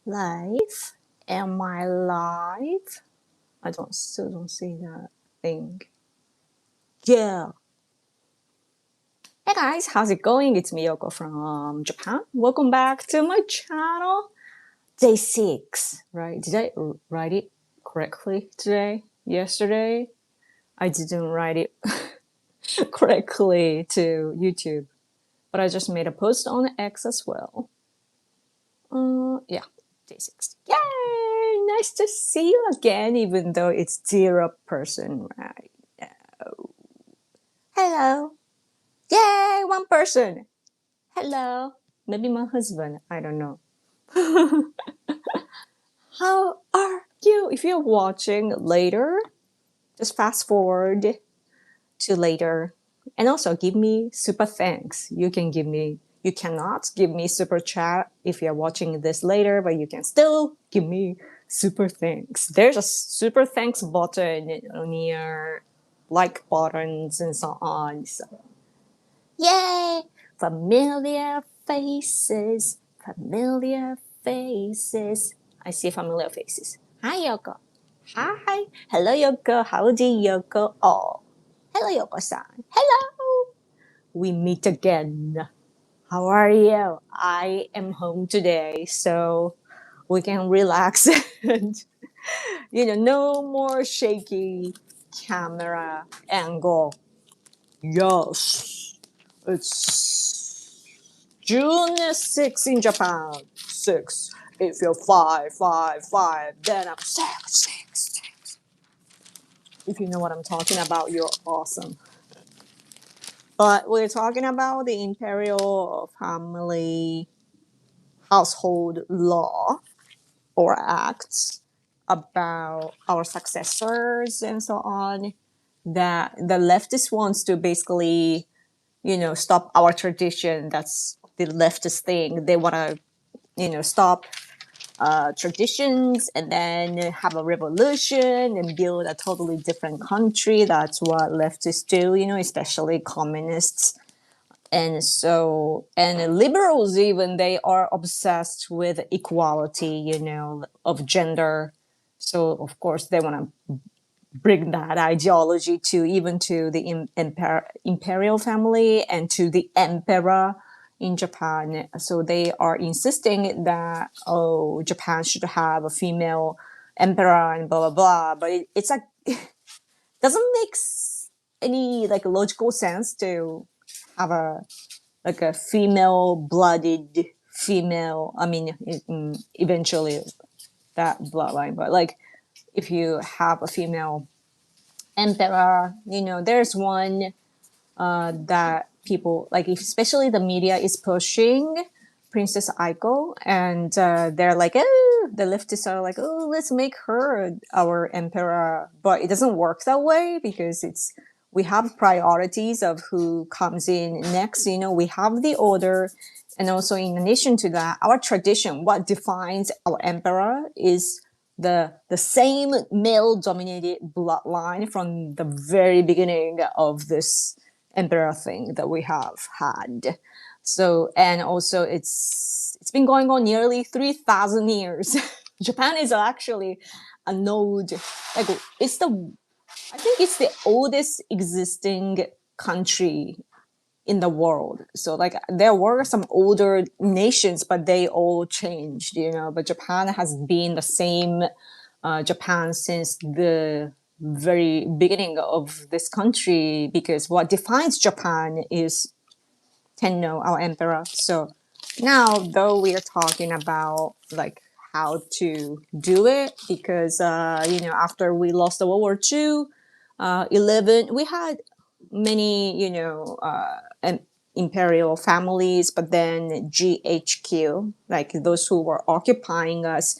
Live? Am I live? Still don't see that thing. Yeah. Hey guys, how's it going? It's Miyoko from Japan. Welcome back to my channel. Day 6, right? Did I write it correctly today? Yesterday? I didn't write it correctly to YouTube, but I just made a post on X as well. Yeah, day 6. Yay! Nice to see you again, even though it's 0% right now. Hello. Yay, one person. Hello. Maybe my husband. I don't know. How are you? If you're watching later, just fast forward to later. And also give me super thanks. You cannot give me super chat if you're watching this later, but you can still give me super thanks. There's a super thanks button near like buttons and so on. So, yay! Familiar faces, familiar faces. I see familiar faces. Hi, Yoko. Hi. Hello, Yoko. Howdy, Yoko. Oh. Hello, Yoko-san. Hello. We meet again. How are you? I am home today, so we can relax and, no more shaky camera angle. Yes, it's June 6 in Japan. 6. If you're 5, 5, 5, then I'm 6, 6, 6. If you know what I'm talking about, you're awesome. But we're talking about the imperial family household law or acts about our successors and so on, that the leftist wants to basically, stop our tradition. That's the leftist thing. They want to, stop traditions and then have a revolution and build a totally different country. That's what leftists do, especially communists. And so, and liberals even, they are obsessed with equality, of gender. So of course they want to bring that ideology to even to the imperial family and to the emperor in Japan. So they are insisting that, Japan should have a female emperor and blah blah blah. But it's like doesn't make any like logical sense to have a female blooded female. I mean, eventually that bloodline, but like if you have a female emperor, there's one that people like, especially the media is pushing Princess Aiko, and they're like, oh, the leftists are like, oh, let's make her our emperor, but it doesn't work that way because we have priorities of who comes in next. We have the order, and also in addition to that, our tradition, what defines our emperor is the same male dominated bloodline from the very beginning of this emperor thing that we have had. So, and also it's been going on nearly 3,000 years. Japan is actually a node, like I think it's the oldest existing country in the world. So like there were some older nations, but they all changed, but Japan has been the same Japan since the very beginning of this country, because what defines Japan is Tenno, our emperor. So now, though, we are talking about like how to do it, because after we lost the World War II, 11, we had many imperial families, but then GHQ, like those who were occupying us,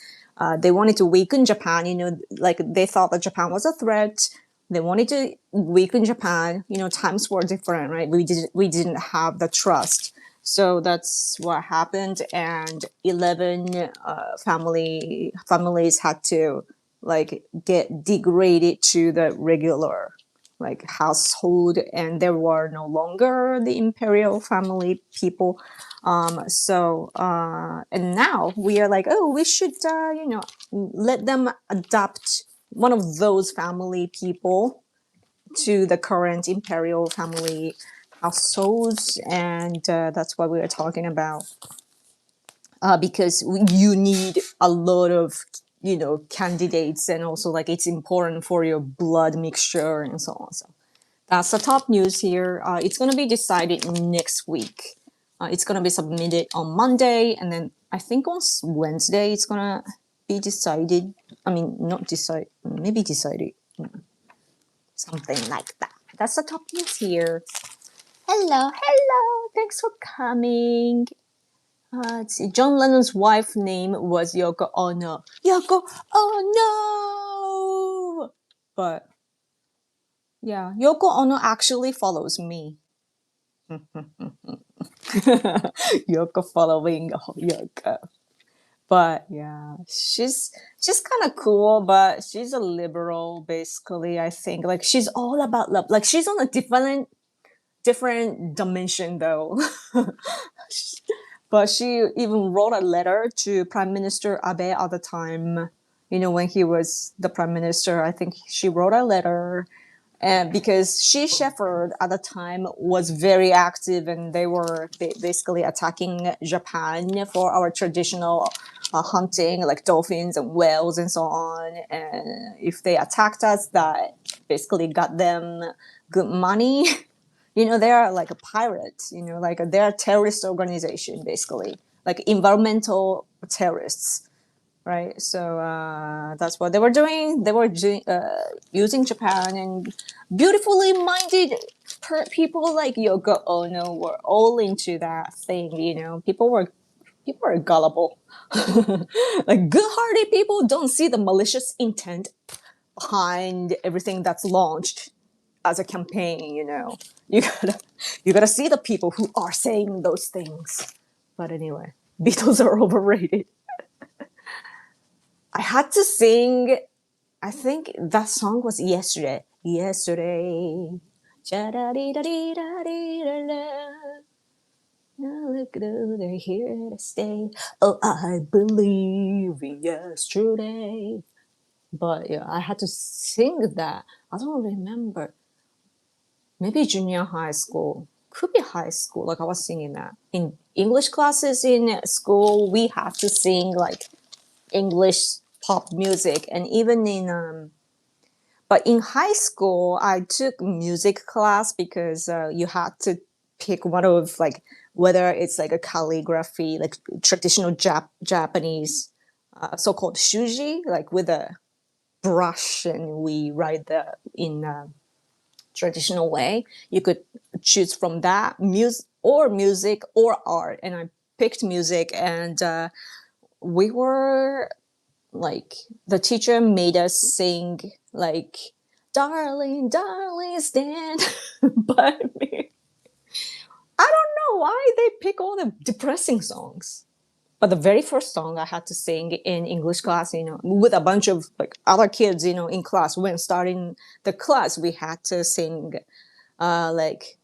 they wanted to weaken Japan. Like they thought that Japan was a threat. They wanted to weaken Japan. Times were different, right? We didn't have the trust. So that's what happened, and 11 families had to like get degraded to the regular like household, and there were no longer the imperial family people. And now we are like, oh, we should, let them adopt one of those family people to the current imperial family households, and that's what we were talking about. Because you need a lot of candidates, and also like it's important for your blood mixture and so on. So that's the top news here. It's going to be decided next week. It's going to be submitted on Monday, and then I think on Wednesday it's going to be decided. I mean, not decide, maybe decided. Something like that. That's the top news here. Hello, hello. Thanks for coming. Let's see. John Lennon's wife's name was Yoko Ono. Yoko Ono! But yeah, Yoko Ono actually follows me. Yoko following Yoko. But yeah, she's kind of cool, but she's a liberal basically, I think. Like she's all about love. Like she's on a different dimension though. But she even wrote a letter to Prime Minister Abe at the time, when he was the prime minister. I think she wrote a letter, and because Sea Shepherd at the time was very active, and they were basically attacking Japan for our traditional hunting, like dolphins and whales and so on. And if they attacked us, that basically got them good money. They are like a pirate, like they're a terrorist organization, basically, like environmental terrorists, right? So that's what they were doing. They were using Japan, and beautifully minded people like Yoko Ono were all into that thing. People were gullible. Like good-hearted people don't see the malicious intent behind everything that's launched as a campaign. You gotta see the people who are saying those things. But anyway, Beatles are overrated. I had to sing, I think that song was Yesterday. Yesterday. Look, they're here to stay. Oh, I believe in yesterday. But yeah, I had to sing that. I don't remember. Maybe junior high school. Could be high school. Like I was singing that. In English classes in school, we have to sing like English pop music. And even but in high school, I took music class because you had to pick one of like, whether it's like a calligraphy, like traditional Japanese so-called shuji, like with a brush, and we write in traditional way. You could choose from that music or art, and I picked music. And we were like, the teacher made us sing like, darling, darling, stand by me. I don't know why they pick all the depressing songs. But the very first song I had to sing in English class, with a bunch of like other kids, in class, when starting the class, we had to sing like,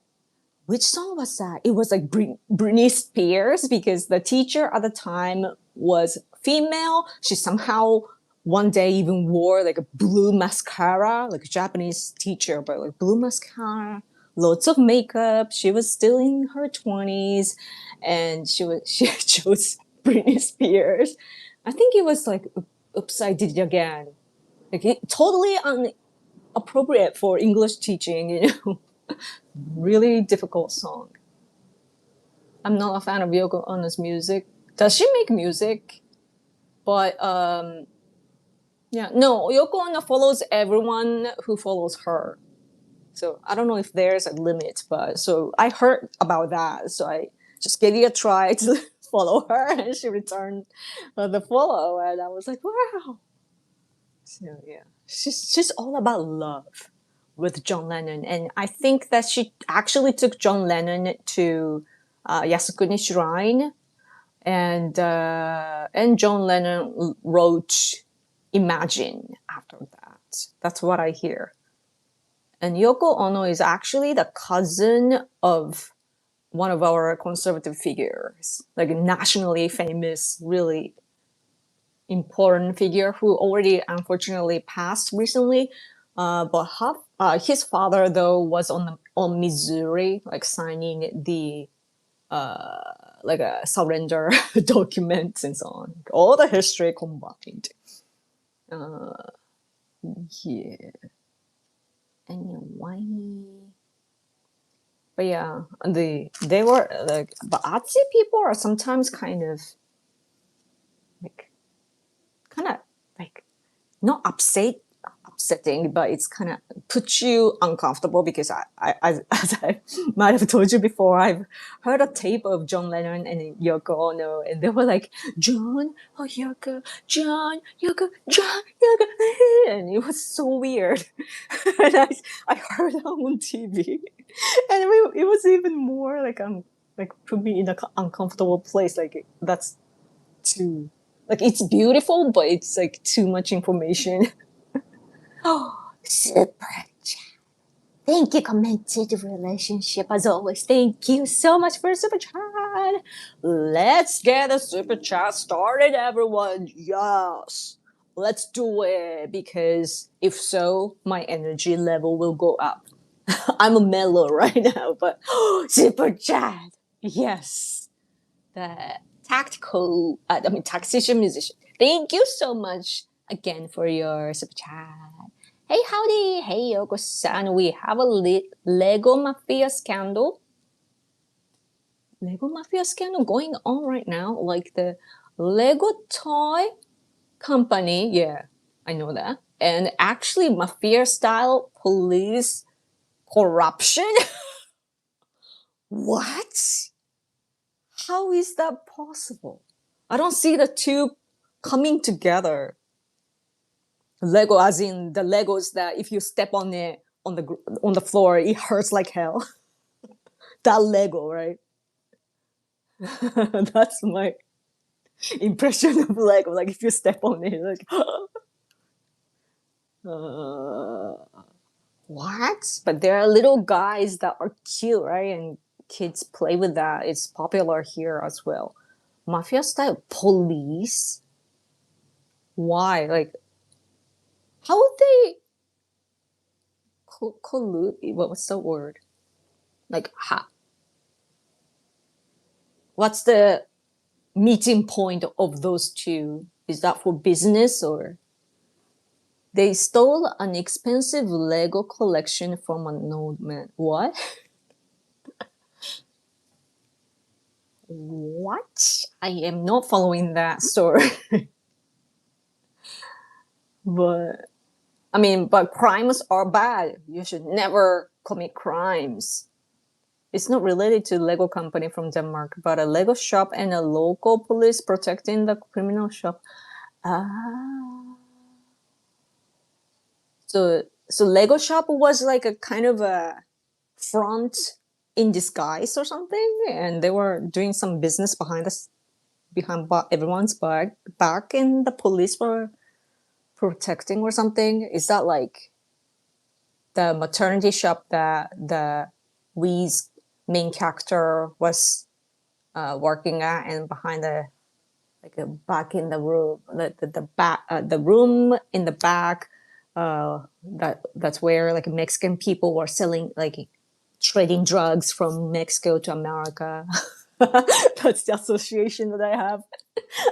which song was that? It was like Britney Spears, because the teacher at the time was female. She somehow one day even wore like a blue mascara, like a Japanese teacher, but like blue mascara, lots of makeup. She was still in her 20s, and she chose Britney Spears. I think it was like, oops, I did it again. Like totally inappropriate for English teaching, Really difficult song. I'm not a fan of Yoko Ono's music. Does she make music? But yeah, no, Yoko Ono follows everyone who follows her. So I don't know if there's a limit, but so I heard about that. So I just gave it a try to follow her, and she returned the follow, and I was like, wow. So yeah, she's all about love with John Lennon, and I think that she actually took John Lennon to Yasukuni Shrine, and John Lennon wrote Imagine after that. That's what I hear. And Yoko Ono is actually the cousin of one of our conservative figures, like a nationally famous, really important figure who already unfortunately passed recently. His father though was on Missouri, like signing the like a surrender documents and so on. All the history combined. Yeah. Anyway. But yeah, they were like, but artsy people are sometimes like kind of like not upsetting, but it's kind of puts you uncomfortable because as I might have told you before, I've heard a tape of John Lennon and Yoko Ono, and they were like, John, oh Yoko, John, Yoko, John, Yoko, and it was so weird. And I heard that on TV, and it was even more like put me in an uncomfortable place. Like that's too like it's beautiful, but it's like too much information. Oh, super chat. Thank you, commented relationship as always. Thank you so much for super chat. Let's get a super chat started, everyone. Yes, let's do it because if so, my energy level will go up. I'm a mellow right now, but super chat. Yes, the taxation musician. Thank you so much again for your super chat. Hey, howdy. Hey, Yoko-san. We have a Lego Mafia scandal. Lego Mafia scandal going on right now. Like the Lego toy company. Yeah, I know that. And actually, mafia style police corruption. What? How is that possible? I don't see the two coming together. Lego, as in the Legos that if you step on it on the floor, it hurts like hell. That Lego, right? That's my impression of Lego. Like if you step on it, like what? But there are little guys that are cute, right? And kids play with that. It's popular here as well. Mafia style police. Why? Like, how would they collude? What's the word? Like, what's the meeting point of those two? Is that for business or? They stole an expensive Lego collection from an old man. What? What? I am not following that story. But I mean, but crimes are bad. You should never commit crimes. It's not related to Lego company from Denmark, but a Lego shop and a local police protecting the criminal shop. Ah. So Lego shop was like a kind of a front in disguise or something, and they were doing some business behind everyone's back, and the police were protecting or something. Is that like the maternity shop that the Wii's main character was working at, and behind the like a back in the room, the back the room in the back, that's where like Mexican people were selling like trading drugs from Mexico to America. That's the association that I have.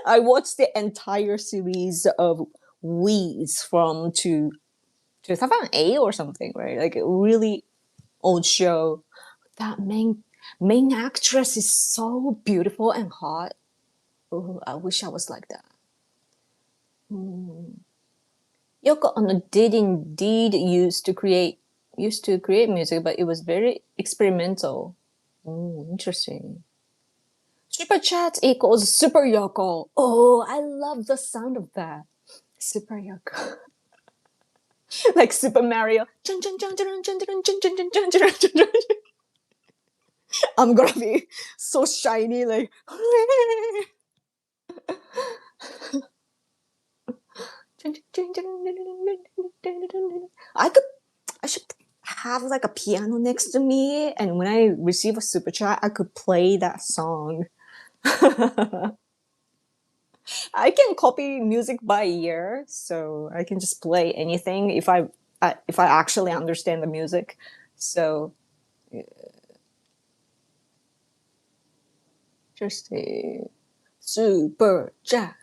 I watched the entire series of Weeds from 2008 or something, right? Like a really old show. That main actress is so beautiful and hot. Oh, I wish I was like that. Yoko Ono did indeed used to create music, but it was very experimental. Oh, interesting. Super chat equals Super Yoko. Oh, I love the sound of that. Super Yoko. Like Super Mario. I'm gonna be so shiny, like I could I should have like a piano next to me, and when I receive a super chat, I could play that song. I can copy music by ear, so I can just play anything if I actually understand the music. So just a super chat,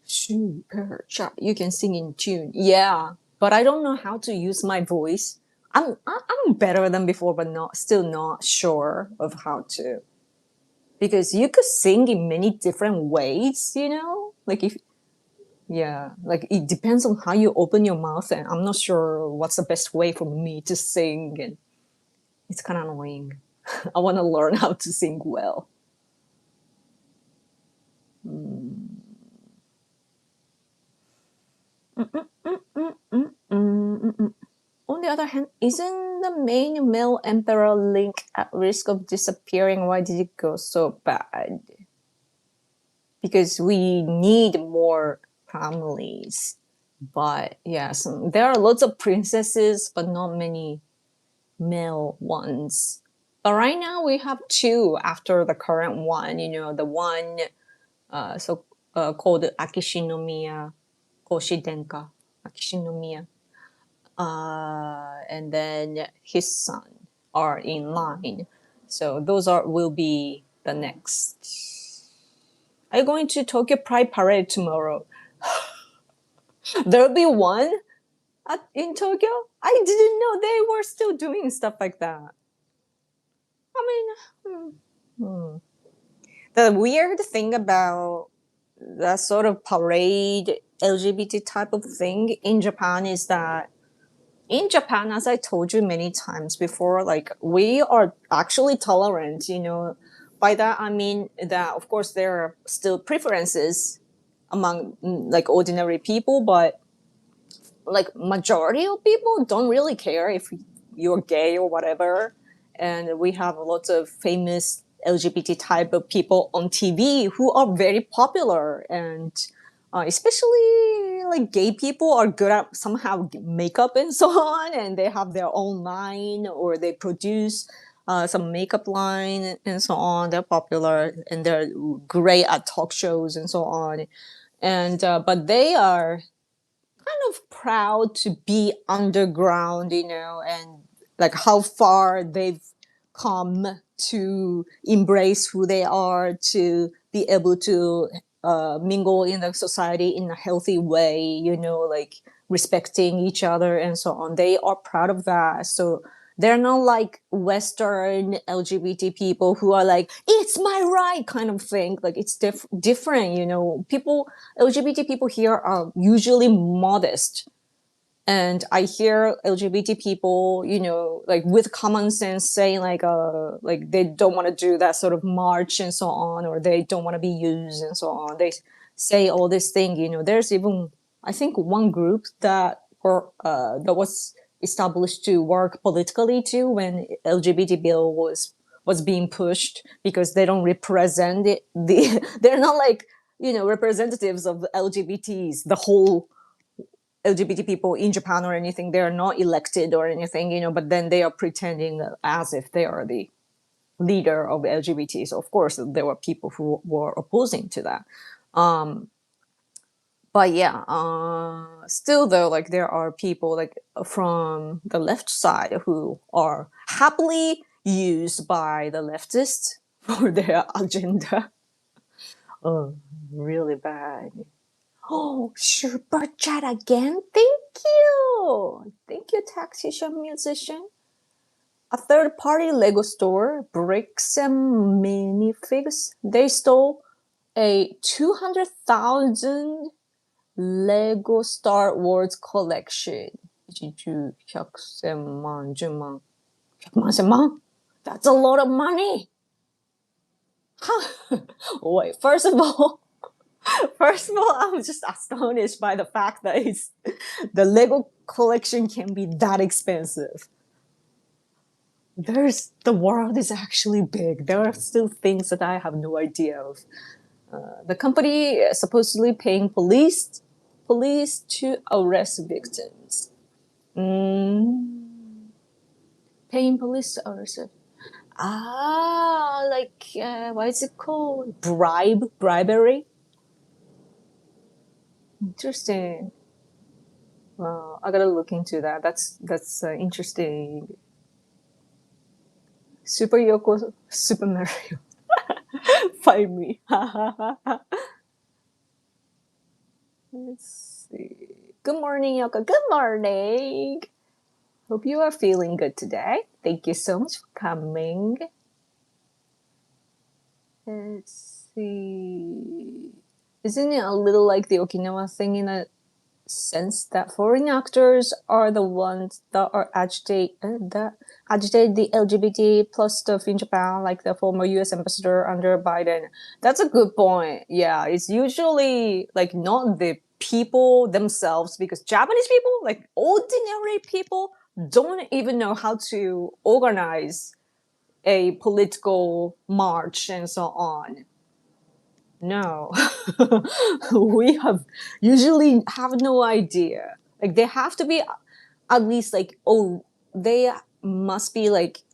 super chat. You can sing in tune, yeah. But I don't know how to use my voice. I'm better than before, but not sure of how to, because you could sing in many different ways. Like if yeah, like it depends on how you open your mouth, and I'm not sure what's the best way for me to sing, and it's kind of annoying. I want to learn how to sing well. Mm. On the other hand, isn't the main male emperor Link at risk of disappearing? Why did it go so bad? Because we need more families. But yes, there are lots of princesses, but not many male ones. But right now we have two after the current one. The one called Akishinomiya Koshidenka, Akishinomiya, and then his son are in line. So those will be the next. Are you going to Tokyo Pride Parade tomorrow? There'll be one in Tokyo. I didn't know they were still doing stuff like that. I mean, the weird thing about that sort of parade LGBT type of thing in Japan is that in Japan, as I told you many times before, like we are actually tolerant. By that I mean that of course there are still preferences among like ordinary people, but like majority of people don't really care if you're gay or whatever. And we have lots of famous LGBT type of people on TV who are very popular, and especially like gay people are good at somehow makeup and so on, and they have their own line or they produce some makeup line and so on. They're popular and they're great at talk shows and so on. And but they are kind of proud to be underground, and like how far they've come to embrace who they are, to be able to mingle in the society in a healthy way, like respecting each other and so on. They are proud of that. So they're not like Western LGBT people who are like, it's my right kind of thing. Like it's different, LGBT people here are usually modest. And I hear LGBT people, like with common sense saying like they don't want to do that sort of march and so on, or they don't want to be used and so on. They say all this thing, there's even, I think, one group that was established to work politically too when LGBT bill was being pushed, because they don't represent they're not like, representatives of LGBTs, the whole LGBT people in Japan or anything. They're not elected or anything, but then they are pretending as if they are the leader of LGBT. So of course there were people who were opposing to that. But yeah, still though, like there are people like from the left side who are happily used by the leftists for their agenda. Oh, really bad. Oh, super chat again. Thank you. Thank you, Taxation Musician. A third-party Lego store, Bricks and Minifigs, they stole a 200,000 Lego Star Wars collection. 110, 100,000, 10,000, 100,000, 10,000? That's a lot of money. Wait, first of all, I'm just astonished by the fact that the Lego collection can be that expensive. The world is actually big. There are still things that I have no idea of. The company is supposedly paying police to arrest victims. Paying police officer. Ah, like what is it called? Bribery. Interesting. Well, I gotta look into that. That's interesting. Super Yoko, Super Mario. Find me. Let's see. Good morning, Yoko. Good morning. Hope you are feeling good today. Thank you so much for coming. Let's see. Isn't it a little like the Okinawa thing in a sense that foreign actors are the ones that are agitate the LGBT plus stuff in Japan, like the former U.S. ambassador under Biden? That's a good point. Yeah, it's usually like not the people themselves, because Japanese people, like ordinary people, don't even know how to organize a political march and so on. No, we have usually have no idea. Like they have to be at least like, oh, they must be like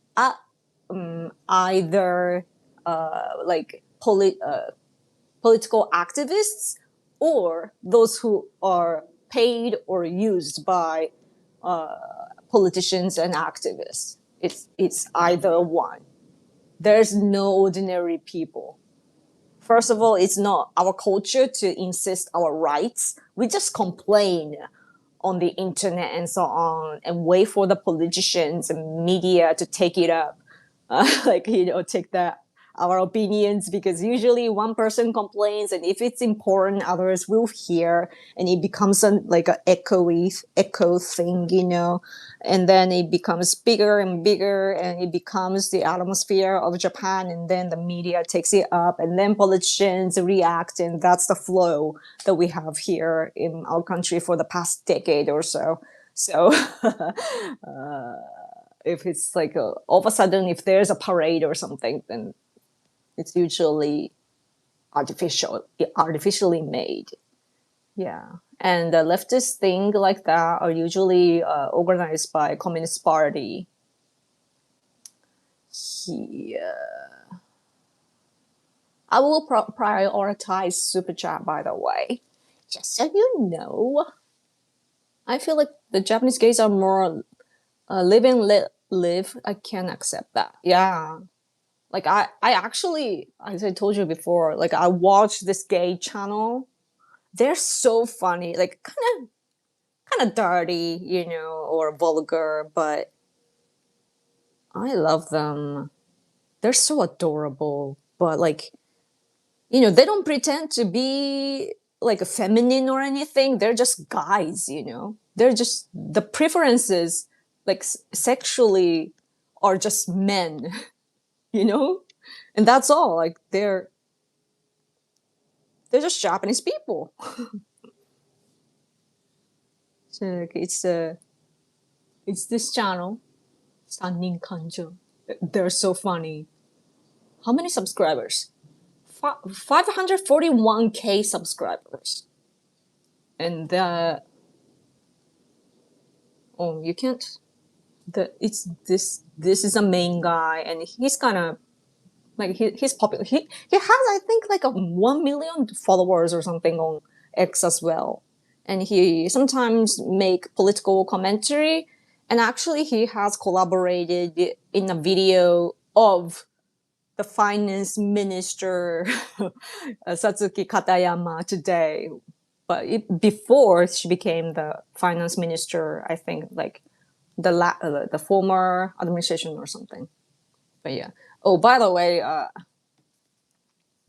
either like political activists, or those who are paid or used by politicians and activists. It's either one. There's no ordinary people. First of all, it's not our culture to insist our rights. We just complain on the internet and so on, and wait for the politicians and media to take it up, like take that our opinions, because usually one person complains, and if it's important, others will hear, and it becomes like an echo thing, and then it becomes bigger and bigger, and it becomes the atmosphere of Japan, and then the media takes it up, and then politicians react, and that's the flow that we have here in our country for the past decade or so. So if it's like all of a sudden, if there's a parade or something, then it's usually artificially made. Yeah. And the leftist thing like that are usually organized by Communist Party. Yeah. I will prioritize super chat, by the way, just so you know. I feel like the Japanese gays are more live and live. I can't accept that. Yeah. Like I actually, as I told you before, like I watched this gay channel. They're so funny, like kind of dirty, or vulgar, but I love them. They're so adorable, but like, they don't pretend to be like a feminine or anything. They're just guys, They're just the preferences, like sexually, are just men, you know, and that's all. Like they're just Japanese people. So it's this channel, Sannin Kanjo. They're so funny. How many subscribers? 541K subscribers. And oh, you can't. It's this is a main guy, and he's kind of like he's popular. He has, I think, like 1 million followers or something on X as well, and he sometimes make political commentary. And actually, he has collaborated in a video of the finance minister Satsuki Katayama today. But before she became the finance minister, I think like the former administration or something. But yeah. Oh, by the way,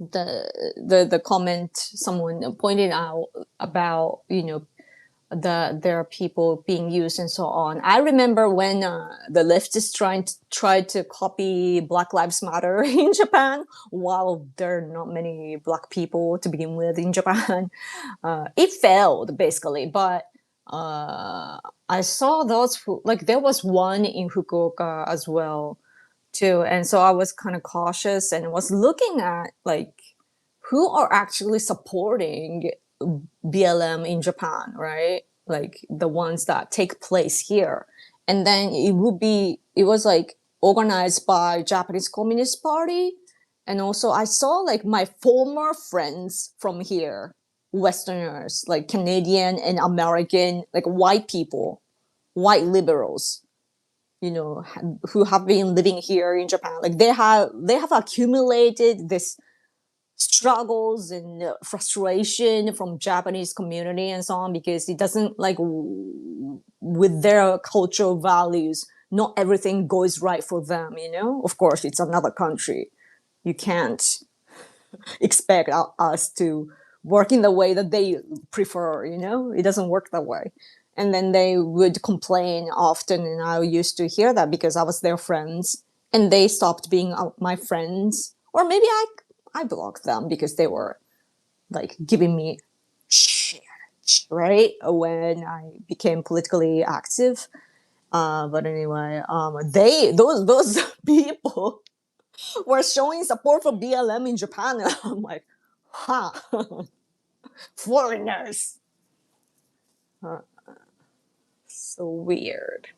the comment someone pointed out about there are people being used and so on. I remember when the leftists tried to copy Black Lives Matter in Japan, while there are not many black people to begin with in Japan. It failed basically, but I saw those like there was one in Fukuoka as well too, and so I was kind of cautious and was looking at like who are actually supporting BLM in Japan, right? Like the ones that take place here. and then it was like organized by Japanese Communist Party. And also I saw like my former friends from here, Westerners, like Canadian and American, like white people, white liberals, you know, who have been living here in Japan. Like they have accumulated this struggles and frustration from Japanese community and so on, because it doesn't like with their cultural values, not everything goes right for them, you know. Of course, it's another country. You can't expect us to work in the way that they prefer, you know. It doesn't work that way. And then they would complain often, and I used to hear that because I was their friends, and they stopped being my friends, or maybe I blocked them because they were like giving me shit, right, when I became politically active. But anyway, those people were showing support for BLM in Japan. And I'm like, huh, foreigners. Uh, so weird.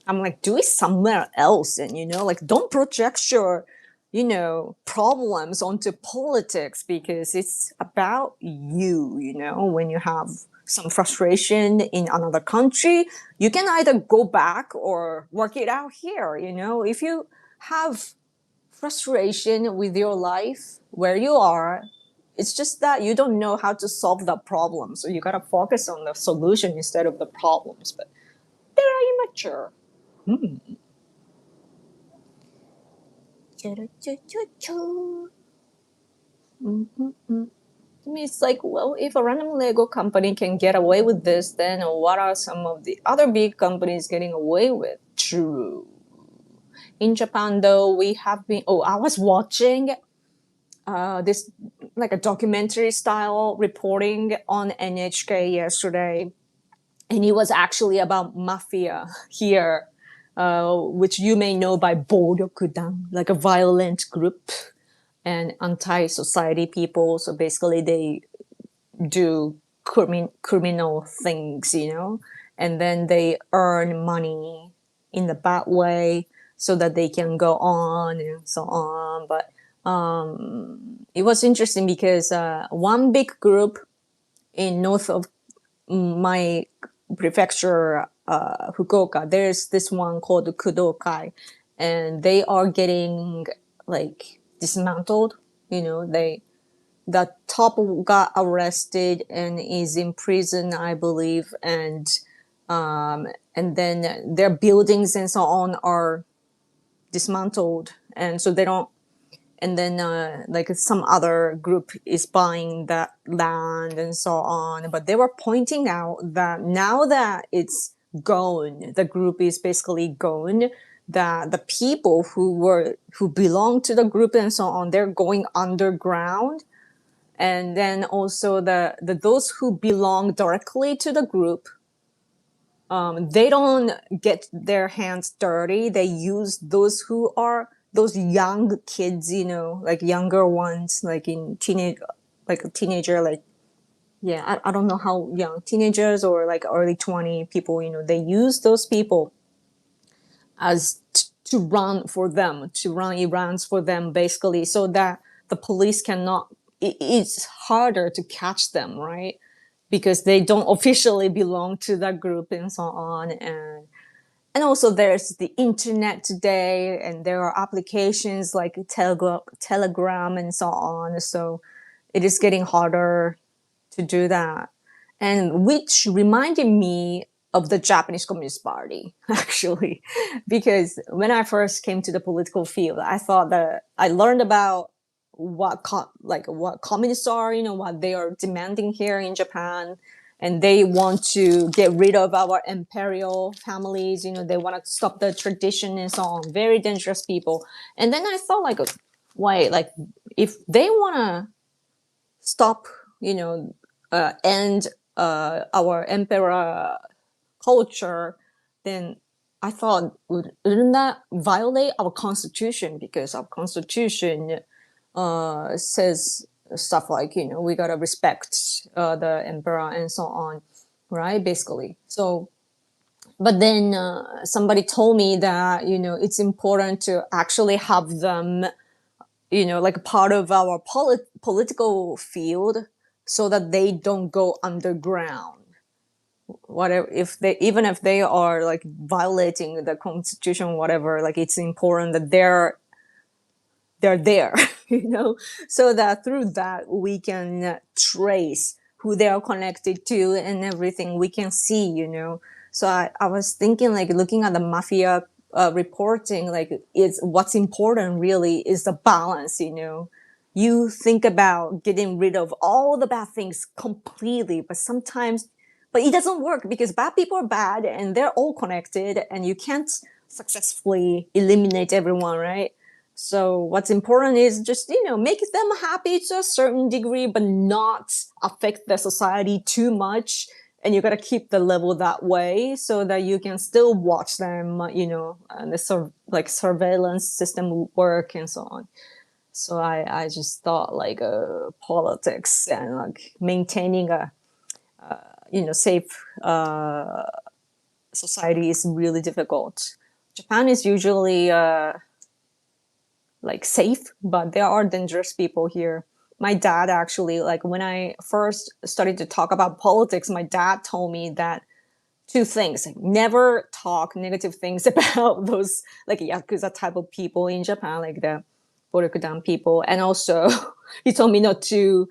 I'm like, do it somewhere else, and you know, like, don't project your, you know, problems onto politics, because it's about you. You know, when you have some frustration in another country, you can either go back or work it out here. You know, if you have frustration with your life where you are, it's just that you don't know how to solve the problem, so you gotta focus on the solution instead of the problems. But they're immature. Hmm. Mm-hmm. I mean, it's like, well, if a random Lego company can get away with this, then what are some of the other big companies getting away with? True. In Japan, though, we have been. Oh, I was watching this like a documentary style reporting on NHK yesterday, and it was actually about mafia here, which you may know by Boryokudan, like a violent group and anti-society people. So basically, they do criminal things, you know, and then they earn money in the bad way so that they can go on and so on. But it was interesting because one big group in north of my prefecture, Fukuoka, there's this one called Kudokai, and they are getting like dismantled. You know, the top got arrested and is in prison, I believe, and then their buildings and so on are dismantled, and so they don't. And then like some other group is buying that land and so on. But they were pointing out that now that it's gone, the group is basically gone. That the people who belong to the group and so on, they're going underground, and then also the those who belong directly to the group, they don't get their hands dirty. They use those who are those young kids, you know, like younger ones, like in teenage, like a teenager, like, yeah, I don't know how young, teenagers or like early 20 people, you know, they use those people as to run for them, to run errands for them, basically, so that the police cannot, it's harder to catch them, right? Because they don't officially belong to that group and so on. And also there's the internet today, and there are applications like Telegram and so on. So it is getting harder to do that. And which reminded me of the Japanese Communist Party, actually, because when I first came to the political field, I thought that I learned about what communists are, you know, what they are demanding here in Japan, and they want to get rid of our imperial families. You know, they want to stop the tradition and so on. Very dangerous people. And then I thought, like, wait, like, if they want to stop, you know, end our emperor culture, then I thought, wouldn't that violate our constitution? Because our constitution says stuff like, you know, we gotta respect the emperor and so on, right? Basically. So But then somebody told me that it's important to actually have them like part of our political field, so that they don't go underground. Whatever, if they, even if they are like violating the constitution, whatever, like it's important that they're there, so that through that we can trace who they are connected to and everything we can see. So I was thinking, like, looking at the mafia reporting, like, it's what's important really is the balance. You think about getting rid of all the bad things completely, but it doesn't work, because bad people are bad and they're all connected, and you can't successfully eliminate everyone, right? So what's important is just make them happy to a certain degree, but not affect the society too much. And you got to keep the level that way, so that you can still watch them, and the like surveillance system work and so on. So I just thought, like, politics and like maintaining a safe society is really difficult. Japan is usually like safe, but there are dangerous people here. My dad actually, like, when I first started to talk about politics, my dad told me that two things: like, never talk negative things about those like yakuza type of people in Japan, like the Borukudan people, and also he told me not to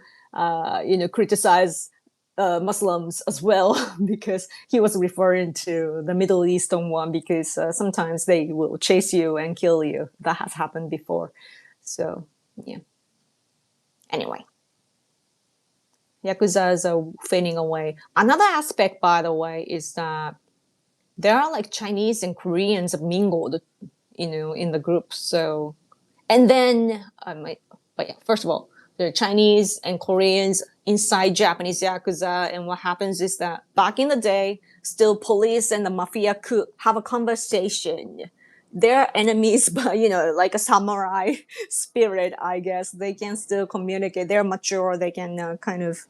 criticize Muslims as well, because he was referring to the Middle Eastern one, because sometimes they will chase you and kill you. That has happened before. So, yeah. Anyway, Yakuza are fading away. Another aspect, by the way, is that there are like Chinese and Koreans mingled, in the group. So, and then but yeah, first of all, there are Chinese and Koreans inside Japanese Yakuza. And what happens is that back in the day, still police and the mafia could have a conversation. They're enemies, but like a samurai spirit, I guess. They can still communicate. They're mature. They can kind of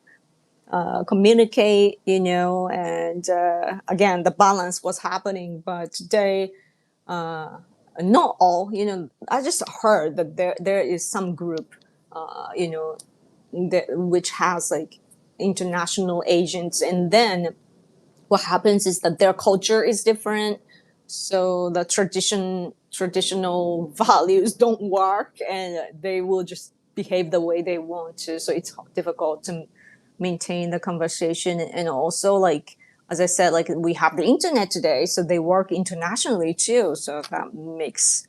communicate, and again, the balance was happening. But today, not all, I just heard that there is some group, which has like international agents, and then what happens is that their culture is different, so the traditional values don't work, and they will just behave the way they want to. So it's difficult to maintain the conversation. And also, like, as I said, like, we have the internet today, so they work internationally too, so that makes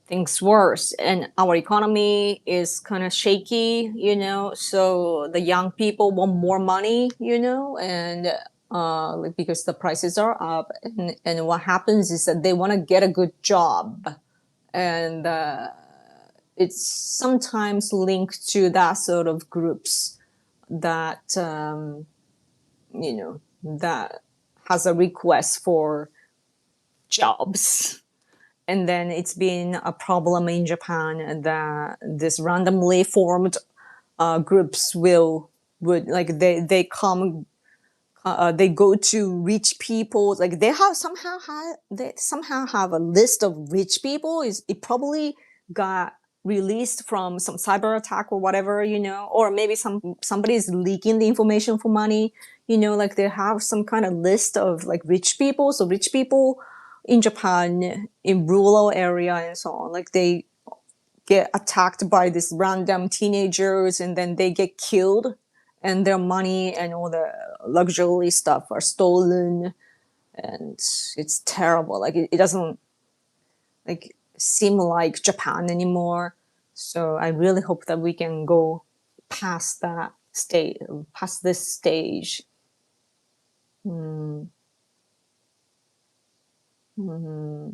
things worse. And our economy is kind of shaky, so the young people want more money, and like, because the prices are up, and what happens is that they want to get a good job, and it's sometimes linked to that sort of groups that that has a request for jobs. And then it's been a problem in Japan that this randomly formed groups would like they go to rich people, like they somehow have a list of rich people. It probably got released from some cyber attack or whatever, or maybe somebody's leaking the information for money, like they have some kind of list of like rich people. So rich people in Japan, in rural area and so on, like they get attacked by these random teenagers, and then they get killed, and their money and all the luxury stuff are stolen. And it's terrible. Like, it doesn't like seem like Japan anymore. So I really hope that we can go past that state, past this stage. Mm. Mm-hmm.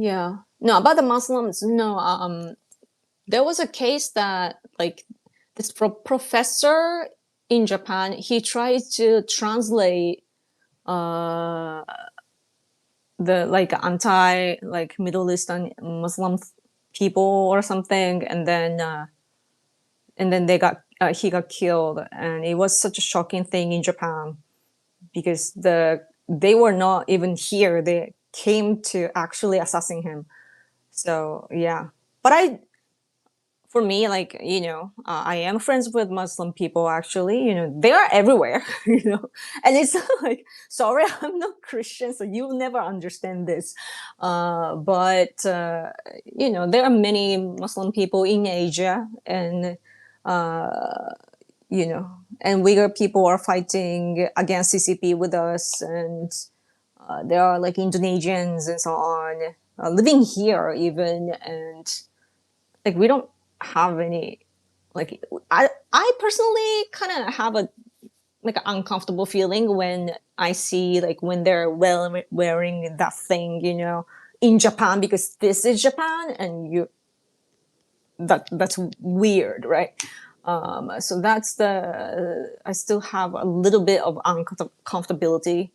Yeah. No, about the Muslims, no. There was a case that, like, this professor in Japan, he tried to translate uh the like anti like Middle Eastern Muslim people or something, and then they got he got killed, and it was such a shocking thing in Japan, because they were not even here. They came to actually assassinate him. So yeah, but for me, like, I am friends with Muslim people. Actually, they are everywhere. And it's like, sorry, I'm not Christian, so you'll never understand this. But there are many Muslim people in Asia, and uh, and Uyghur people are fighting against CCP with us, and there are like Indonesians and so on living here even, and like we don't have any, like, I personally kind of have a like an uncomfortable feeling when I see like when they're wearing that thing, in Japan, because this is Japan, and that's weird, right? So that's I still have a little bit of uncomfortability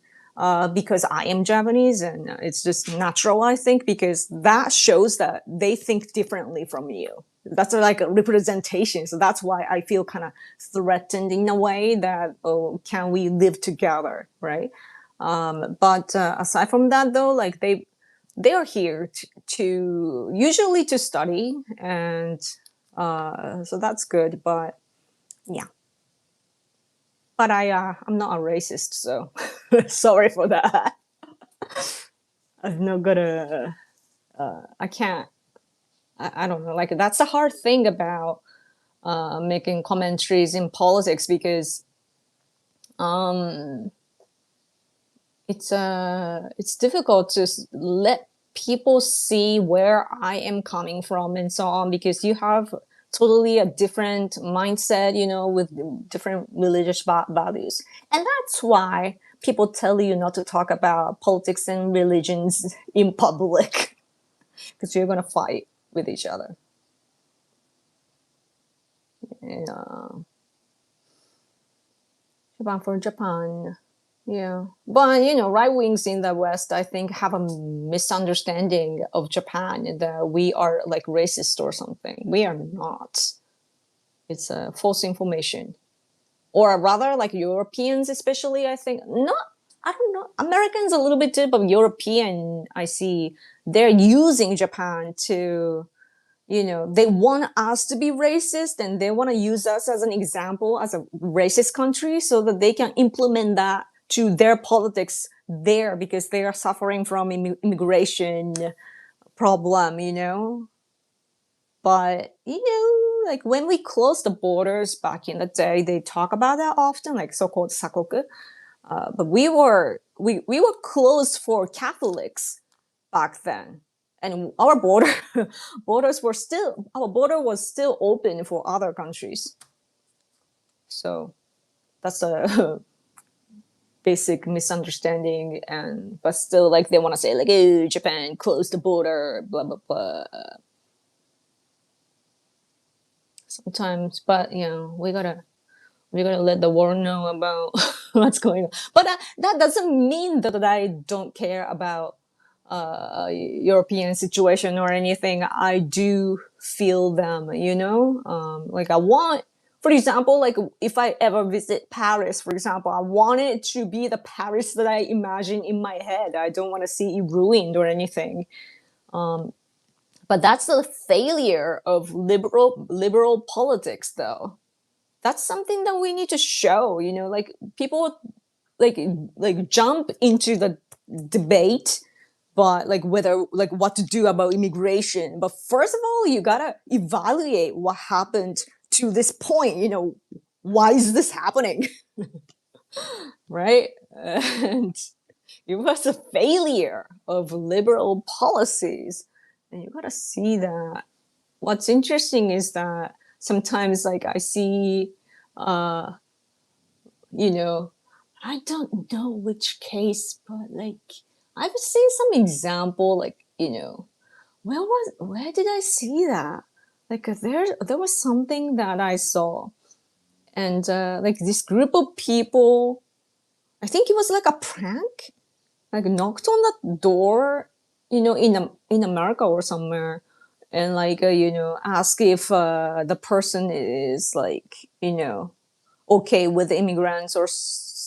because I am Japanese, and it's just natural, I think, because that shows that they think differently from you. That's like a representation. So that's why I feel kind of threatened in a way that, oh, can we live together, right? But aside from that, though, like they are here to usually to study, and so that's good. But yeah, but I'm not a racist, so sorry for that. I'm not gonna. I can't. I don't know. Like that's the hard thing about making commentaries in politics, because um, it's difficult to let people see where I am coming from and so on, because you have totally a different mindset, with different religious values. And that's why people tell you not to talk about politics and religions in public, because you're going to fight with each other. And, for Japan. Yeah. But, right wings in the West, I think, have a misunderstanding of Japan, that we are like racist or something. We are not. It's a false information. Or rather, like Europeans, especially, I think, not, I don't know. Americans a little bit too, but European, I see, they're using Japan to, they want us to be racist, and they want to use us as an example as a racist country, so that they can implement that to their politics there, because they are suffering from immigration problem, But, like when we closed the borders back in the day, they talk about that often, like so-called sakoku. But we were closed for Catholics back then, and our our border was still open for other countries. So that's a basic misunderstanding, and but still, like, they want to say like, oh, Japan closed the border, blah blah blah. Sometimes, but we gotta let the world know about what's going on. But that doesn't mean that I don't care about European situation or anything. I do feel them, like I want, for example, like if I ever visit Paris, for example, I want it to be the Paris that I imagine in my head. I don't want to see it ruined or anything. But that's the failure of liberal politics, though. That's something that we need to show. Like people like jump into the debate, but like whether, like, what to do about immigration. But first of all, you gotta evaluate what happened to this point. Why is this happening? Right? And it was a failure of liberal policies, and you gotta see that. What's interesting is that sometimes, like, I see, uh, you know, I don't know which case, but like I've seen some example, like, where did I see that? Like there was something that I saw, and like this group of people, I think it was like a prank, like knocked on the door, in America or somewhere, and like ask if the person is like okay with immigrants or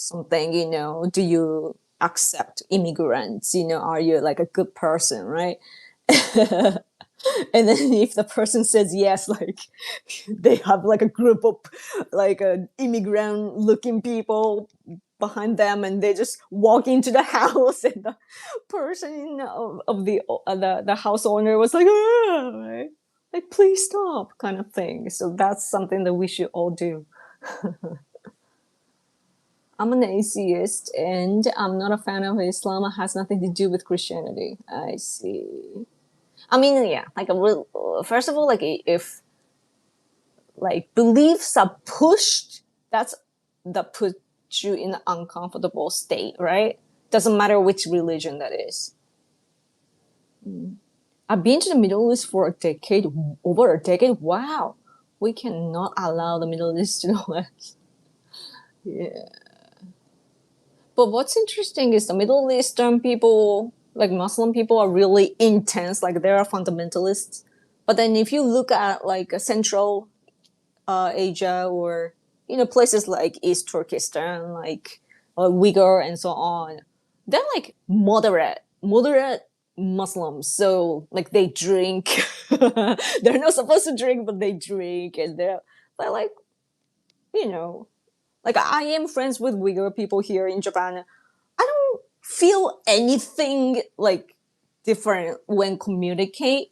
something, do you accept immigrants? Are you like a good person, right? And then if the person says yes, like they have like a group of like immigrant looking people behind them, and they just walk into the house, and the person of the house owner was like, "Ah," right? Like, please stop, kind of thing. So that's something that we should all do. I'm an atheist and I'm not a fan of Islam. It has nothing to do with Christianity. I see. I mean, yeah, like first of all, like if like beliefs are pushed, that puts you in an uncomfortable state, right? Doesn't matter which religion that is. I've been to the Middle East for a decade, over a decade. Wow, we cannot allow the Middle East to know us. Yeah. But what's interesting is the Middle Eastern people, like Muslim people, are really intense. Like they are fundamentalists. But then if you look at like Central Asia, or places like East Turkestan, like Uyghur and so on, they're like moderate Muslims. So like they drink. They're not supposed to drink, but they drink, and they're like, you know like I am friends with Uyghur people here in Japan. I don't feel anything like different when communicate.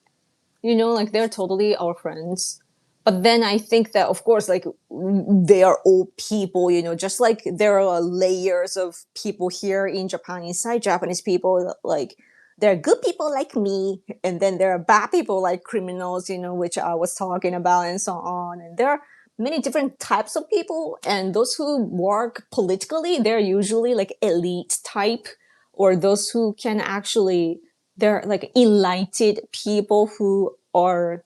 Like they're totally our friends. But then I think that, of course, like they are all people. Just like there are layers of people here in Japan, inside Japanese people. Like there are good people like me, and then there are bad people like criminals, which I was talking about, and so on. And there are many different types of people, and those who work politically, they're usually like elite type, or those who can actually, they're like enlightened people who are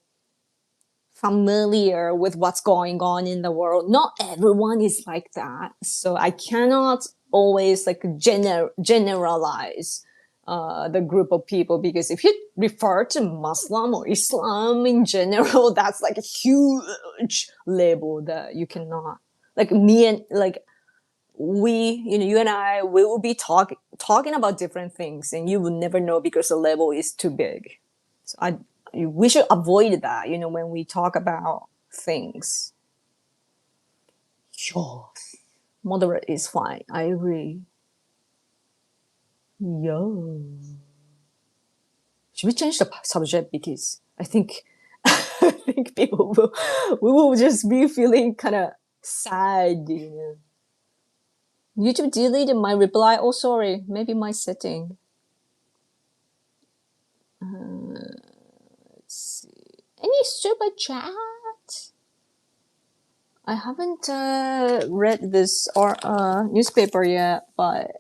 familiar with what's going on in the world. Not everyone is like that, so I cannot always like generalize the group of people, because if you refer to Muslim or Islam in general, that's like a huge label that you cannot, like me and like we, you and I, we will be talking about different things, and you will never know because the level is too big. So we should avoid that, when we talk about things. Sure. Moderate is fine. I agree. Yo. Should we change the subject, because I think I think people we will just be feeling kind of sad. YouTube deleted my reply. Oh, sorry. Maybe my setting. Let's see. Any super chat? I haven't read this or newspaper yet, but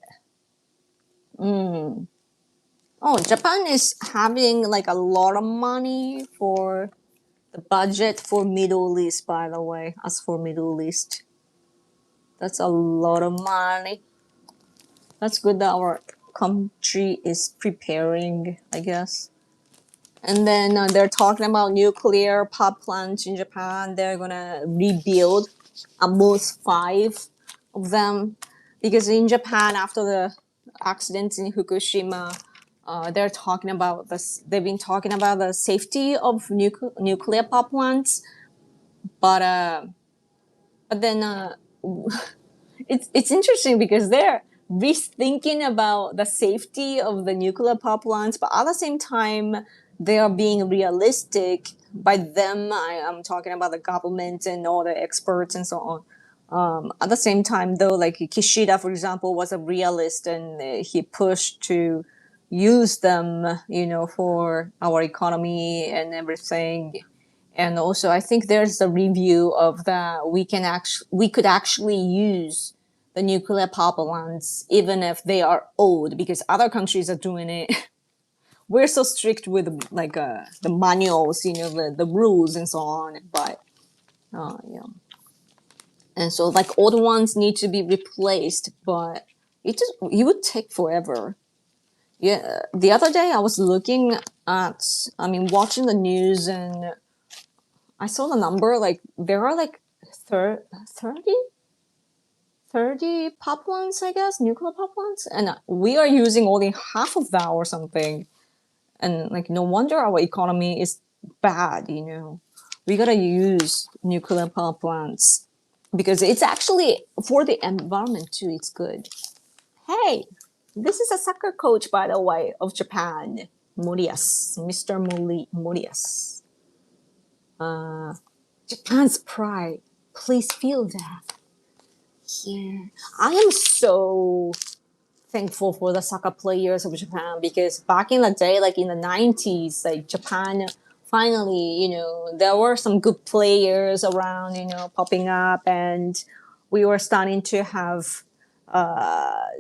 Japan is having like a lot of money for the budget for Middle East. By the way, as for Middle East, that's a lot of money. That's good that our country is preparing, I guess. And then they're talking about nuclear power plants in Japan. They're gonna rebuild almost 5 of them, because in Japan, after the accidents in Fukushima, they're talking about this. They've been talking about the safety of nuclear power plants, but then it's interesting because they're rethinking about the safety of the nuclear power plants, but at the same time, they are being realistic. By them, I am talking about the government and all the experts and so on. At the same time, though, like Kishida, for example, was a realist, and he pushed to use them, for our economy and everything. And also, I think there's a review of that we could actually use the nuclear power plants even if they are old, because other countries are doing it. We're so strict with like the manuals, the rules and so on. But yeah, and so like old ones need to be replaced, but it would take forever. Yeah, the other day I was watching the news, and I saw the number, like there are like 30 30 power plants, I guess, nuclear power plants, and we are using only half of that or something. And like, no wonder our economy is bad. We gotta use nuclear power plants because it's actually for the environment too. It's good. Hey, this is a soccer coach, by the way, of Japan, Morias, Mr. Morias. Japan's pride. Please feel that. Yeah, I am so thankful for the soccer players of Japan because back in the day, like in the 90s, like Japan finally, there were some good players around, popping up, and we were starting to have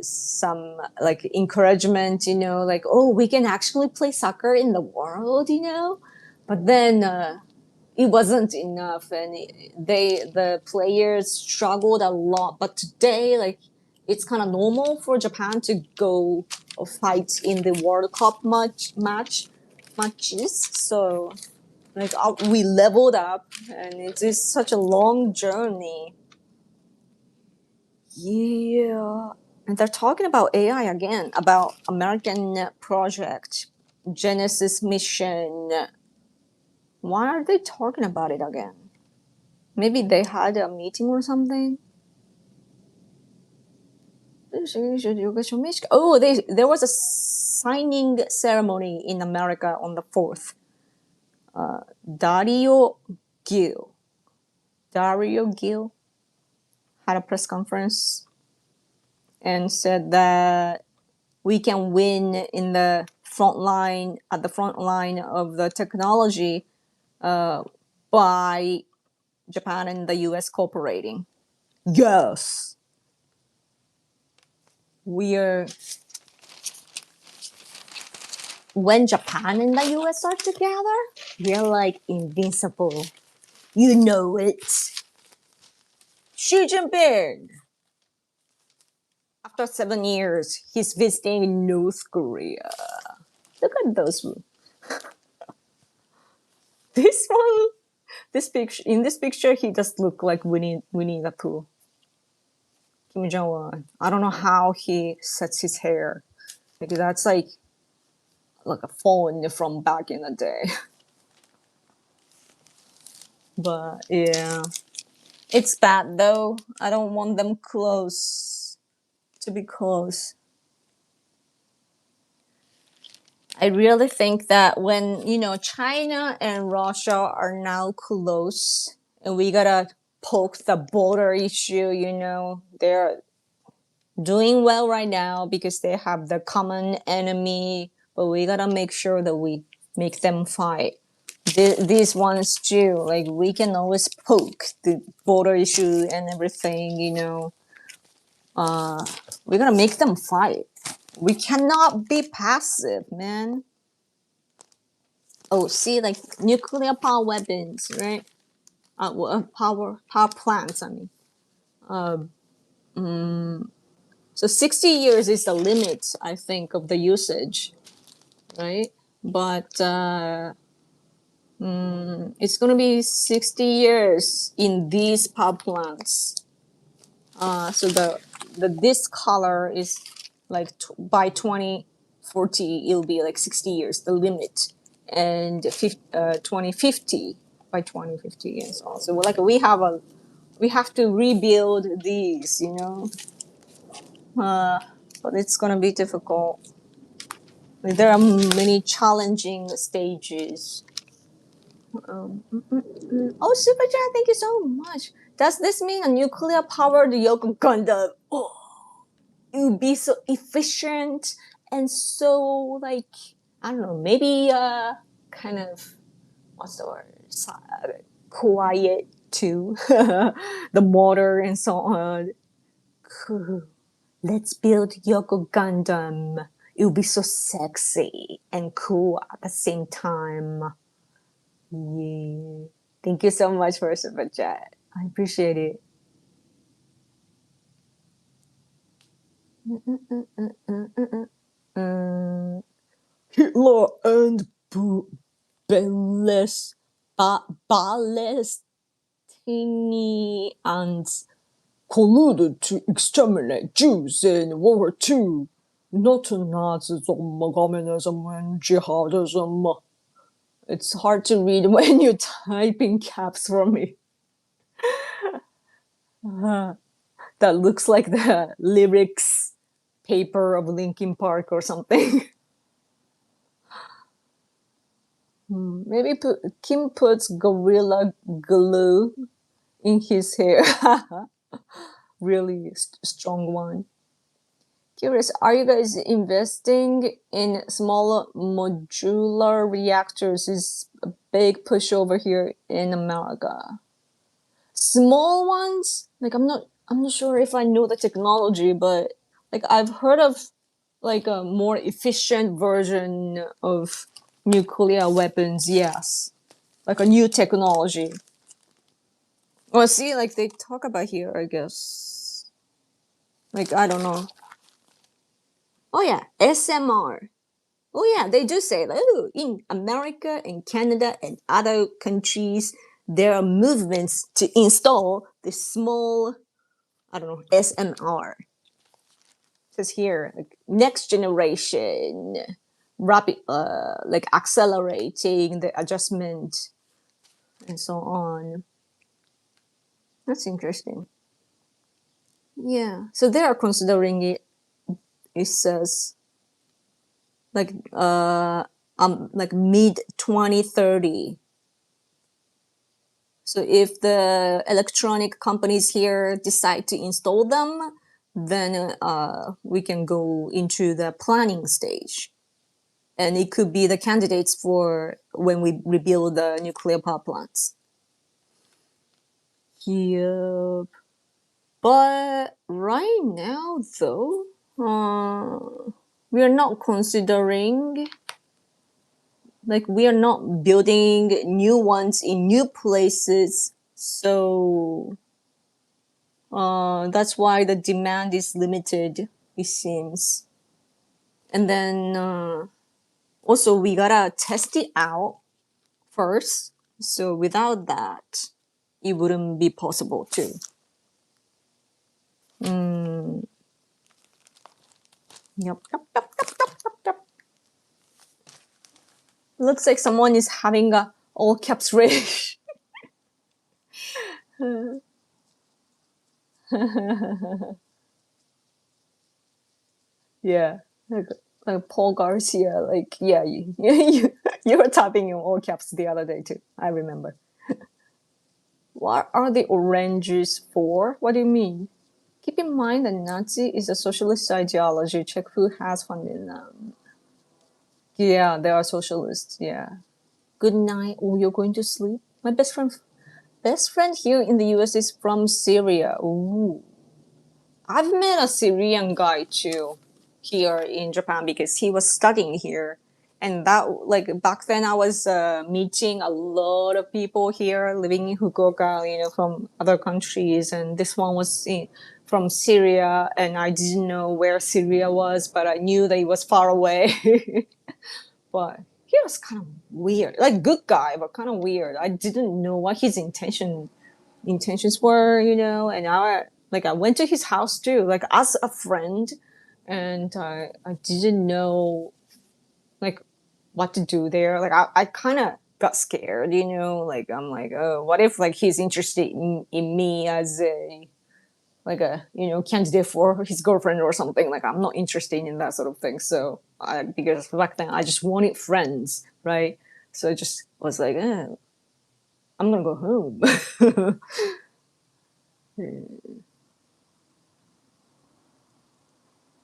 some like encouragement, like, oh, we can actually play soccer in the world, But then it wasn't enough, and the players struggled a lot. But today, like, it's kind of normal for Japan to go fight in the World Cup matches. So like we leveled up, and it is such a long journey. Yeah, and they're talking about AI again, about American project Genesis mission. Why are they talking about it again? Maybe they had a meeting or something. Oh, there was a signing ceremony in America on the 4th. Dario Gil. Dario Gil had a press conference and said that we can win in the front line, at the front line of the technology by Japan and the US cooperating. Yes. We're When Japan and the US are together, we're like invincible. You know it. Xi Jinping. After 7 years, he's visiting North Korea. Look at those. This one, in this picture, he just look like Winnie the Pooh. Kim Jong Un. I don't know how he sets his hair, because that's like a phone from back in the day. But yeah, it's bad though. I don't want them to be close. I really think that when, China and Russia are now close, and we gotta poke the border issue, they're doing well right now because they have the common enemy, but we gotta make sure that we make them fight. These ones too, like, we can always poke the border issue and everything, we gotta make them fight. We cannot be passive, man. Oh, see, like nuclear power weapons, right? Power plants. I mean, so 60 years is the limit, I think, of the usage, right? But it's gonna be 60 years in these power plants. So this color is like by 2040, it'll be like 60 years, the limit, and 2050 by 2050 years also. Like we have to rebuild these, but it's gonna be difficult. Like, there are many challenging stages. Oh, Super Chat, thank you so much. Does this mean a nuclear powered Yoko Gundam? Oh, it would be so efficient and so, like, I don't know, maybe kind of, what's the word, quiet too. The motor and so on. Cool. Let's build Yoko Gundam. It will be so sexy and cool at the same time. Yeah. Thank you so much for Super Chat. I appreciate it. Hitler and Palestinians colluded to exterminate Jews in World War II, not Nazism, communism, and jihadism. It's hard to read when you type in caps for me. That looks like the lyrics paper of Linkin Park or something. Maybe Kim puts Gorilla Glue in his hair. Really strong one. Curious, are you guys investing in smaller modular reactors? Is a big push over here in America. Small ones, like I'm not sure if I know the technology, but like I've heard of like a more efficient version of nuclear weapons. Yes, like a new technology. Well, see, like they talk about here, I guess. Like I don't know. Oh yeah, SMR. Oh yeah, they do say like, oh, in America and Canada and other countries, there are movements to install this small, I don't know, SMR. It says here, like next generation, rapid, like accelerating the adjustment and so on. That's interesting. Yeah, so they are considering it. It says like mid 2030. So if the electronic companies here decide to install them, then we can go into the planning stage. And it could be the candidates for when we rebuild the nuclear power plants. Yep. But right now, though, we are not considering, like, we are not building new ones in new places. So that's why the demand is limited, it seems. And then also we gotta test it out first. So without that, it wouldn't be possible too. Yep. Looks like someone is having a all caps race. Yeah. Like Paul Garcia, like, yeah, you were typing in all caps the other day too. I remember. What are the oranges for? What do you mean? Keep in mind that Nazi is a socialist ideology. Check who has funded them. Yeah, they are socialists. Yeah. Good night. Oh, you're going to sleep? My best friend here in the US is from Syria. Ooh. I've met a Syrian guy too here in Japan because he was studying here. And that, like, back then I was meeting a lot of people here living in Fukuoka, from other countries. And this one was from Syria, and I didn't know where Syria was, but I knew that it was far away. But he was kind of weird, like good guy, but kind of weird. I didn't know what his intentions were, and I went to his house too, like as a friend, and I didn't know like what to do there. Like I kind of got scared, like I'm like, oh, what if like he's interested in me as a candidate for his girlfriend or something. Like I'm not interested in that sort of thing. So because back then I just wanted friends, right? So I just was like, I'm gonna go home.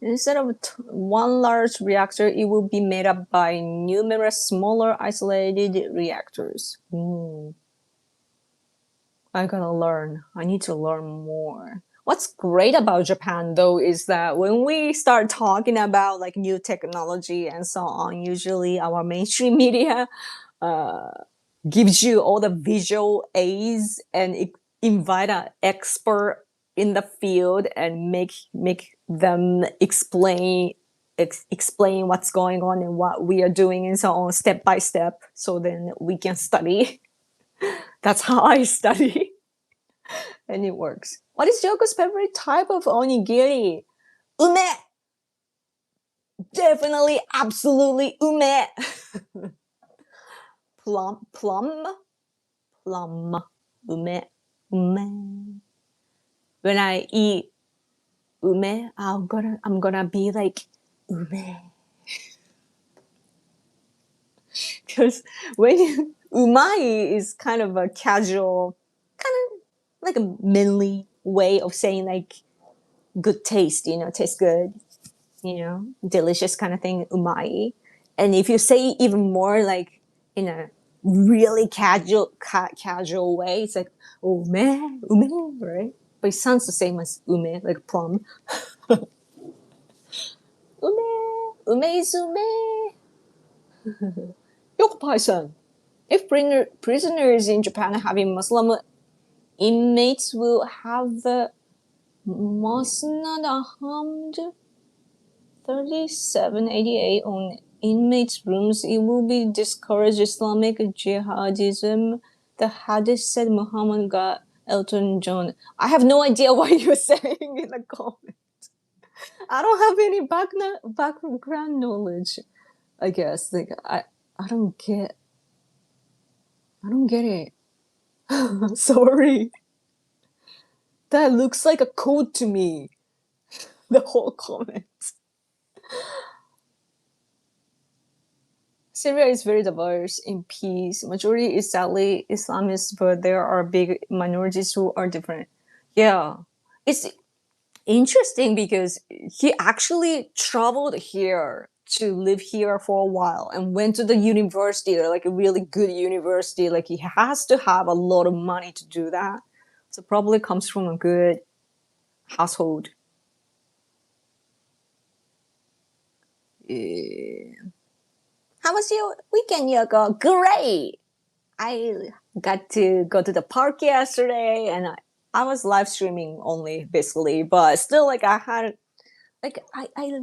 Instead of one large reactor, it will be made up by numerous smaller isolated reactors. I gotta learn. I need to learn more. What's great about Japan though is that when we start talking about like new technology and so on, usually our mainstream media gives you all the visual aids and invite an expert in the field and make them explain what's going on and what we are doing and so on step by step, so then we can study. That's how I study. And it works. What is Yoko's favorite type of onigiri? Ume! Definitely, absolutely ume! Plum, plum, plum, ume, ume. When I eat ume, I'm gonna be like ume. Because when umai is kind of a casual, kind of like a manly way of saying like good taste, taste good, delicious kind of thing, umai. And if you say even more like in a really casual way, it's like ume, right? But it sounds the same as ume, like plum. Ume is ume. Yoko Python. If prisoners in Japan having Muslim inmates will have the Musnad Ahmad 3788 on inmates' rooms, it will be discouraged Islamic jihadism. The hadith said Muhammad got Elton John. I have no idea what you're saying in the comment. I don't have any background knowledge. I guess I don't get it. Sorry. That looks like a code to me. The whole comment. Syria is very diverse in peace. Majority is sadly Islamist, but there are big minorities who are different. Yeah. It's interesting because he actually traveled here to live here for a while and went to the university, like a really good university. Like he has to have a lot of money to do that. So probably comes from a good household. Yeah. How was your weekend, Yoko? Great! I got to go to the park yesterday and I was live streaming only basically, but still like I had I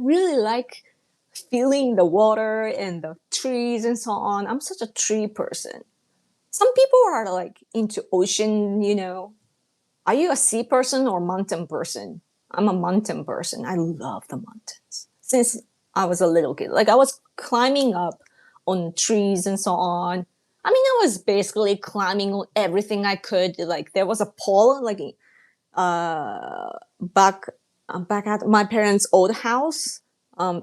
really like feeling the water and the trees and so on. I'm such a tree person. Some people are like into ocean, Are you a sea person or mountain person? I'm a mountain person. I love the mountains. Since I was a little kid. Like I was climbing up on trees and so on. I mean, I was basically climbing on everything I could. Like there was a pole, like back back at my parents' old house.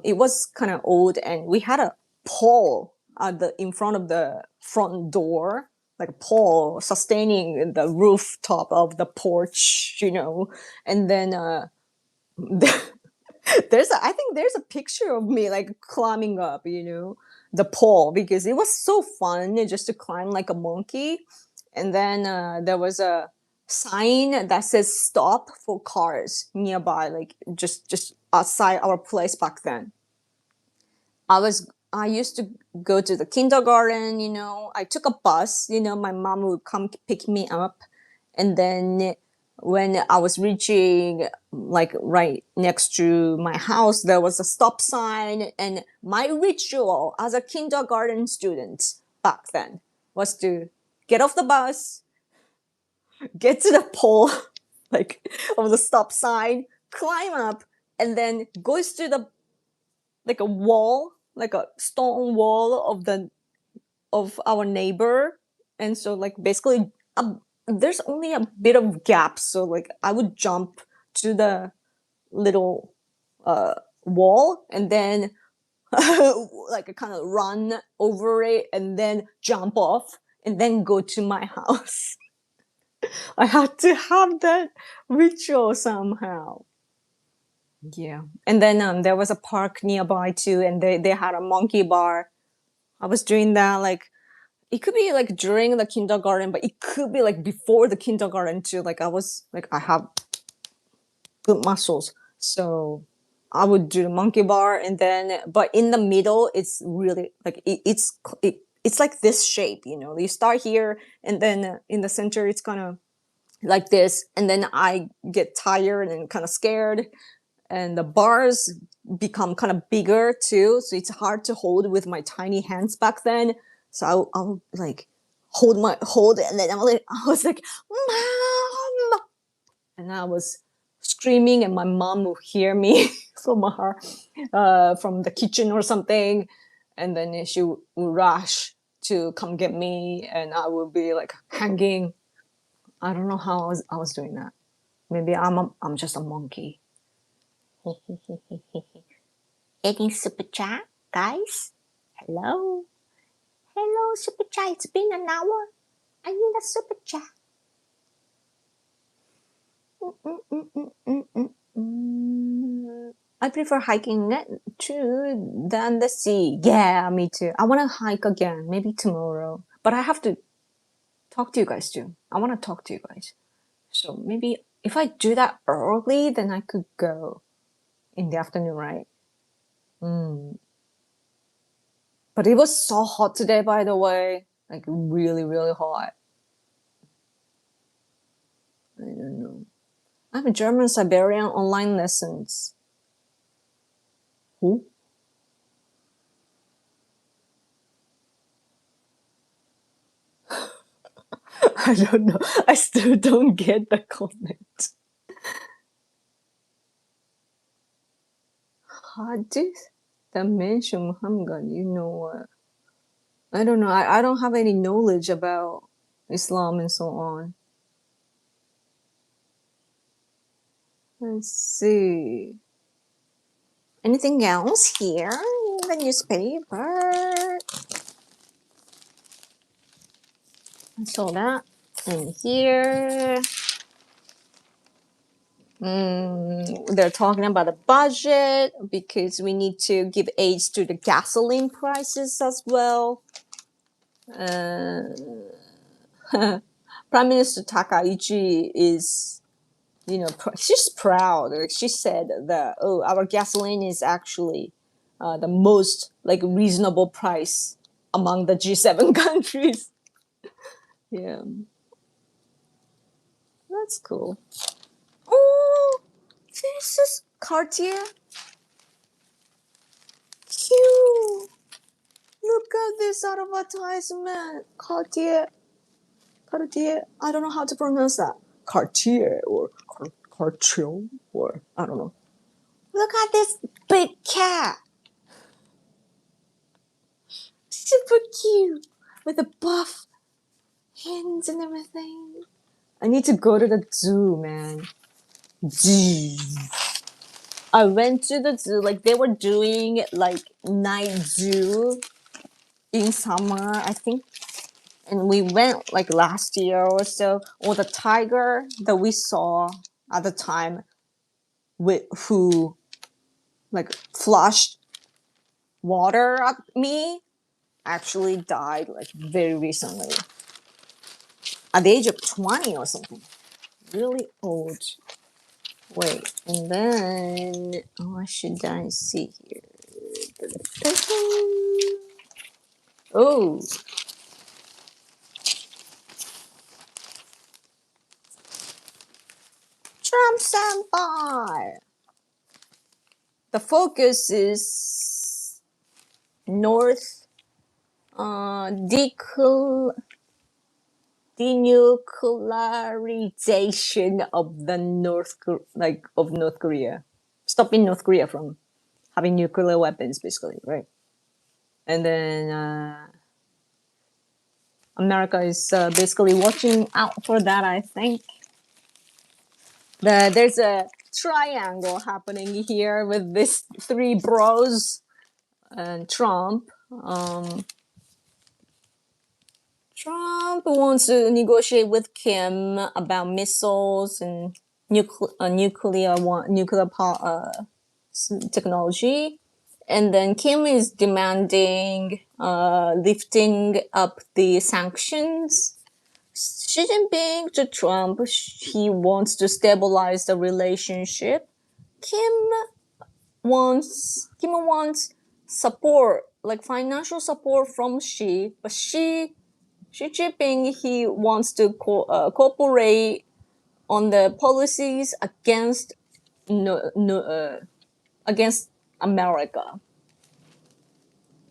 It was kind of old, and we had a pole at the in front of the front door, like a pole sustaining the rooftop of the porch, And then I think there's a picture of me like climbing up, the pole because it was so fun just to climb like a monkey. And then there was a sign that says stop for cars nearby, like just outside our place back then. I used to go to the kindergarten, I took a bus, my mom would come pick me up. And then when I was reaching like right next to my house, there was a stop sign. And my ritual as a kindergarten student back then was to get off the bus, get to the pole, like of the stop sign, climb up, and then goes to the like a wall, like a stone wall of our neighbor. And so like basically there's only a bit of gap, so like I would jump to the little wall and then like kind of run over it and then jump off and then go to my house. I had to have that ritual somehow. Yeah. And then there was a park nearby too, and they had a monkey bar. I was doing that like it could be like during the kindergarten, but it could be like before the kindergarten too. Like I have good muscles. So I would do the monkey bar and then but in the middle it's really like it's like this shape, You start here and then in the center it's kind of like this, and then I get tired and kind of scared, and the bars become kind of bigger too, so it's hard to hold with my tiny hands back then. So I'll like hold it, and then I was like, Mom, and I was screaming, and my mom would hear me from from the kitchen or something, and then she would rush to come get me, and I would be like hanging. I don't know how I was doing that. Maybe I'm just a monkey. Any super chat, guys? Hello, hello, super chat. It's been an hour. I need a super chat. I prefer hiking too than the sea. Yeah, me too. I want to hike again, maybe tomorrow. But I have to talk to you guys too. I want to talk to you guys. So maybe if I do that early, then I could go in the afternoon, right? But it was so hot today, by the way. Like really, really hot. I don't know. I have a German Siberian online lessons. Who? I don't know. I still don't get the comment. Hadith Dimension Muhammad, you know what? I don't know. I don't have any knowledge about Islam and so on. Let's see. Anything else here in the newspaper? I saw that. And here, they're talking about the budget because we need to give aids to the gasoline prices as well. Prime Minister Takaichi is, she's proud. Like, she said that, oh, our gasoline is actually the most like reasonable price among the G7 countries. Yeah, that's cool. Oh, this is Cartier. Cute. Look at this advertisement. Cartier. Cartier. I don't know how to pronounce that. Cartier or Cartier or I don't know. Look at this big cat. Super cute. With the buff hands and everything. I need to go to the zoo, man. Zoo. I went to the zoo, like they were doing like night zoo in summer, I think. And we went like last year or so. Or the tiger that we saw at the time who like flushed water at me actually died like very recently. At the age of 20 or something. Really old. Wait, and then what should I see here? Oh, Trump Senpai. The focus is North denuclearization of the North Korea, stopping North Korea from having nuclear weapons, basically, right? And then America is basically watching out for that. I think there's a triangle happening here with these three bros and Trump. Trump wants to negotiate with Kim about missiles and nuclear technology, and then Kim is demanding lifting up the sanctions. Xi Jinping to Trump, he wants to stabilize the relationship. Kim wants support, like financial support from Xi, but Xi Jinping, he wants to cooperate on the policies against against America.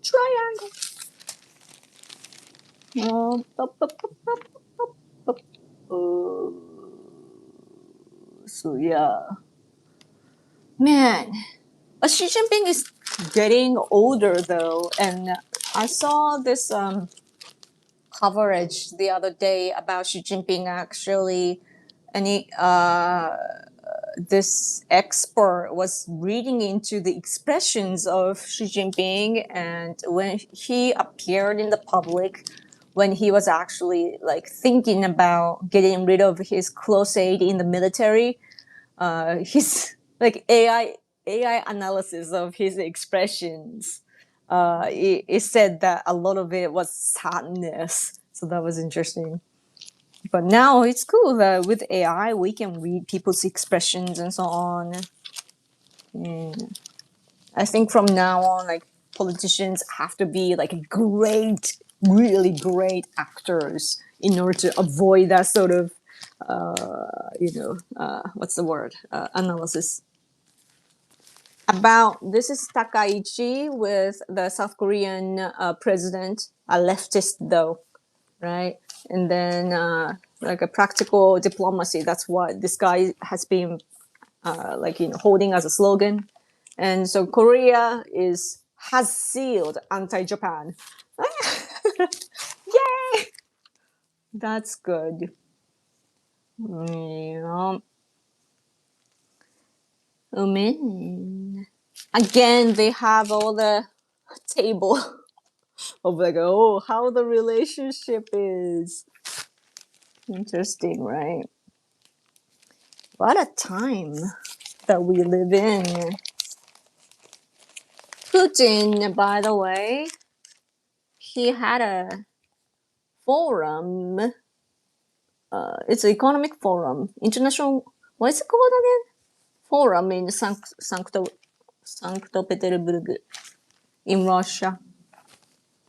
Triangle. So yeah, man. But Xi Jinping is getting older though, and I saw this coverage the other day about Xi Jinping actually, and this expert was reading into the expressions of Xi Jinping, and when he appeared in the public, when he was actually like thinking about getting rid of his close aide in the military, his like AI analysis of his expressions, it said that a lot of it was sadness. So that was interesting. But now it's cool that with AI we can read people's expressions and so on. And I think from now on, like politicians have to be like great, really great actors in order to avoid that sort of, what's the word? Analysis. About this is Takaichi with the South Korean president, a leftist though, right? And then like a practical diplomacy. That's what this guy has been holding as a slogan. And so Korea has sealed anti-Japan. Yay! That's good. Yeah. Oh man. Again, they have all the table of like, oh, how the relationship is. Interesting, right? What a time that we live in. Putin, by the way, he had a forum. It's an economic forum, international. What is it called again? Forum in Saint Petersburg in Russia.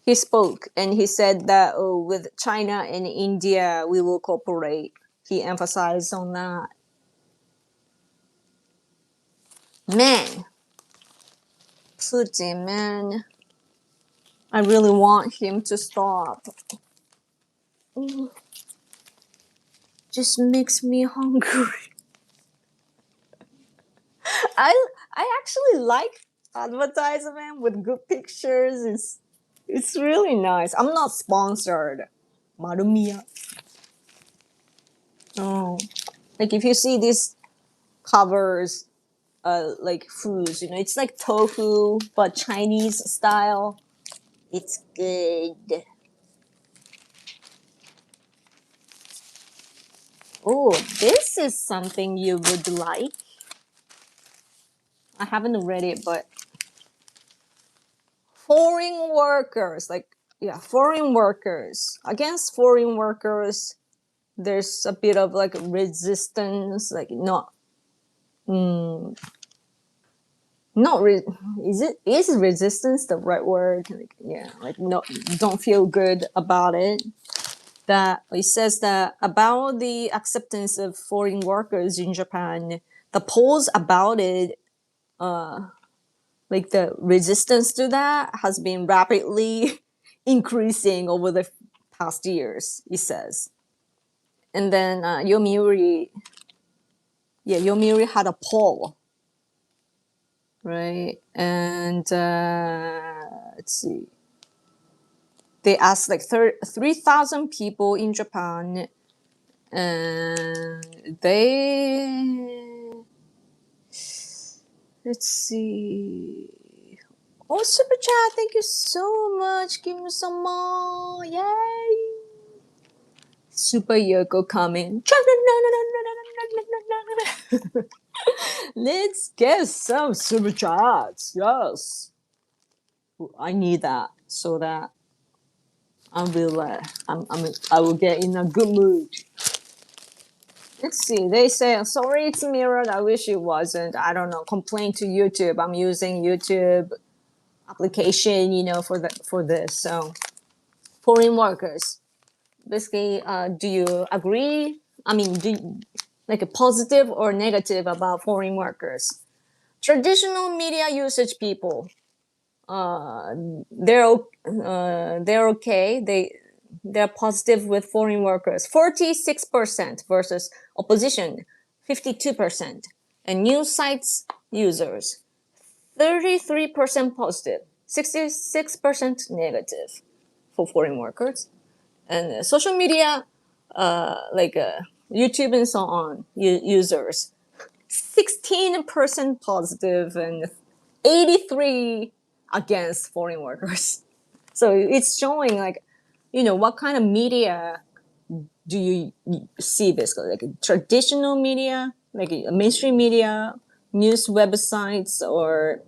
He spoke and he said that with China and India we will cooperate. He emphasized on that. Man, Putin, man, I really want him to stop. Ooh, just makes me hungry. I actually like advertisement with good pictures. It's really nice. I'm not sponsored. Marumiya. Oh, like if you see these covers, like foods, it's like tofu but Chinese style. It's good. Oh, this is something you would like. I haven't read it, but foreign workers, like yeah, foreign workers against foreign workers. There's a bit of like resistance, like not, not is resistance the right word? Like, yeah, like no, don't feel good about it. That it says that about the acceptance of foreign workers in Japan, the polls about it, like the resistance to that has been rapidly increasing over the past years, it says. And then Yomiuri had a poll, right? And let's see, they asked like 3,000 people in Japan, and let's see. Oh, super chat! Thank you so much, Kim-sama. Yay! Super Yoko coming. Let's get some super chats. Yes, I need that so that I will get in a good mood. Let's see. They say, sorry, it's mirrored. I wish it wasn't. I don't know. Complain to YouTube. I'm using YouTube application, for this. So, foreign workers. Basically, do you agree? I mean, like a positive or negative about foreign workers? Traditional media usage people, they're okay. They're positive with foreign workers. 46% versus opposition, 52%. And news sites users, 33% positive, 66% negative for foreign workers. And social media, like YouTube and so on, users, 16% positive and 83 against foreign workers. So it's showing like, what kind of media do you see basically? Like traditional media, like mainstream media, news websites, or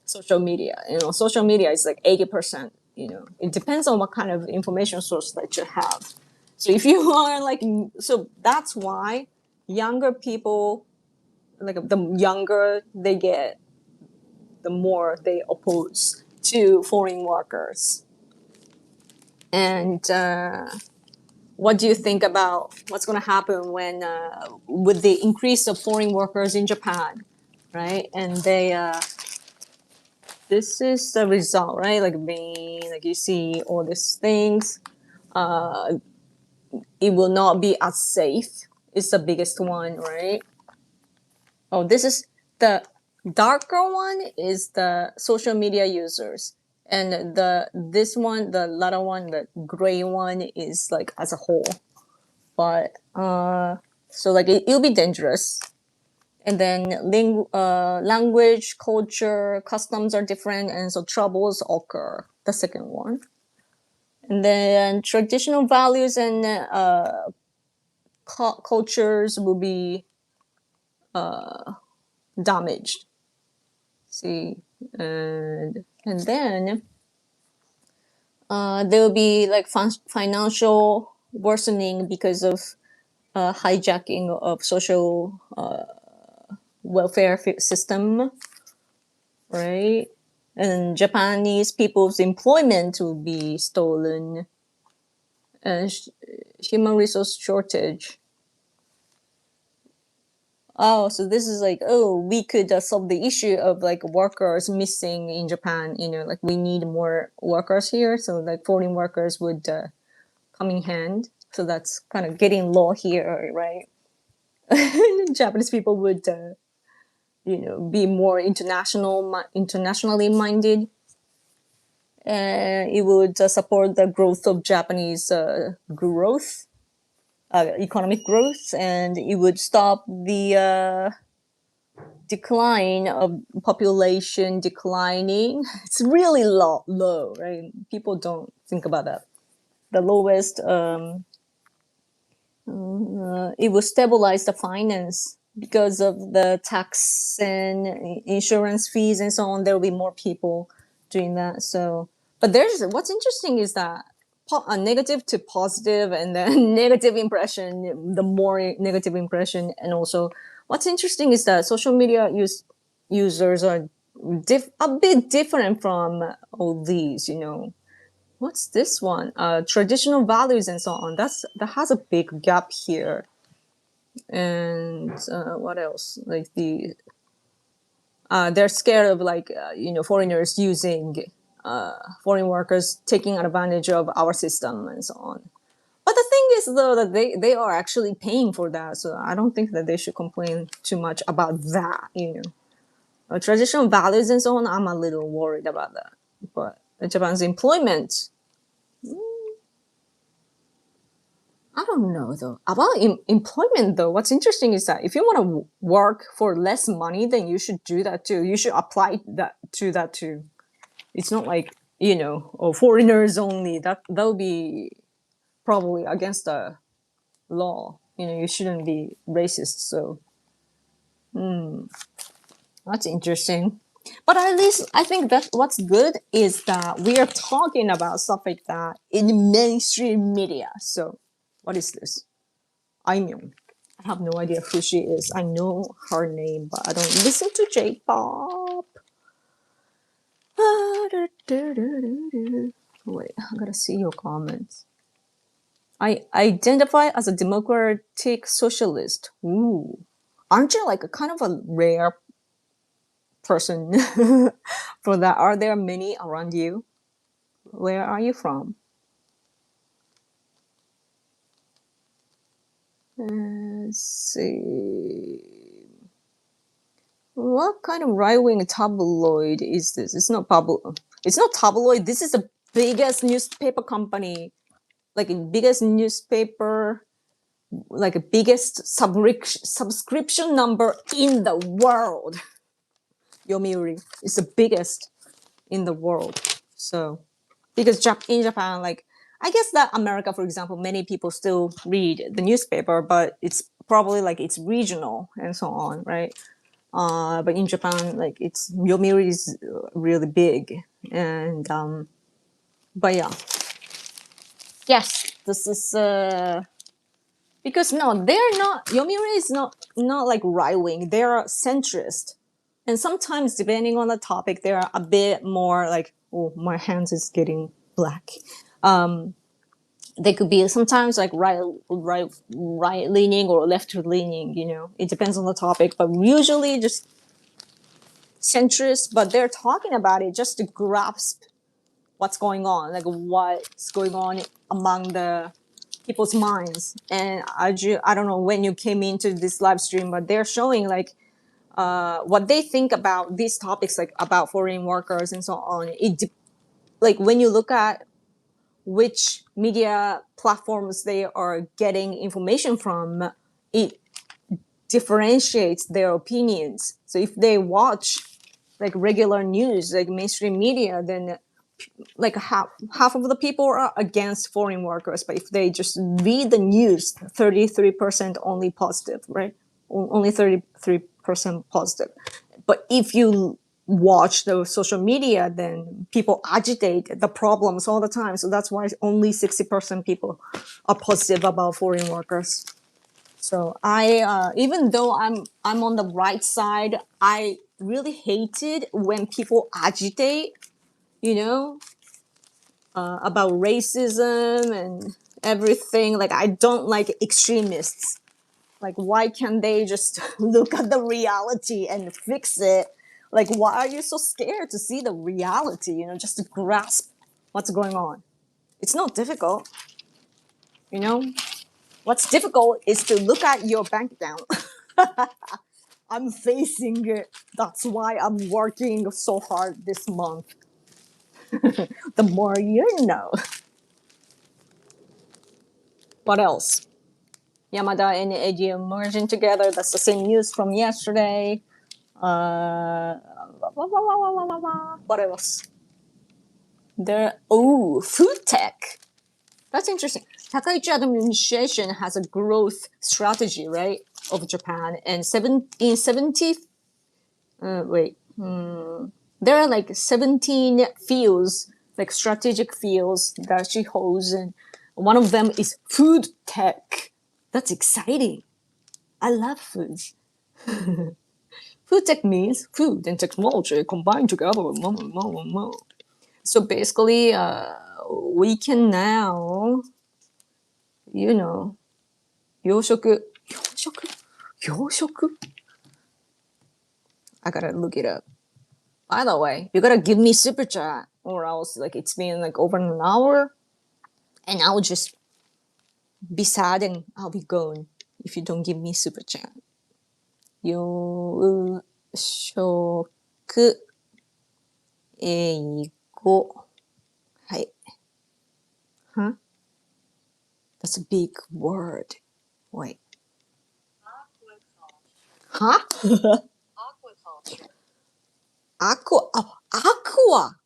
social media? Social media is like 80%. It depends on what kind of information source that you have. So if you are like, so that's why younger people, like the younger they get, the more they oppose to foreign workers. And what do you think about what's going to happen when with the increase of foreign workers in Japan, right? And this is the result, right? Like you see all these things. It will not be as safe. It's the biggest one, right? Oh, this is the darker one is the social media users, and this one, the latter one, the gray one, is like as a whole. But so like it'll be dangerous. And then language, culture, customs are different, and so troubles occur. The second one. And then traditional values and cultures will be damaged. See, and then there will be like financial worsening because of hijacking of social welfare system, right? And Japanese people's employment will be stolen, and human resource shortage. Oh, so this is like, we could solve the issue of like workers missing in Japan. Like we need more workers here, so like foreign workers would come in hand. So that's kind of getting law here, right? Japanese people would, be more internationally minded. It would support the growth of Japanese economic growth, and it would stop the decline of population declining. It's really low, right? People don't think about that. The lowest, it will stabilize the finance because of the tax and insurance fees and so on. There will be more people doing that. So, but what's interesting is that a negative to positive, and then negative impression, the more negative impression. And also what's interesting is that social media users are a bit different from all these, what's this one? Traditional values and so on. That has a big gap here. And what else? Like they're scared of like foreigners using foreign workers taking advantage of our system and so on. But the thing is though that they are actually paying for that, so I don't think that they should complain too much about that. Traditional values and so on. I'm a little worried about that. But Japan's employment, I don't know though. About employment though, what's interesting is that if you want to work for less money, then you should do that too. You should apply that too. It's not like, foreigners only. That would be probably against the law. You shouldn't be racist. So that's interesting. But at least I think that what's good is that we are talking about stuff like that in mainstream media. So what is this? Aimyon. I have no idea who she is. I know her name, but I don't listen to J-pop. Wait, I gotta see your comments. I identify as a democratic socialist. Ooh. Aren't you like a kind of a rare person for that? Are there many around you? Where are you from? Let's see. What kind of right-wing tabloid is this? It's not tabloid. This is the biggest newspaper company, like biggest newspaper, like biggest subscription number in the world. Yomiuri is the biggest in the world. So because in Japan, like I guess that America, for example, many people still read the newspaper, but it's probably like it's regional and so on, right? But in Japan, like it's Yomiuri is really big, and but yeah, yes, this is because no, they're not. Yomiuri is not like right wing. They're centrist, and sometimes depending on the topic, they're a bit more like, oh, my hands is getting black. They could be sometimes like right leaning or left leaning. You know, it depends on the topic, but usually just centrist. But they're talking about it just to grasp what's going on, like what's going on among the people's minds. And I don't know when you came into this live stream, but they're showing like what they think about these topics, like about foreign workers and so on. Like when you look at which media platforms they are getting information from, it differentiates their opinions. So if they watch like regular news, like mainstream media, then like half of the people are against foreign workers, but if they just read the news, 33% only positive, right? Only 33% positive. But if you watch the social media, then people agitate the problems all the time. So that's why only 60% people are positive about foreign workers. So I, even though I'm on the right side, I really hated when people agitate, you know, about racism and everything. Like, I don't like extremists. Like, why can't they just look at the reality and fix it? Like, why are you so scared to see the reality, you know, just to grasp what's going on? It's not difficult, you know? What's difficult is to look at your bank account. I'm facing it. That's why I'm working so hard this month. The more you know. What else? Yamada and Eiji merging together. That's the same news from yesterday. What else? Food tech. That's interesting. Takaichi administration has a growth strategy, right, of Japan, and in 70. There are like 17 fields, like strategic fields that she holds, and one of them is food tech. That's exciting. I love food. Food tech means food and technology combined together. So basically, we can now, you know, 洋食 I gotta look it up. By the way, you gotta give me super chat, or else like it's been like over an hour, and I'll just be sad and I'll be gone if you don't give me super chat. 洋食英語。はい。Huh? That's a big word. Wait. Huh? Aquaculture. Aqua.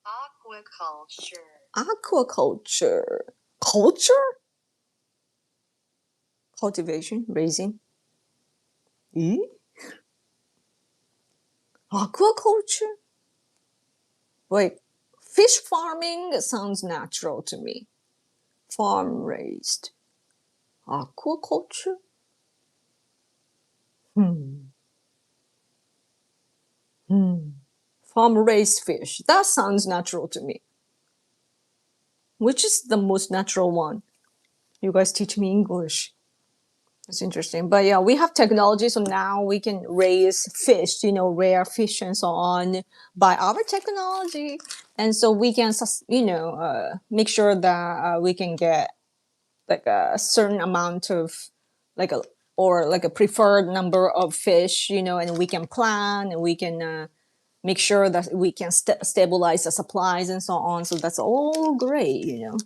Aquaculture. Aquaculture. Culture? Cultivation, raising. Aquaculture? Wait, fish farming sounds natural to me. Farm raised. Aquaculture? Farm raised fish. That sounds natural to me. Which is the most natural one? You guys teach me English. That's interesting. But yeah, we have technology, so now we can raise fish, you know, rare fish and so on by our technology. And so we can, you know, make sure that we can get like a certain amount of like a or like a preferred number of fish, and we can plan and we can make sure that we can stabilize the supplies and so on. So that's all great. Yeah.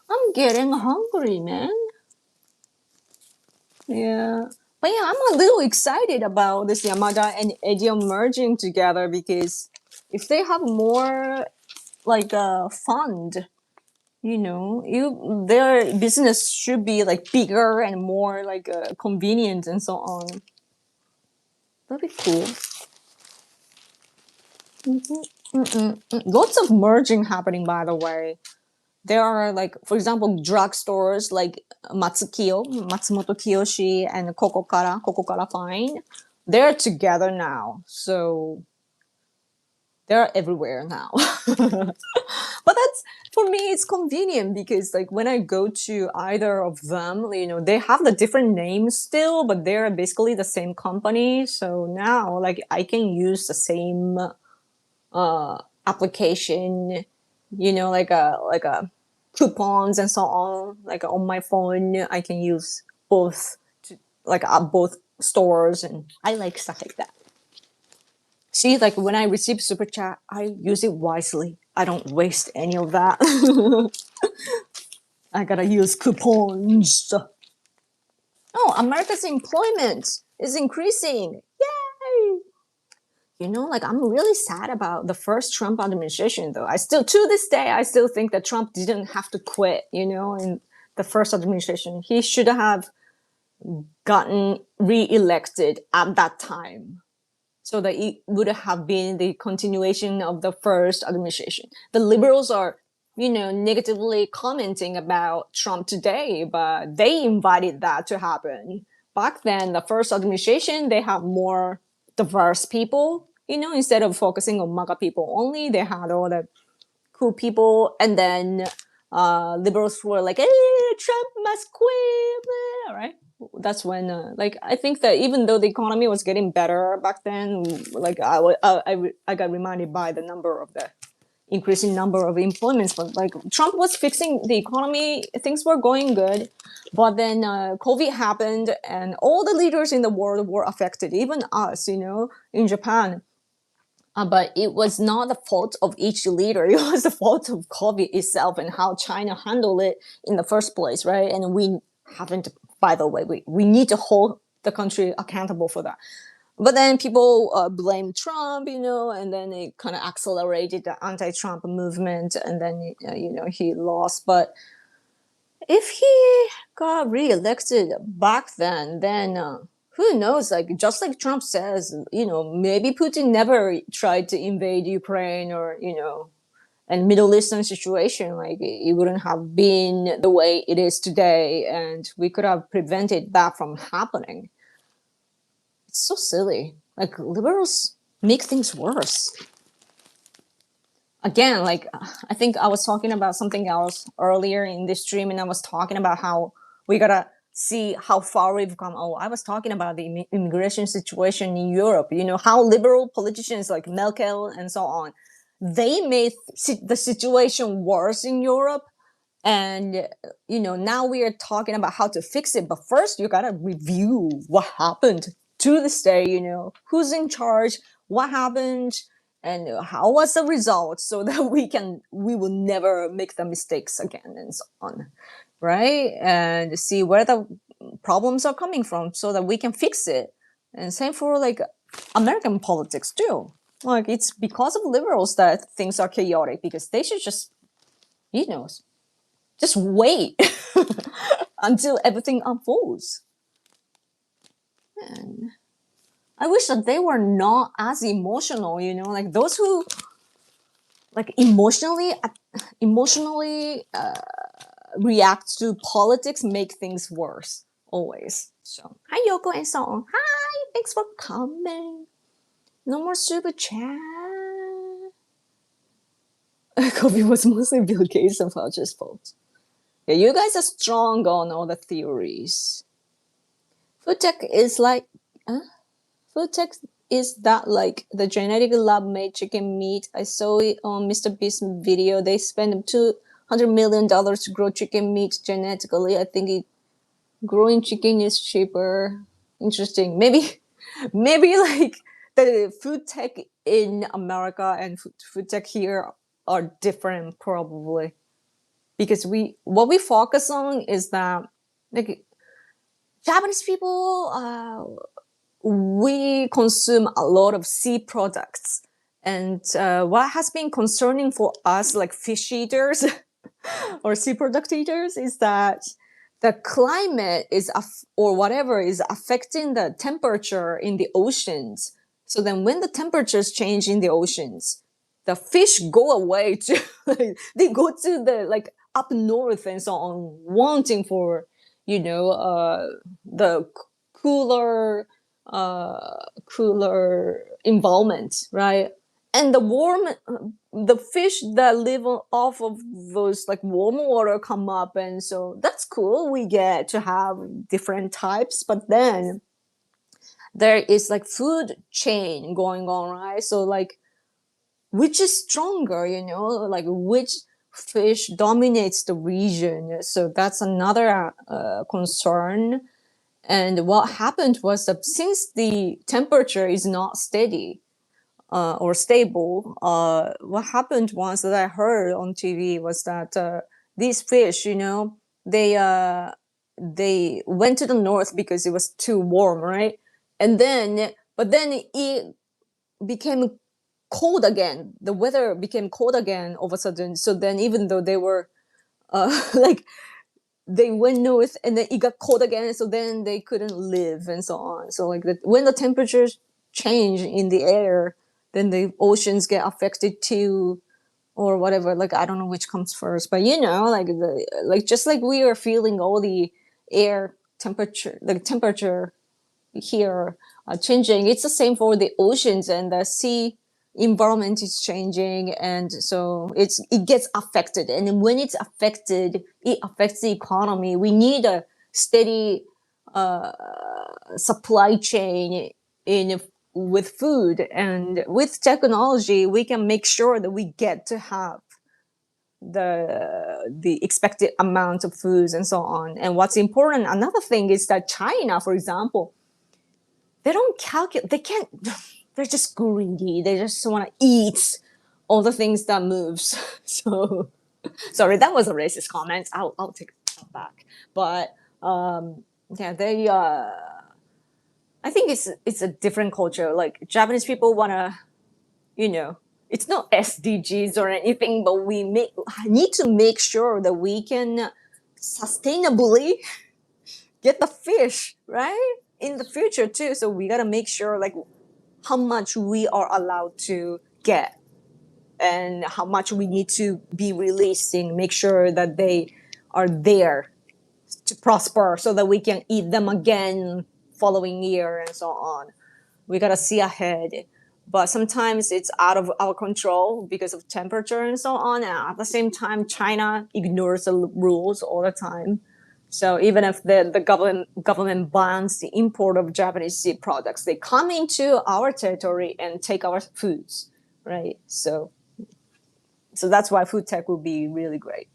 I'm getting hungry, man. Yeah. But yeah, I'm a little excited about this Yamada and Edio merging together because if they have more like a fund, their business should be like bigger and more like convenient and so on. That'd be cool. Lots of merging happening, by the way. There are like, for example, drugstores like Matsumoto Kiyoshi, and Kokokara Fine. They're together now, so they're everywhere now. But that's, for me, it's convenient because like when I go to either of them, they have the different names still, but they're basically the same company. So now like I can use the same application, like a coupons and so on. Like on my phone, I can use both, like both stores, and I like stuff like that. See, like when I receive super chat, I use it wisely. I don't waste any of that. I gotta use coupons. Oh, America's employment is increasing. Yay! Like I'm really sad about the first Trump administration, though. To this day, I still think that Trump didn't have to quit, in the first administration. He should have gotten re-elected at that time, so that it would have been the continuation of the first administration. The liberals are, negatively commenting about Trump today, but they invited that to happen. Back then, the first administration, they have more diverse people, instead of focusing on MAGA people only, they had all the cool people. And then liberals were like, hey, Trump must quit, right? That's when like I think that even though the economy was getting better back then, like I got reminded by the increasing number of employments, but like Trump was fixing the economy, things were going good, but then COVID happened and all the leaders in the world were affected, even us, in Japan. But it was not the fault of each leader. It was the fault of COVID itself and how China handled it in the first place, right? And we haven't, by the way, we need to hold the country accountable for that. But then people blame Trump, and then it kind of accelerated the anti-Trump movement, and then, he lost. But if he got reelected back then who knows? Like just like Trump says, maybe Putin never tried to invade Ukraine, or and Middle Eastern situation, like it wouldn't have been the way it is today, and we could have prevented that from happening. It's so silly. Like liberals make things worse. Again, like I think I was talking about something else earlier in this stream, and I was talking about how we gotta see how far we've come. Oh, I was talking about the immigration situation in Europe. How liberal politicians like Merkel and so on, they made the situation worse in Europe. And now we are talking about how to fix it. But first, you gotta review what happened to this day. Who's in charge, what happened, and how was the result, so that we will never make the mistakes again and so on, right? And see where the problems are coming from, so that we can fix it. And same for like American politics too. Like it's because of liberals that things are chaotic, because they should just just wait until everything unfolds. And I wish that they were not as emotional, like those who like emotionally react to politics make things worse always. So hi Yoko and so on. Hi, thanks for coming. No more super chat. Kobe was mostly Bill Gates and Fauci's fault. Yeah, you guys are strong on all the theories. Food tech is like, food tech is that like the genetic lab made chicken meat. I saw it on Mr. Beast's video. They spend $100 million to grow chicken meat genetically. I think growing chicken is cheaper. Interesting. Maybe like the food tech in America and food tech here are different probably, because what we focus on is that like Japanese people, we consume a lot of sea products, and what has been concerning for us, like fish eaters or sea product eaters, is that the climate is or whatever is affecting the temperature in the oceans. So then when the temperatures change in the oceans, the fish go away to they go to the like up north and so on, wanting for the cooler cooler environment, right? And the fish that live off of those like warm water come up, and so that's cool. We get to have different types, but then there is like food chain going on, right? So like which is stronger, like which fish dominates the region. So that's another concern. And what happened was that since the temperature is not steady or stable, what happened once that I heard on TV was that these fish, they went to the north because it was too warm, right? But then it became cold again. The weather became cold again all of a sudden. So then even though they were like they went north and then it got cold again, so then they couldn't live and so on. So like when the temperatures change in the air, then the oceans get affected too, or whatever. Like I don't know which comes first, but like just like we are feeling all the air temperature, the temperature here changing, it's the same for the oceans, and the sea environment is changing, and so it gets affected. And when it's affected, it affects the economy. We need a steady supply chain with food, and with technology we can make sure that we get to have the expected amount of foods and so on. And what's important, another thing, is that China, for example, they don't calculate, they can't, they're just greedy. They just want to eat all the things that moves. So sorry, that was a racist comment. I'll take that back. But yeah, they I think it's a different culture. Like Japanese people want to, it's not SDGs or anything, but we need to make sure that we can sustainably get the fish, right? In the future too. So we gotta make sure like how much we are allowed to get and how much we need to be releasing, make sure that they are there to prosper so that we can eat them again following year and so on. We gotta see ahead. But sometimes it's out of our control because of temperature and so on. And at the same time, China ignores the rules all the time. So even if the government bans the import of Japanese seed products, they come into our territory and take our foods, right? So that's why food tech will be really great.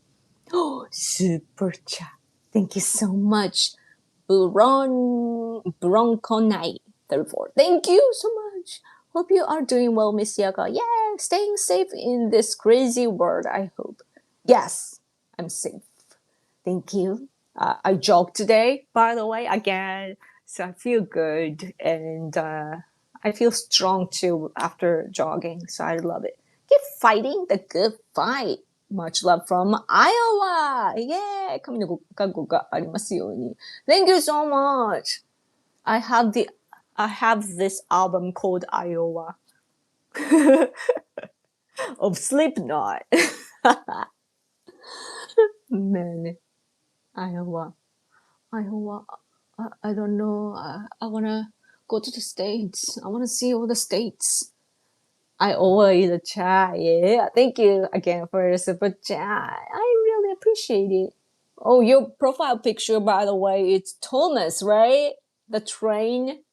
Oh, super chat. Thank you so much. Bronconite 34. Thank you so much. Hope you are doing well, Miss Yaka. Yeah, staying safe in this crazy world, I hope. Yes, I'm safe. Thank you. I jogged today, by the way, again. So I feel good, and I feel strong too after jogging. So I love it. Keep fighting the good fight. Much love from Iowa. Yeah, 神のご加護がありますように. Thank you so much. I have this album called Iowa of Slipknot. Man, Iowa. I don't know. I wanna go to the States. I wanna see all the states. Iowa in the chat. Yeah, thank you again for your super chat. I really appreciate it. Oh, your profile picture, by the way, it's Thomas, right? The train.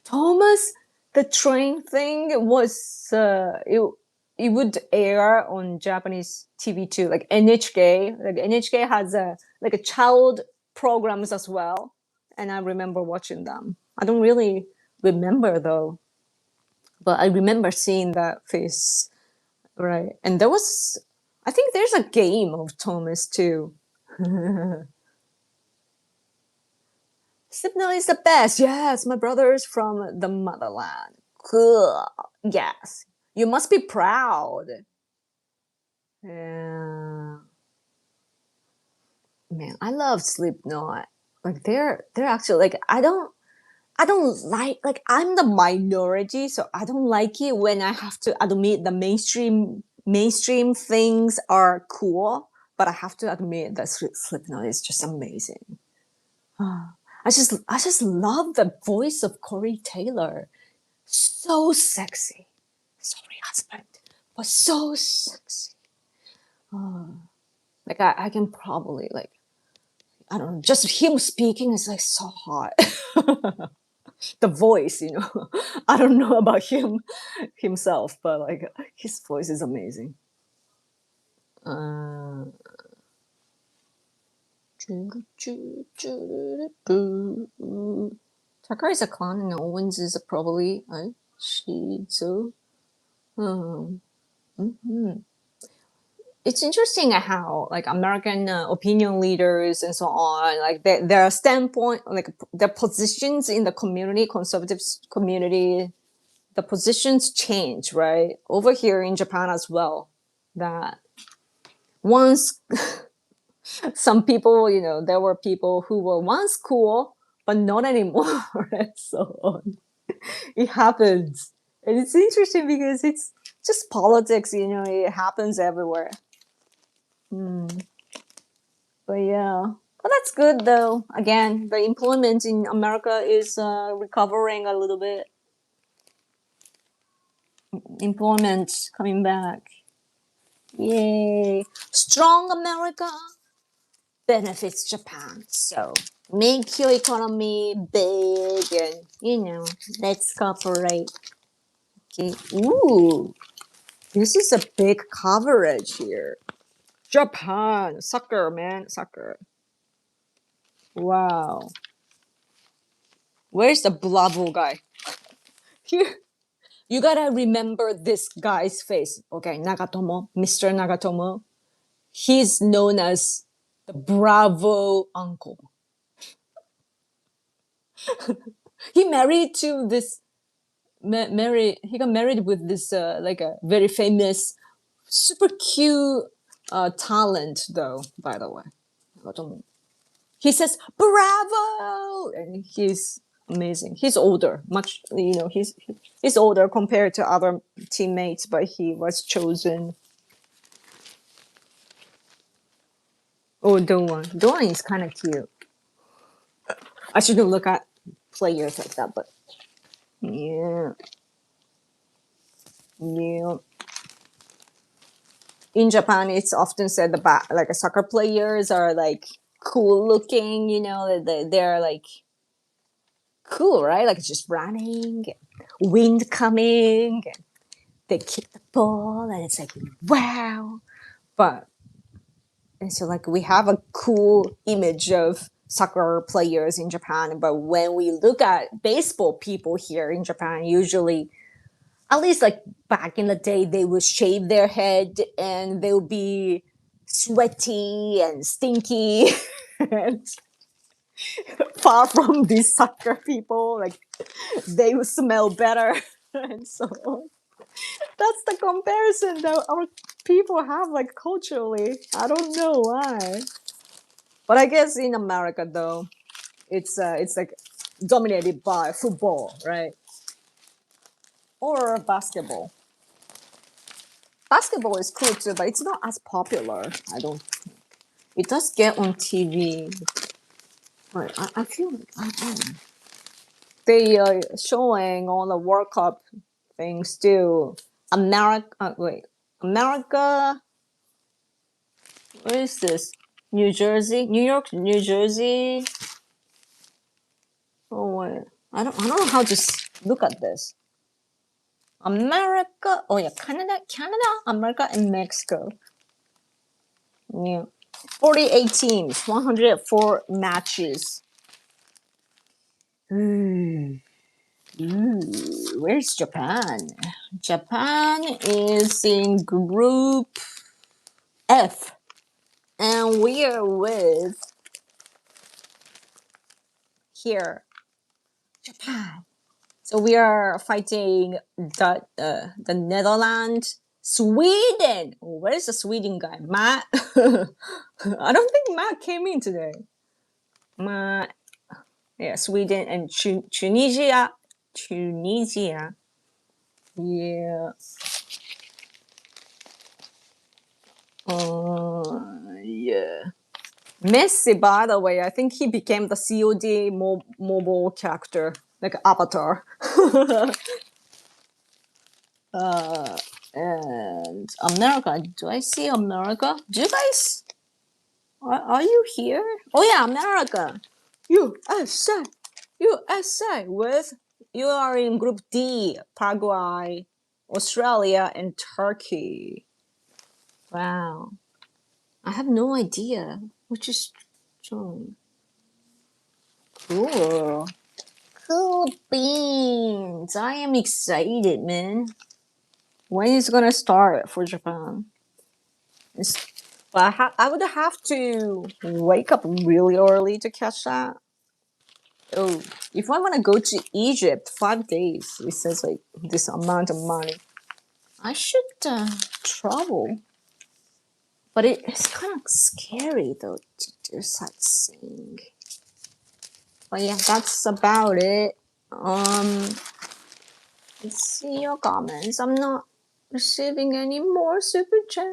Thomas, the train thing was it would air on Japanese TV too, like NHK. Like NHK has a child programs as well, and I remember watching them. I don't really remember though, but I remember seeing that face, right? And there was, I think there's a game of Thomas too. Slipknot is the best. Yes, my brother is from the motherland. Cool. Yes. You must be proud. Yeah. Man, I love Slipknot. Like they're actually like I don't like I'm the minority, so I don't like it when I have to admit the mainstream things are cool, but I have to admit that Slipknot is just amazing. I just love the voice of Corey Taylor. So sexy. Sorry, husband, but so sexy. Like I can probably like I don't know, just him speaking is like so hot. The voice, I don't know about him himself, but like his voice is amazing. Uh, Tucker is a clown and Owens is probably a Shizu. Um, mhm. It's interesting how like American opinion leaders and so on, like their standpoint, like their positions in the community, conservative community, the positions change, right? Over here in Japan as well. That once some people, there were people who were once cool, but not anymore, and so on. It happens. And it's interesting because it's just politics, it happens everywhere. Hmm. But yeah, but that's good though. Again, the employment in America is recovering a little bit. Employment coming back. Yay! Strong America benefits Japan. So make your economy big and let's cooperate. Okay. Ooh, this is a big coverage here. Japan, soccer, man, soccer. Wow. Where's the Bravo guy? Here. You gotta remember this guy's face. Okay, Nagatomo, Mr. Nagatomo. He's known as the Bravo uncle. He married to this. He got married with this like a very famous, super cute talent though. By the way, Nagatomo. He says "Bravo," and he's amazing. He's older, much he's older compared to other teammates, but he was chosen. Oh, Doan is kind of cute. I shouldn't look at players like that, but yeah, yeah. In Japan, it's often said about like soccer players are like cool looking. They're like cool, right? Like just running, wind coming, they kick the ball, and it's like wow. But and so like we have a cool image of soccer players in Japan, but when we look at baseball people here in Japan, usually at least like back in the day, they would shave their head and they'll be sweaty and stinky and far from these soccer people, like they would smell better and so on. That's the comparison that our people have like culturally. I don't know why. But I guess in America though, it's like dominated by football, right? Or basketball. Basketball is cool too, but it's not as popular. I don't. It does get on TV, but I feel like I don't know. They are showing all the World Cup things too. America, wait, America. Where is this? New Jersey, New York, New Jersey. Oh wait, I don't know how to look at this. America, oh yeah, Canada, America, and Mexico. Yeah, 48 teams, 104 matches. Where's Japan? Japan is in Group F, and we are with here, Japan. So we are fighting the Netherlands, Sweden. Where's the Sweden guy, Matt? I don't think Matt came in today. Matt, yeah, Sweden and Tunisia. Tunisia. Yeah. Yeah. Messi, by the way, I think he became the COD mobile character, like avatar. And America. Do I see America? Do you guys? Are you here? Oh yeah, America. USA. USA with you are in Group D, Paraguay, Australia, and Turkey. Wow. I have no idea which is strong. Cool. Cool beans. I am excited, man. When is it gonna start for Japan? But I would have to wake up really early to catch that. Oh, if I want to go to Egypt 5 days, it says like this amount of money. I should travel, but it's kind of scary though to do sightseeing. But yeah, that's about it. Let's see your comments. I'm not receiving any more super chat.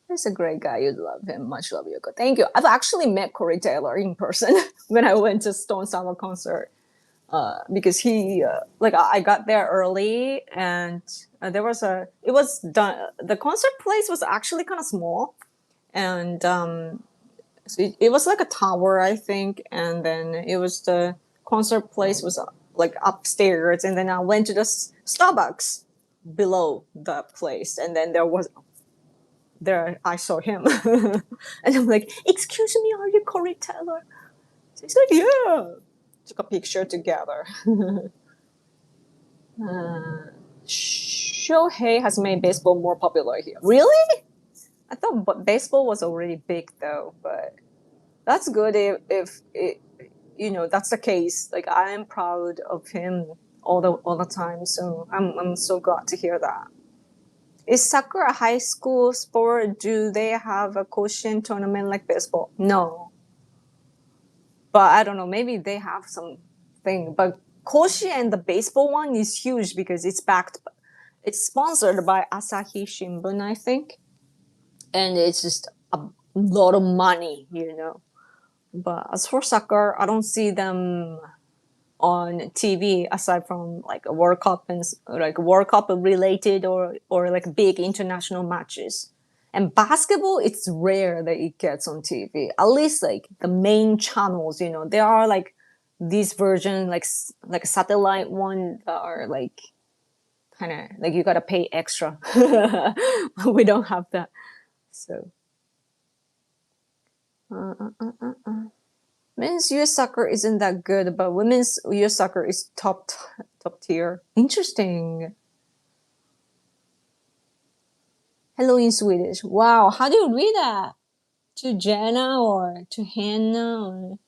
He's a great guy. You'd love him. Much love, Yoko. Thank you. I've actually met Corey Taylor in person when I went to Stone Sour concert. Because he like I got there early and there was it was done, the concert place was actually kind of small, and so it was like a tower, I think, and then it was the concert place was like upstairs, and then I went to the Starbucks below the place, and then there I saw him and I'm like, excuse me, are you Corey Taylor? So he's like, yeah. Took a picture together. Shohei has made baseball more popular here. Really? I thought baseball was already big though, but that's good if it, that's the case. Like I am proud of him all the time, so I'm so glad to hear that. Is soccer a high school sport? Do they have a Koshien tournament like baseball? No, but I don't know. Maybe they have something. But Koshien, the baseball one, is huge because it's sponsored by Asahi Shimbun, I think, and it's just a lot of money, But as for soccer, I don't see them on TV aside from like a World Cup and like World Cup related or like big international matches. And basketball, it's rare that it gets on TV. At least like the main channels, there are like these versions like a satellite one that are like kind of like you gotta pay extra. We don't have that, so. Men's US soccer isn't that good, but women's US soccer is top tier. Interesting. Hello in Swedish. Wow, how do you read that? To Jenna or to Hannah? Or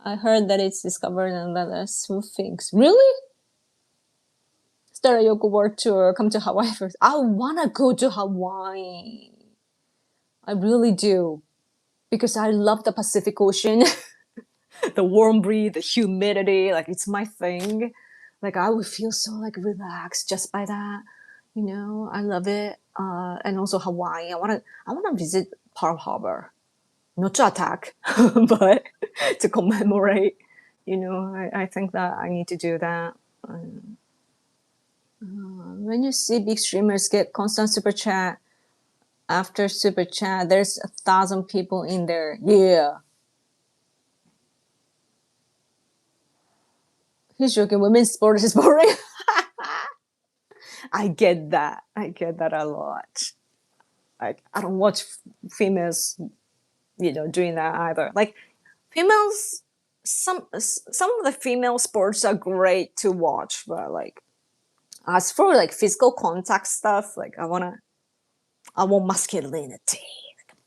I heard that it's discovered and that that's who thinks. Really? Start a yoga world tour. Come to Hawaii first. I wanna go to Hawaii. I really do, because I love the Pacific Ocean. The warm breeze, the humidity, like it's my thing. Like I would feel so like relaxed just by that. I love it. And also Hawaii. I wanna visit Pearl Harbor, not to attack, but to commemorate. I think that I need to do that. When you see big streamers get constant super chat, After super chat, there's 1,000 people in there. Yeah. He's joking. Women's sport is boring. I get that. I get that a lot. Like I don't watch females, doing that either. Like females, some of the female sports are great to watch, but like as for like physical contact stuff, like I want masculinity.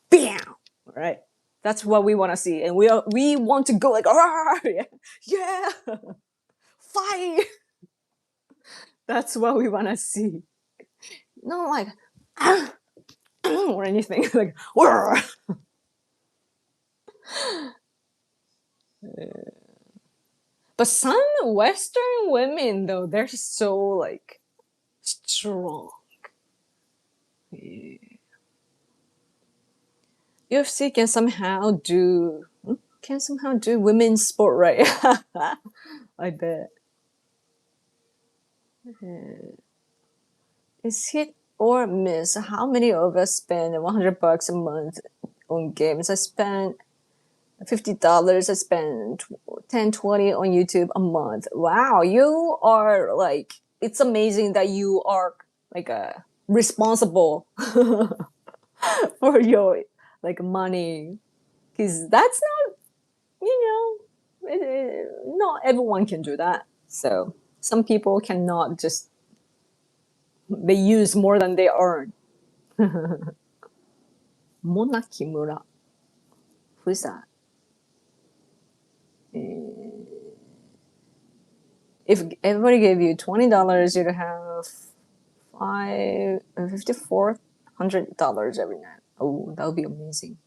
Bam! Right? That's what we want to see, and we want to go like, yeah, fight. That's what we want to see. No, like, or anything like, but some Western women though, they're so like strong. UFC can somehow do women's sport, right? I bet. Is hit or miss? How many of us spend $100 a month on games? I spend $50. I spend 10, 20 on YouTube a month. Wow, you are like, it's amazing that you are like a responsible for your like money, because that's not, not everyone can do that. So some people cannot just, they use more than they earn. Mona Kimura. Who's that? If everybody gave you $20, you'd have $5,400 every night. Oh, that would be amazing.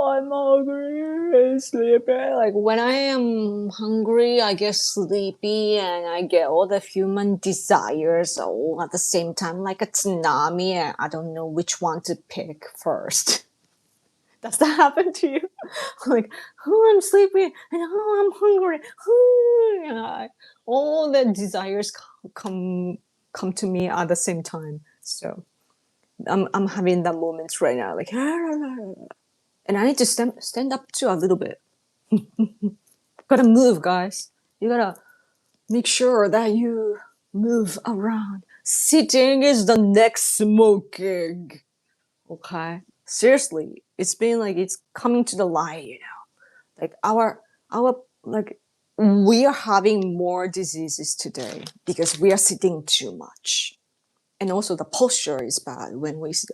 I'm hungry and sleepy. Like when I am hungry, I get sleepy and I get all the human desires all at the same time, like a tsunami, and I don't know which one to pick first. Does that happen to you? Like, oh, I'm sleepy and oh, I'm hungry. Oh, all the desires come to me at the same time. So I'm having that moment right now, like, and I need to stand up too a little bit. Gotta move, guys. You gotta make sure that you move around. Sitting is the next smoking. Okay, seriously, it's been like it's coming to the light, like our like we are having more diseases today because we are sitting too much, and also the posture is bad when we sit.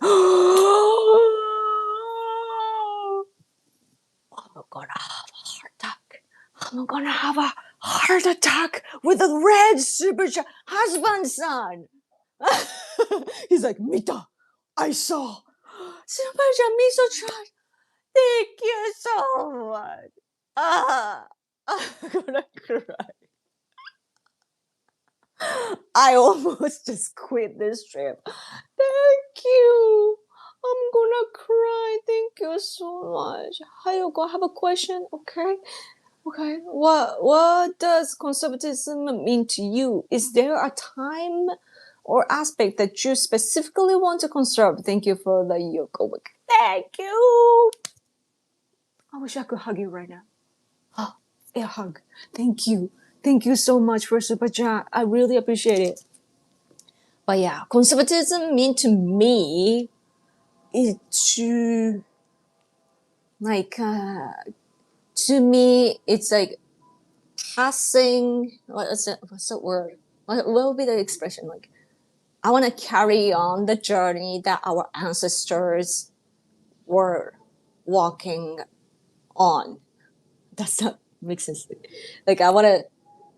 I'm gonna have a heart attack. I'm gonna have a heart attack with a red super husband son. He's like, Mita, I saw super miso-chan. Thank you so much. I'm gonna cry. I almost just quit this trip. Thank you. I'm gonna cry. Thank you so much. Hayoko, I have a question. Okay. What does conservatism mean to you? Is there a time or aspect that you specifically want to conserve? Thank you for the Yoko. Thank you. I wish I could hug you right now. Oh, a hug. Thank you. Thank you so much for super chat. I really appreciate it. But yeah, conservatism mean to me is to like to me it's like passing. What's the word? What would be the expression? Like I want to carry on the journey that our ancestors were walking on. Does that make sense? Like I want to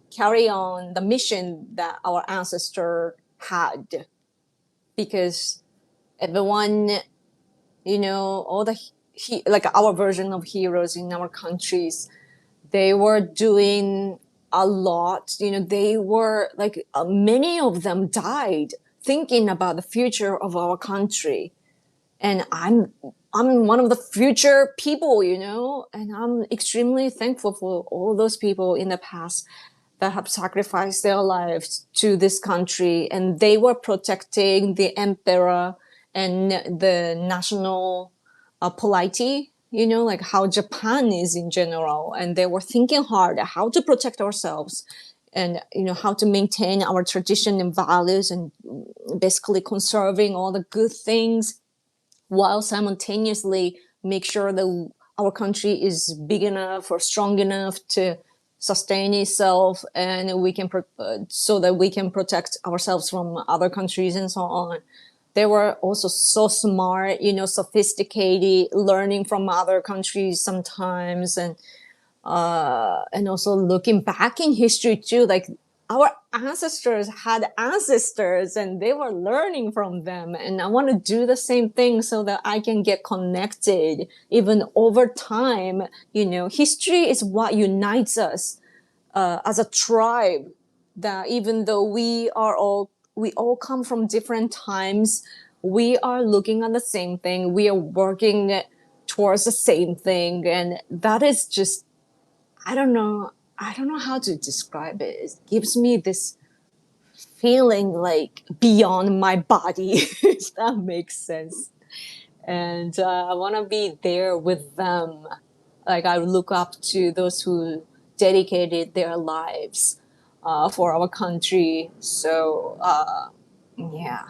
carry on the mission that our ancestor had, because everyone, all the like our version of heroes in our countries, they were doing a lot. They were like many of them died thinking about the future of our country, and I'm one of the future people, and I'm extremely thankful for all those people in the past. that have sacrificed their lives to this country, and they were protecting the emperor and the national polity, like how Japan is in general, and they were thinking hard how to protect ourselves and how to maintain our tradition and values and basically conserving all the good things while simultaneously make sure that our country is big enough or strong enough to sustain itself, and we can so that we can protect ourselves from other countries and so on. They were also so smart, sophisticated, learning from other countries sometimes, and also looking back in history too, like our ancestors had ancestors and they were learning from them, and I want to do the same thing so that I can get connected even over time. History is what unites us as a tribe, that even though we all come from different times, we are looking at the same thing, we are working towards the same thing, and that is just, I don't know how to describe it. It gives me this feeling like beyond my body, if that makes sense. And I want to be there with them. Like, I look up to those who dedicated their lives for our country. So, yeah.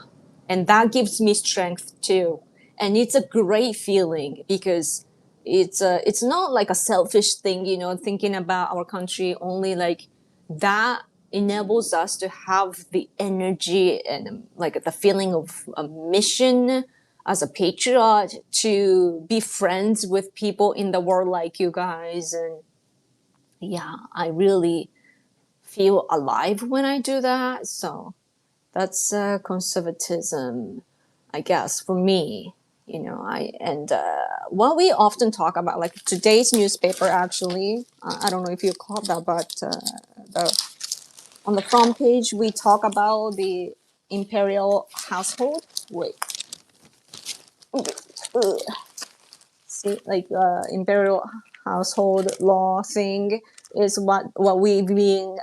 And that gives me strength too. And it's a great feeling because it's not like a selfish thing, thinking about our country only. Like, that enables us to have the energy and like the feeling of a mission as a patriot, to be friends with people in the world like you guys. And yeah, I really feel alive when I do that. So that's conservatism, I guess, for me. What we often talk about, like today's newspaper, actually, I don't know if you caught that, but on the front page we talk about the imperial household. Wait, ugh. See, like imperial household law thing is what we've been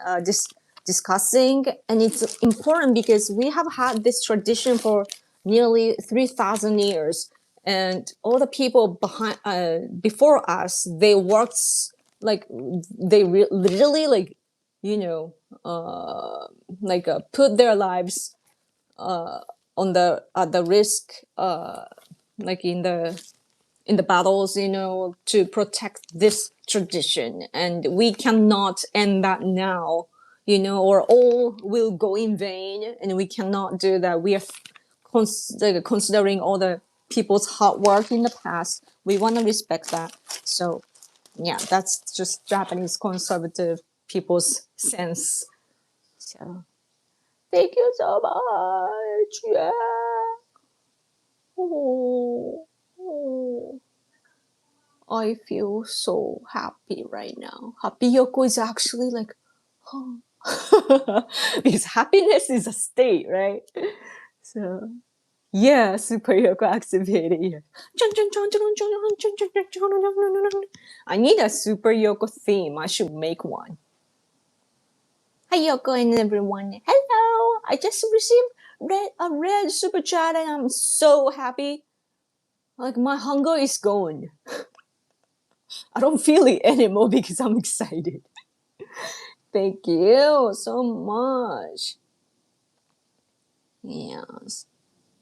discussing, and it's important because we have had this tradition for nearly 3,000 years, and all the people behind before us, they worked like they literally, like, you know put their lives on the at the risk, like in the battles, to protect this tradition. And we cannot end that now, or all will go in vain. And we cannot do that. We are considering all the people's hard work in the past. We want to respect that. So, yeah, that's just Japanese conservative people's sense. So, thank you so much. Yeah. Oh. Oh. I feel so happy right now. Happy Yoko is actually like, oh. Because happiness is a state, right? So, yeah, Super Yoko activated here. I need a Super Yoko theme. I should make one. Hi, Yoko and everyone. Hello! I just received a red super chat and I'm so happy. Like, my hunger is gone. I don't feel it anymore because I'm excited. Thank you so much. Yes.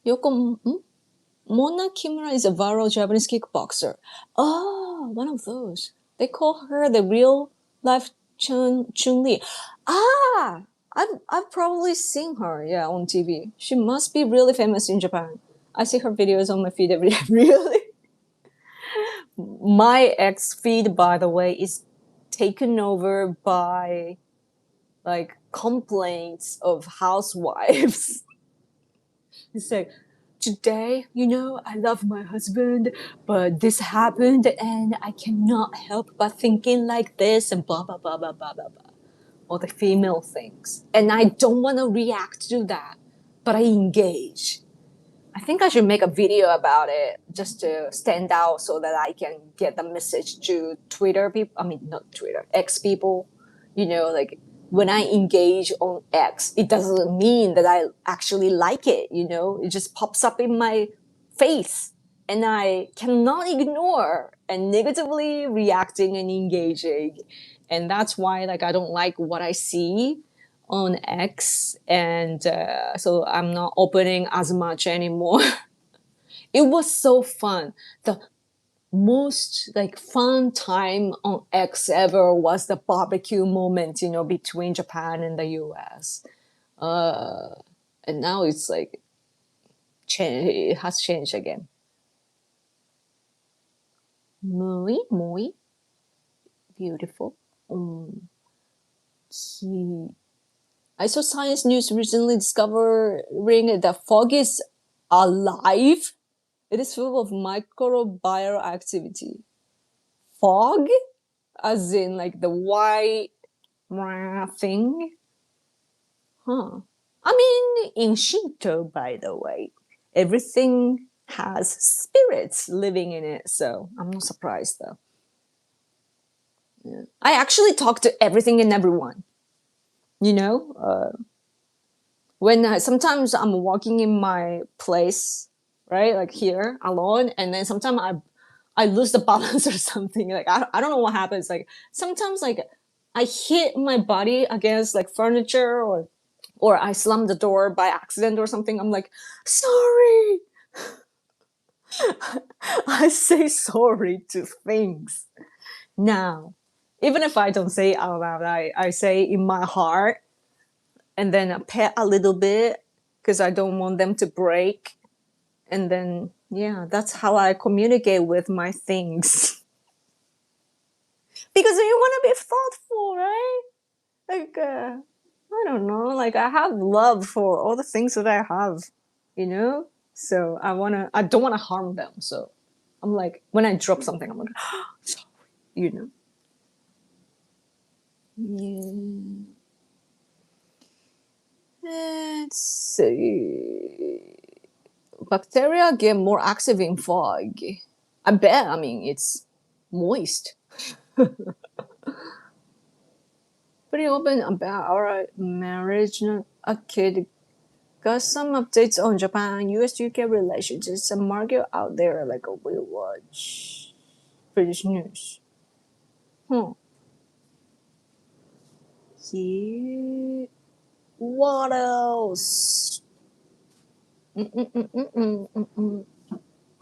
Mona Kimura is a viral Japanese kickboxer. Oh, one of those. They call her the real life Chun-Li. Ah, I've probably seen her, yeah, on TV. She must be really famous in Japan. I see her videos on my feed every day. Really? My ex feed, by the way, is taken over by like complaints of housewives. It's like, today, I love my husband, but this happened and I cannot help but thinking like this and blah, blah, blah, blah, blah, blah, blah. All the female things. And I don't want to react to that, but I engage. I think I should make a video about it just to stand out so that I can get the message to Twitter people. I mean, not Twitter, X people, like when I engage on X, it doesn't mean that I actually like it, you know? It just pops up in my face and I cannot ignore and negatively reacting and engaging. And that's why like I don't like what I see on X, and so I'm not opening as much anymore. It was so fun. The most like fun time on X ever was the barbecue moment, you know, between Japan and the US. And now it's like it has changed again. Muy, muy beautiful. I saw Science News recently discovering that fog is alive. It is full of microbial activity. Fog, as in like the white thing. Huh. I mean, in Shinto, by the way, everything has spirits living in it, so I'm not surprised though. Yeah. I actually talk to everything and everyone. You know, when sometimes I'm walking in my place, right, like here alone, and then sometimes I lose the balance or something. Like I don't know what happens. Like sometimes like I hit my body against like furniture, or I slam the door by accident or something. I'm like, sorry. I say sorry to things now. Even if I don't say it out loud, I say in my heart, and then I pet a little bit because I don't want them to break. And then, yeah, that's how I communicate with my things. Because you want to be thoughtful, right? Like, I don't know, like I have love for all the things that I have, you know? So I don't want to harm them. So I'm like, when I drop something, I'm like, sorry, you know? Yeah. Let's see. Bacteria get more active in fog. I bet, I mean, it's moist. Pretty open about our marriage, not a kid. Got some updates on Japan, US UK relations. It's a market out there like we watch British news. Yeah. What else?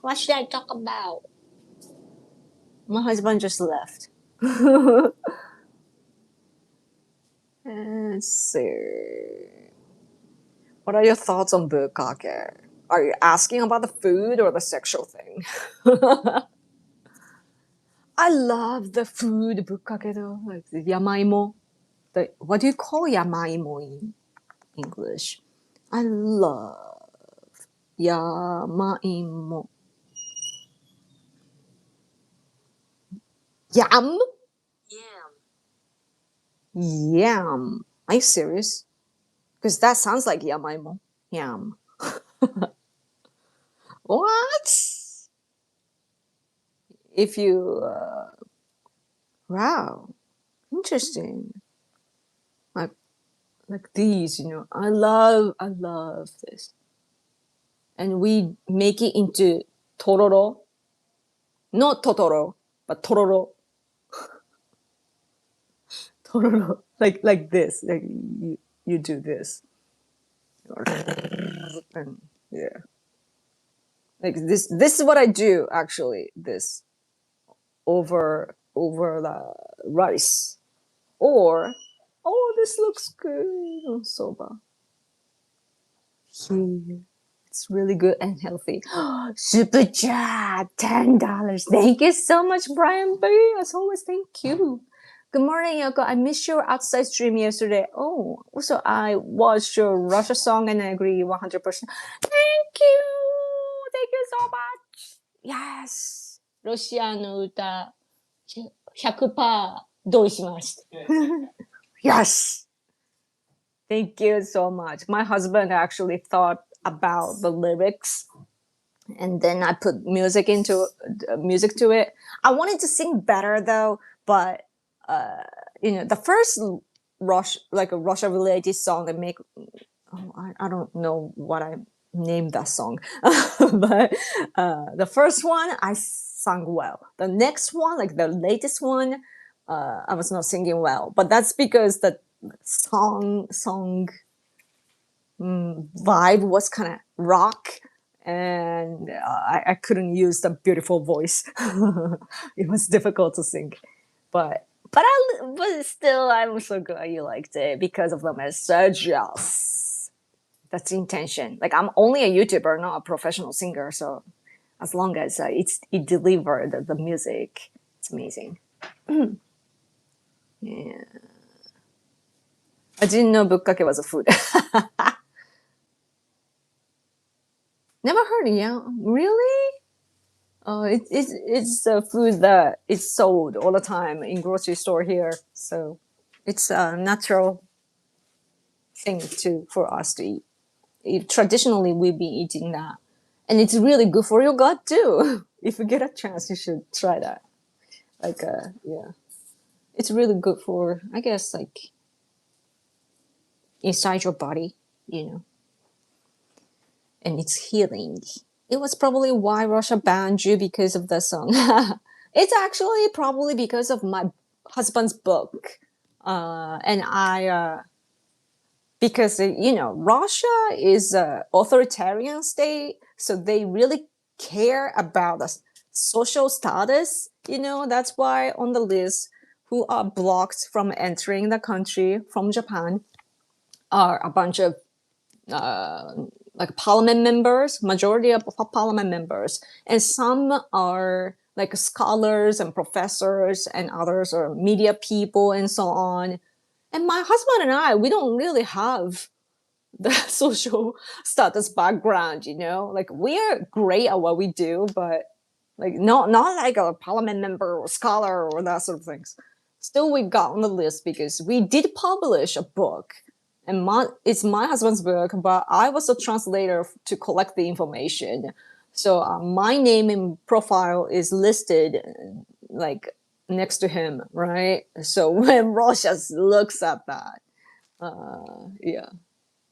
What should I talk about? My husband just left. Let's see. What are your thoughts on bukkake? Are you asking about the food or the sexual thing? I love the food bukkake though, like the yamaimo. What do you call yamaimo in English? I love yamaimo. Yam? Yam. Yam. Are you serious? Because that sounds like yamaimo. Yam. What? If you, wow, interesting. Like these, you know, I love this. And we make it into tororo. Not totoro, but tororo. Tororo. Like this. Like you do this. And yeah. Like this is what I do actually, this over the rice. Or oh, this looks good on soba. Here. It's really good and healthy. Super chat, $10. Thank you so much, Brian B. As always, thank you. Good morning, Yoko. I missed your outside stream yesterday. Oh, also I watched your Russia song and I agree 100%. Thank you. Thank you so much. Yes. ロシアの歌100%同意します。Yes. Thank you so much. My husband actually thought about the lyrics, and then I put music to it. I wanted to sing better though, but you know, the first like a Russia related song and make. Oh, I don't know what I named that song, but the first one I sang well. The next one, like the latest one, I was not singing well. But that's because the song vibe was kind of rock, and I couldn't use the beautiful voice. It was difficult to sing, but but still, I'm so glad you liked it because of the messages. That's the intention. Like I'm only a YouTuber, not a professional singer, so as long as it delivered the music, it's amazing. Yeah, I didn't know bukkake was a food. Never heard it. Yeah, really? Oh, it's a food that is sold all the time in grocery store here, so it's a natural thing to for us to eat. Traditionally, we've been eating that, and it's really good for your gut too. If you get a chance, you should try that. Like, yeah, it's really good for, I guess, like inside your body, you know, and it's healing. It was probably why Russia banned you because of the song. It's actually probably because of my husband's book, and because you know Russia is an authoritarian state, so they really care about the social status. You know that's why on the list who are blocked from entering the country from Japan are a bunch of like parliament members, majority of parliament members, and some are like scholars and professors, and others are media people and so on. And my husband and I, we don't really have the social status background, you know, like we are great at what we do, but like not like a parliament member or scholar or that sort of things. Still, we got on the list because we did publish a book, and it's my husband's book, but I was a translator to collect the information. So my name and profile is listed like next to him, right? So when Russia looks at that, yeah,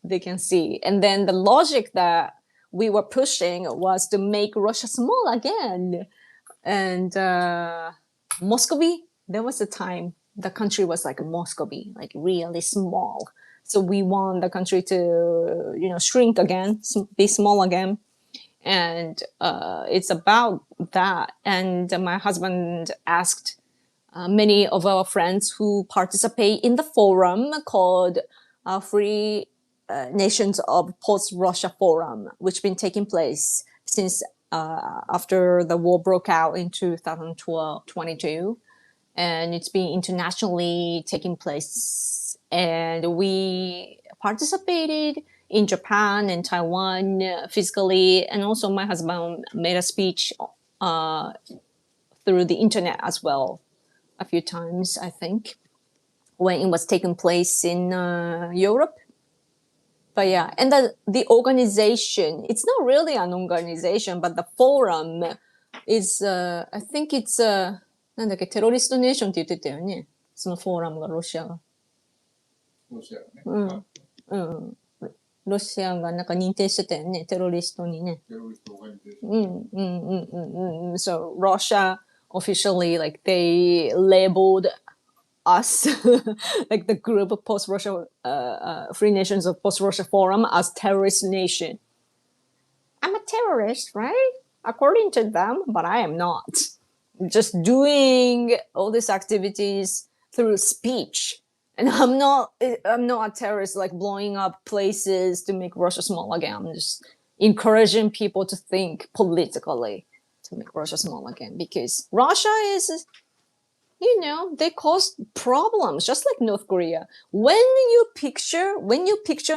they can see. And then the logic that we were pushing was to make Russia small again. And Muscovy, there was a time the country was like Muscovy, like really small. So we want the country to, you know, shrink again, be small again. And it's about that. And my husband asked many of our friends who participate in the forum called Free Nations of Post-Russia Forum, which been taking place since after the war broke out in 2022. And it's been internationally taking place. And we participated in Japan and Taiwan physically. And also my husband made a speech through the internet as well a few times, I think, when it was taking place in Europe. But yeah, and the organization, it's not really an organization, but the forum is, I think it's, なんだっけ、テロリストネーションって言ってたよね。そのフォーラムがロシアが。ロシアね。うん。ロシアがなんか認定してたよね、テロリストにね。テロリストオーガニゼーション。So Russia officially, like, they labeled us, like the group of post-Russia, Free Nations of Post-Russia Forum as terrorist nation. I'm a terrorist, right? According to them, but I am not. Just doing all these activities through speech. And I'm not a terrorist, like blowing up places to make Russia small again. I'm just encouraging people to think politically to make Russia small again, because Russia is, you know, they cause problems just like North Korea. When you picture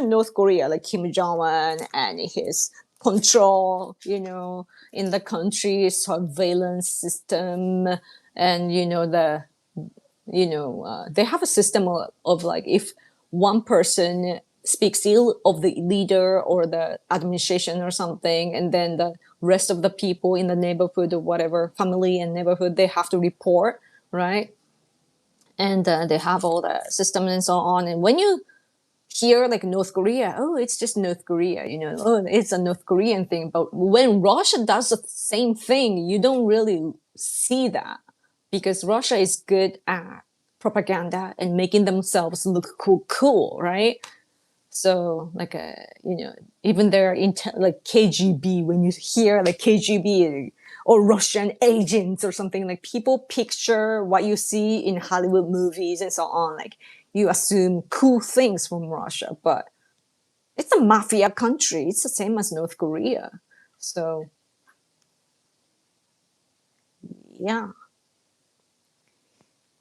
North Korea, like Kim Jong-un and his control, you know, in the country, surveillance system, and you know they have a system of like, if one person speaks ill of the leader or the administration or something, and then the rest of the people in the neighborhood or whatever, family and neighborhood, they have to report, right? and they have all the systems and so on. And when you hear like North Korea, oh, it's just North Korea, oh, it's a North Korean thing. But when Russia does the same thing, you don't really see that, because Russia is good at propaganda and making themselves look cool, right? So like even their like KGB, when you hear like KGB or Russian agents or something, like people picture what you see in Hollywood movies and so on. Like you assume cool things from Russia, but it's a mafia country. It's the same as North Korea. So yeah,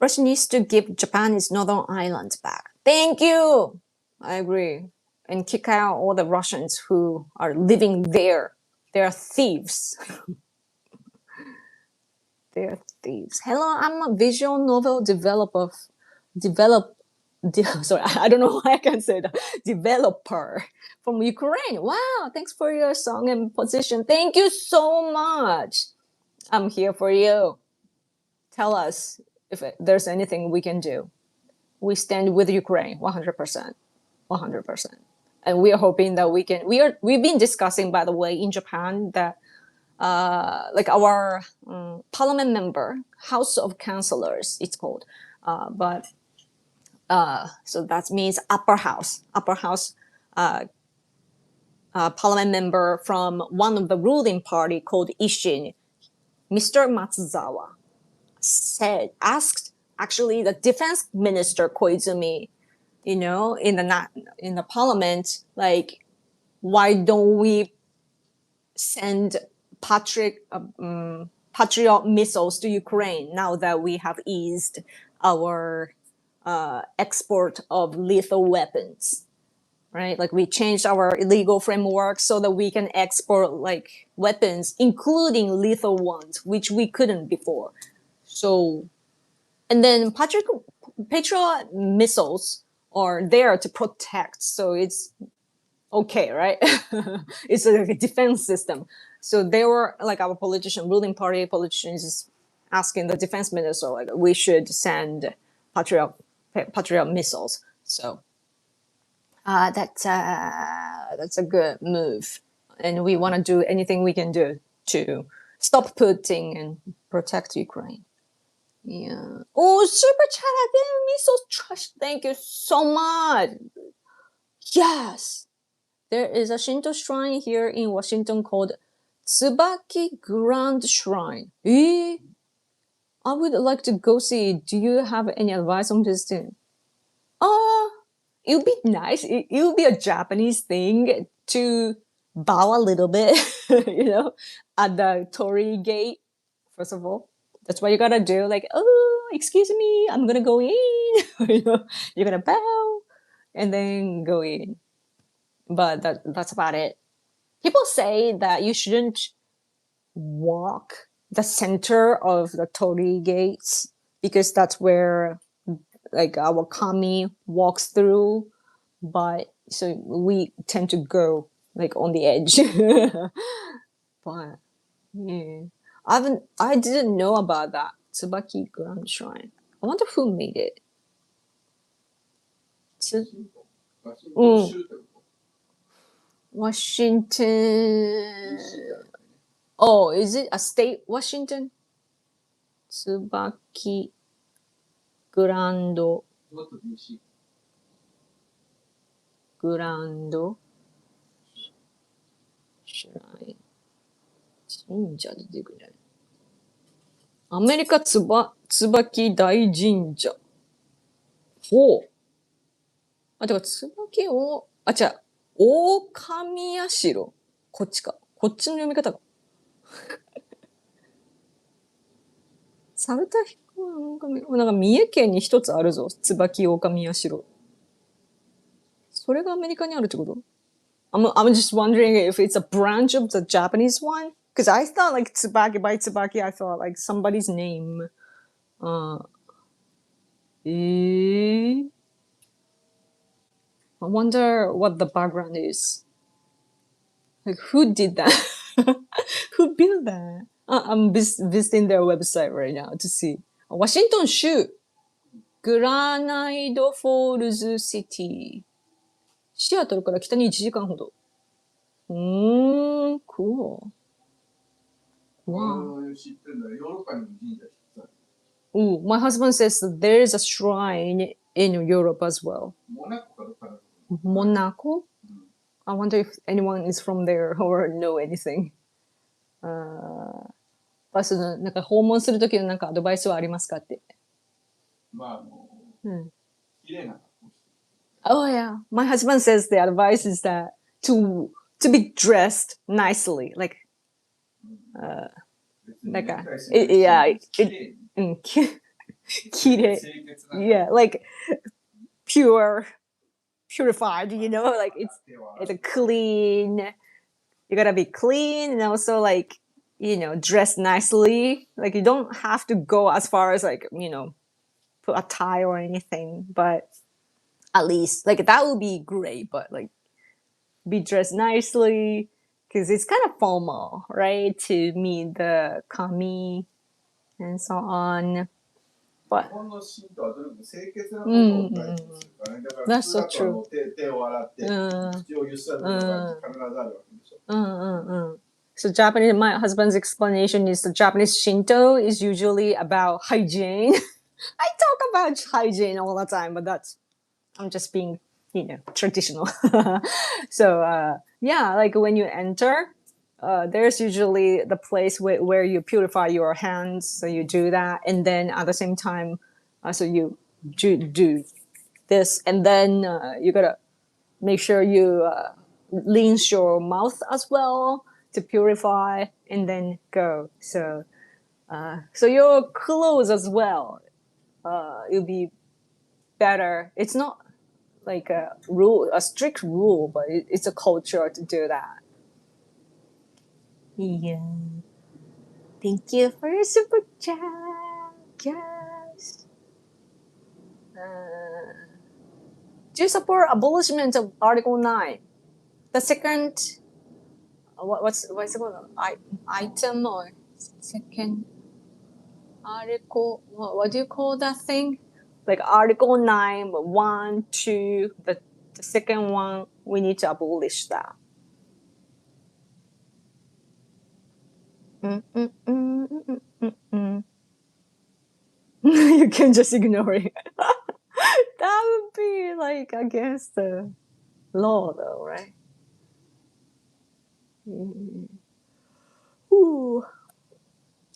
Russia needs to give Japan its northern islands back. Thank you. I agree. And kick out all the Russians who are living there. They're thieves. They're thieves. Hello, I'm a visual novel developer. Sorry, I don't know why I can say that. Developer from Ukraine. Wow, thanks for your song and position. Thank you so much. I'm here for you. Tell us if there's anything we can do. We stand with Ukraine 100%. 100%. And we are hoping that we've been discussing, by the way, in Japan, that like our parliament member, House of Councillors, it's called. But so that means upper house parliament member from one of the ruling party called Ishin, Mr. Matsuzawa, asked actually the defense minister Koizumi, in the parliament, like, why don't we send Patriot missiles to Ukraine now that we have eased our export of lethal weapons, right? Like we changed our legal framework so that we can export like weapons, including lethal ones, which we couldn't before. So, and then Patriot missiles are there to protect, so it's okay, right? It's like a defense system. So they were like our ruling party politicians asking the defense minister, like, we should send Patriot missiles. So that's a good move, and we want to do anything we can do to stop Putin and protect Ukraine. Yeah. Oh, super chat again, missiles trash. Thank you so much. Yes. There is a Shinto shrine here in Washington called Tsubaki Grand Shrine. I would like to go see. Do you have any advice on this thing? It would be nice. It would be a Japanese thing to bow a little bit, at the Torii Gate. First of all, that's what you gotta do. Like, oh, excuse me, I'm gonna go in. You're gonna bow and then go in. But that's about it. People say that you shouldn't walk the center of the Torii gates, because that's where like our kami walks through. But so we tend to go like on the edge. But yeah, I didn't know about that Tsubaki Grand Shrine. I wonder who made it. Washington. Oh, is it a state, Washington? Tsubaki Grand Shrine. 神社出てくるんじゃない？アメリカ椿大神社。ほう。あ、てか、椿を、あ、違う。大神社。こっちか。こっちの読み方か。猿田彦なんか三重県に一つあるぞ。椿大神社。それがアメリカにあるってこと？ I'm just wondering if it's a branch of the Japanese one. Because I thought like Tsubaki by Tsubaki, I thought like somebody's name. I wonder what the background is. Like, who did that? Who built that? I'm visiting their website right now to see. Washington 州.グラナイドフォールズシティ。シアトルから北に1時間ほど。cool. Wow. 知ってるんだ。ヨーロッパにも神社一つある。Ooh, my husband says that there is a shrine in Europe as well. モナコかどっかだと Monaco? 思う。 I wonder if anyone is from there or know anything. そのなんか訪問するときのなんかアドバイスはありますかって。まあ、うん。綺麗な格好して。 Oh yeah, my husband says the advice is that to be dressed nicely, like 別になんかネクタイするいや綺麗に綺麗。清潔な Yeah, like purified, you know, like it's a clean. You gotta be clean and also like, you know, dress nicely. Like you don't have to go as far as like, you know, put a tie or anything, but at least like that would be great, but like be dressed nicely because it's kind of formal, right? To meet the kami and so on. 日 But 本の神道はどれも清潔なことを大事にするからね。だから That's 普通だ so と手を洗って、うん口をゆするのが必ずあるわけでしょ。 So Japanese, my husband's explanation is the Japanese Shinto is usually about hygiene. I talk about hygiene all the time, but I'm just being, you know, traditional. So, yeah, like when you enter, there's usually the place where you purify your hands. So you do that. And then at the same time, so you do this. And then you gotta make sure you rinse your mouth as well to purify and then go. So your clothes as well, it'll be better. It's not like a strict rule, but it's a culture to do that. Yeah. Thank you for your super chat. Yes. Do you support abolishment of Article 9? The second, what's it called? Item or second article? What do you call that thing? Like Article 9, 1, 2, the second one, we need to abolish that. You can just ignore it. That would be like against the law, though, right? Ooh,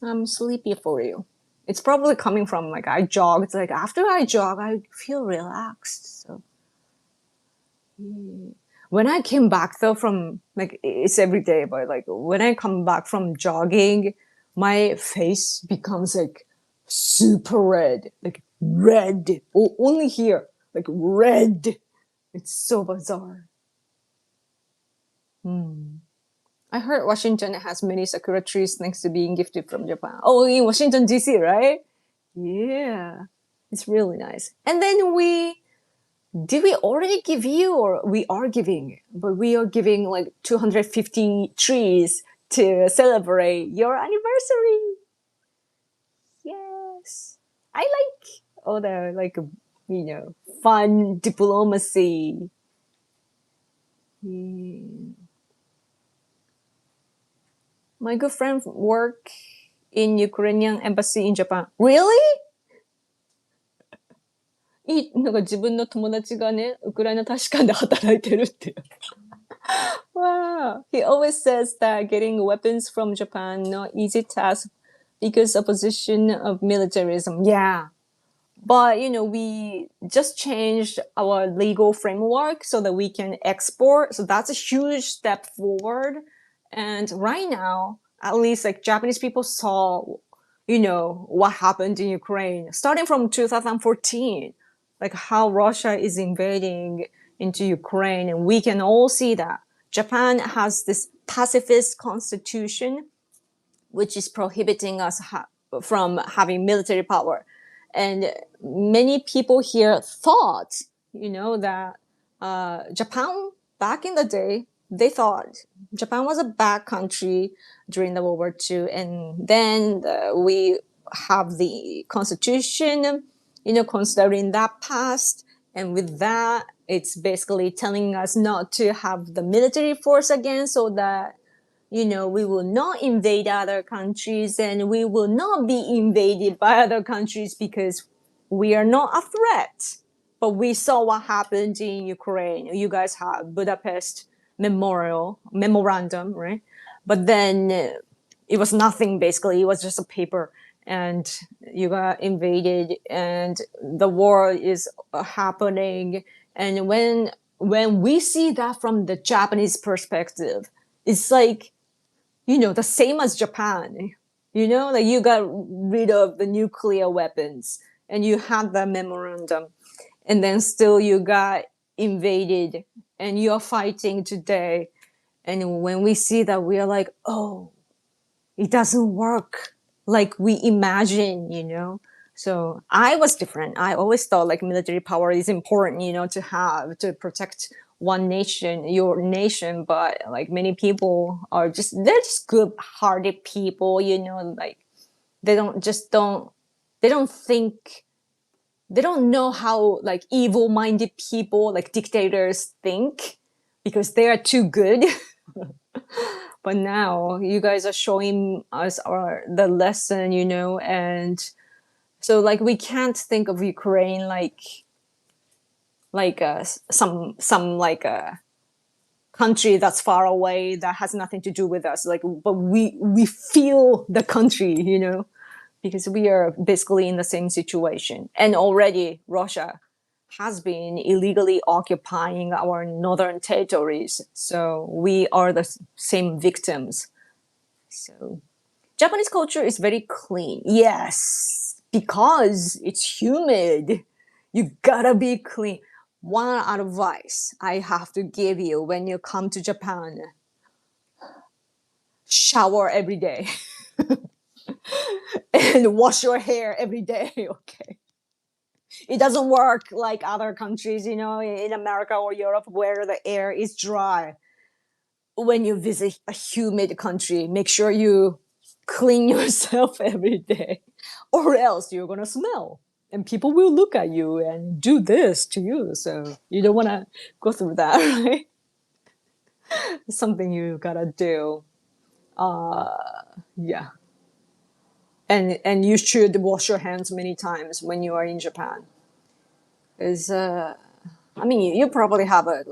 I'm sleepy for you. It's probably coming from like I jogged. Like after I jog, I feel relaxed. So when I came back though from like it's every day, but like when I come back from jogging, my face becomes like super red, like red. Only here, like red. It's so bizarre. I heard Washington has many sakura trees thanks to being gifted from Japan. Oh, in Washington, D.C., right? Yeah. It's really nice. And then did we already give you or we are giving? But we are giving like 250 trees to celebrate your anniversary. Yes. I like all the like, you know, fun diplomacy. My good friend work in Ukrainian embassy in Japan. Really? なんか自分の友達がね、ウクライナ大使館で働いてるって。Wow. He always says that getting weapons from Japan no easy task because opposition of militarism. Yeah. But, you know, we just changed our legal framework so that we can export. So that's a huge step forward. And right now, at least like Japanese people saw, you know, what happened in Ukraine starting from 2014, like how Russia is invading into Ukraine. And we can all see that Japan has this pacifist constitution, which is prohibiting us from having military power. And many people here thought, you know, that Japan back in the day, they thought Japan was a bad country during the World War II. And then we have the constitution considering that past. And with that, it's basically telling us not to have the military force again, so that we will not invade other countries, and we will not be invaded by other countries because we are not a threat. But we saw what happened in Ukraine. You guys have Budapest memorandum, right? But then it was nothing, basically. It was just a paper, and you got invaded, and the war is happening. And when we see that from the Japanese perspective, it's like, the same as Japan. Like you got rid of the nuclear weapons and you had the memorandum, and then still you got invaded and you're fighting today. And when we see that, we are like, oh, it doesn't work like we imagine. So I was different. I always thought like military power is important, to have to protect one nation, your nation. But like many people they're just good-hearted people, like they don't think, they don't know how like evil-minded people like dictators think, because they are too good. But now you guys are showing us the lesson, and so like we can't think of Ukraine like some like a country that's far away that has nothing to do with us. Like, but we feel the country, because we are basically in the same situation. And already Russia has been illegally occupying our northern territories, so we are the same victims. So Japanese culture is very clean. Yes, because it's humid. You gotta be clean. One advice I have to give you when you come to Japan: shower every day and wash your hair every day, okay? It doesn't work like other countries, in America or Europe, where the air is dry. When you visit a humid country, make sure you clean yourself every day, or else you're gonna smell and people will look at you and do this to you. So you don't want to go through that. Right? It's something you gotta do. Yeah. And you should wash your hands many times when you are in Japan. Is I mean, you probably have a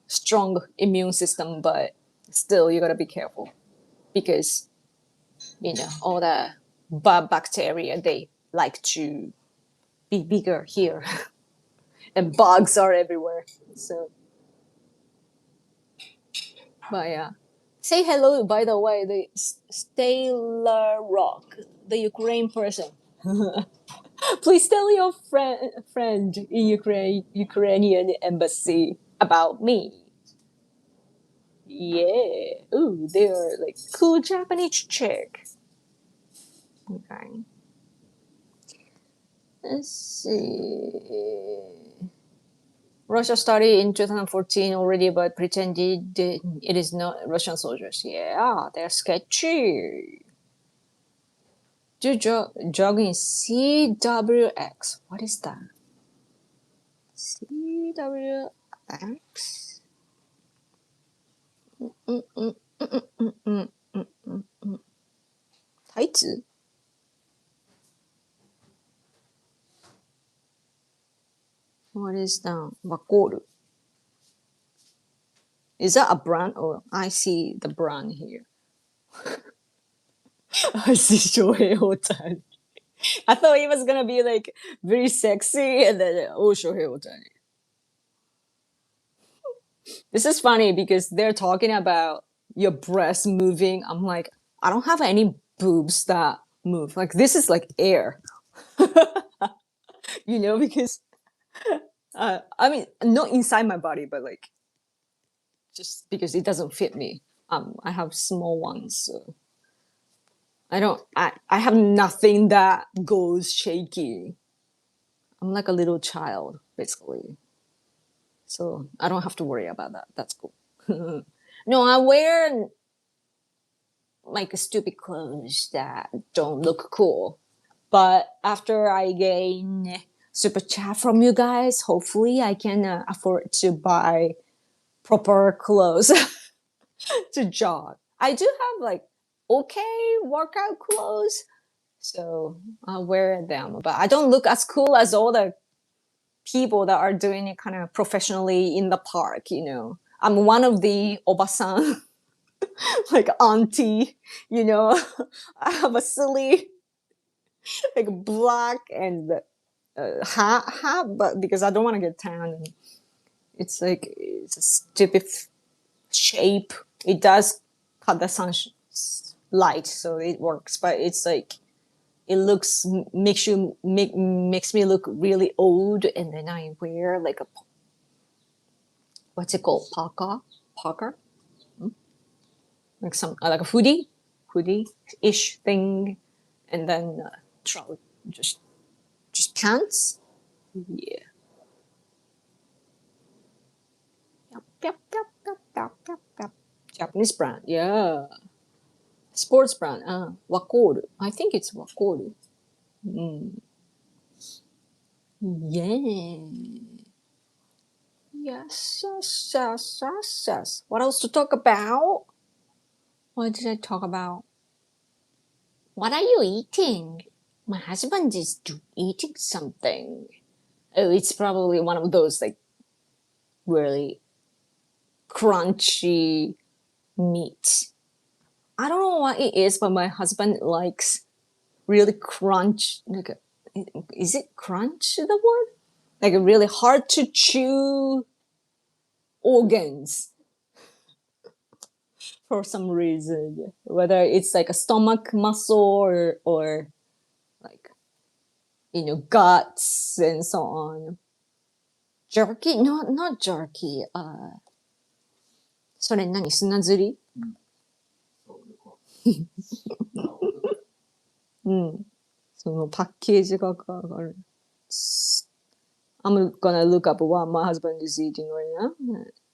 strong immune system, but still you gotta be careful, because all the bad bacteria, they like to be bigger here. And bugs are everywhere. So, but yeah. Say hello, by the way, the Stella Rock, the Ukraine person. Please tell your friend in Ukrainian embassy about me. Yeah. Ooh, they're like cool Japanese chick. Okay. Let's see. Russia started in 2014 already, but pretended it is not Russian soldiers. Yeah, they're sketchy. Do jog in CWX. What is that? CWX? Tights? What is that? Wakoru. Is that a brand? Or I see the brand here. I see Shohei Ohtani. I thought he was gonna be like very sexy, and then Shohei Ohtani. This is funny because they're talking about your breast moving. I'm like, I don't have any boobs that move. Like this is like air, because I mean, not inside my body, but like just because it doesn't fit me. I have small ones, so I have nothing that goes shaky. I'm like a little child, basically. So I don't have to worry about that. That's cool. No, I wear like stupid clothes that don't look cool. But after I gain super chat from you guys. Hopefully, I can afford to buy proper clothes to jog. I do have like okay workout clothes, so I'll wear them. But I don't look as cool as all the people that are doing it kind of professionally in the park. I'm one of the obasan, like auntie. I have a silly like black and hat, but because I don't want to get tan, and it's like it's a stupid shape. It does cut the light, so it works, but it's like it makes me look really old, and then I wear like a what's it called, parka, like some like a hoodie ish thing, and then just pants. Yeah. Yep. Japanese brand, yeah. Sports brand, Wakoru. I think it's Wakoru. Yeah. Yes. What else to talk about? What did I talk about? What are you eating? My husband is eating something. Oh, it's probably one of those like really crunchy meat. I don't know what it is, but my husband likes really crunch. Like, is it crunch the word? Like really hard to chew organs for some reason. Whether it's like a stomach muscle or like guts and so on. Jerky? No, not jerky. それ何砂ずりそのパッケージがわかる。I'm gonna look up what my husband is eating right now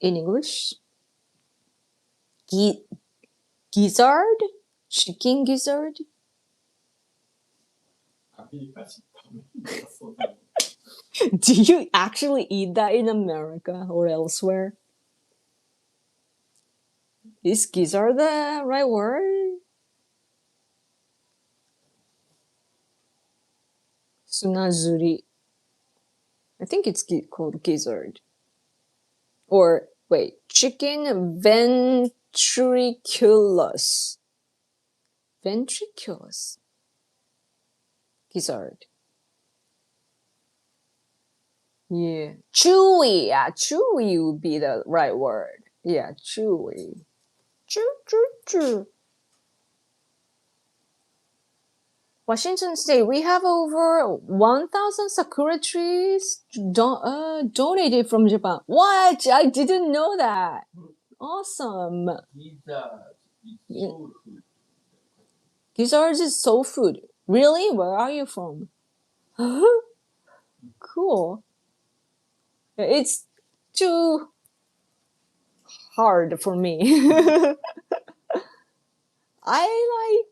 in English. Gizzard? Chicken gizzard? Do you actually eat that in America or elsewhere? Is gizzard the right word? Sunazuri. I think it's called gizzard. Or, wait, chicken ventriculus. Ventriculus. Gizzard. Yeah. Chewy. Yeah, chewy would be the right word. Yeah, chewy. Chew. Washington State, we have over 1,000 sakura trees donated from Japan. What? I didn't know that. Awesome. Gizzards is soul food. Really? Where are you from? Cool. It's too hard for me. I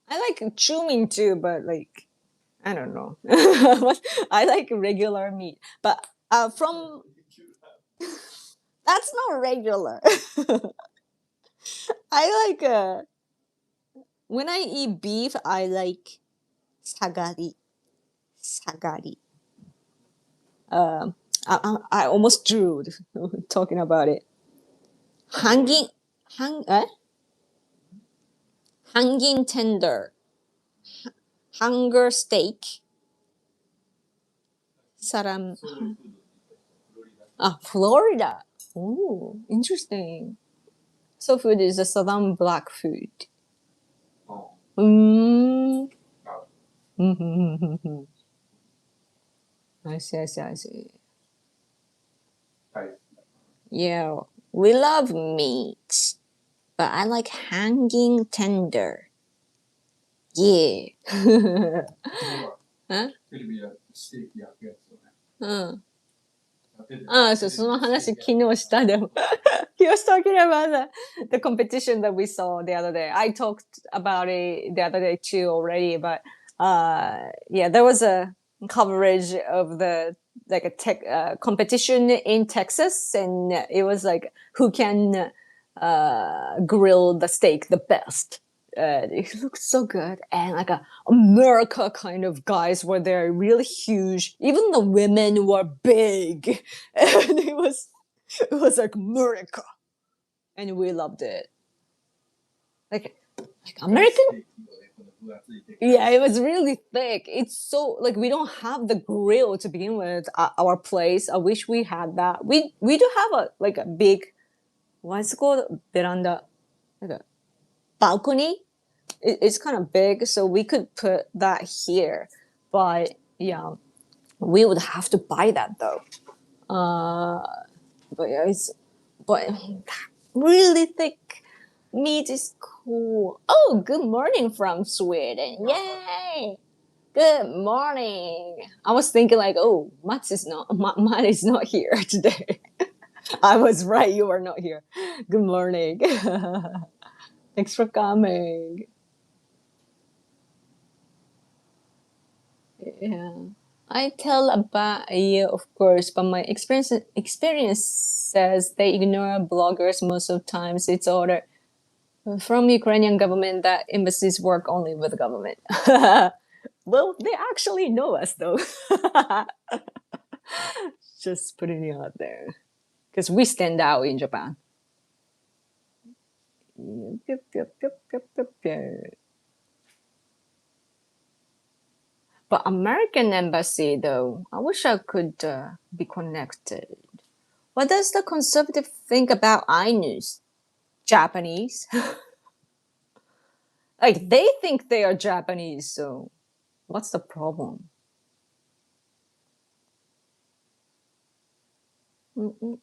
like chewing too, but like I don't know. I like regular meat, but from that's not regular. I like when I eat beef, I like sagari. I almost drew talking about it. Hanging tender, hunger steak, saram. Florida. Oh, interesting. Soul food is a southern black food. I see. Yeah, we love meat, but I like hanging tender. Yeah. そう、その話昨日したでも。He was talking about the competition that we saw the other day. I talked about it the other day too already, but yeah, there was coverage of the like a tech competition in Texas, and it was like who can grill the steak the best. It looked so good, and like a America kind of guys were there, really huge. Even the women were big, and it was like America, and we loved it. Like American. Yeah, it was really thick. It's so like we don't have the grill to begin with at our place. I wish we had that. We do have a like a big, what's it called, veranda, like a balcony. It's kind of big, so we could put that here. But yeah, we would have to buy that though. But yeah, but really thick meat is cool. Oh, good morning from Sweden! Yay! Good morning. I was thinking like, oh, Matt is not here today. I was right. You are not here. Good morning. Thanks for coming. Yeah. I tell about you, of course, but my experience says they ignore bloggers most of the times. It's order from Ukrainian government that embassies work only with the government. Well, they actually know us though. Just putting it out there. Because we stand out in Japan. But American embassy though, I wish I could be connected. What does the conservative think about iNews? Japanese? Like they think they are Japanese, so what's the problem? With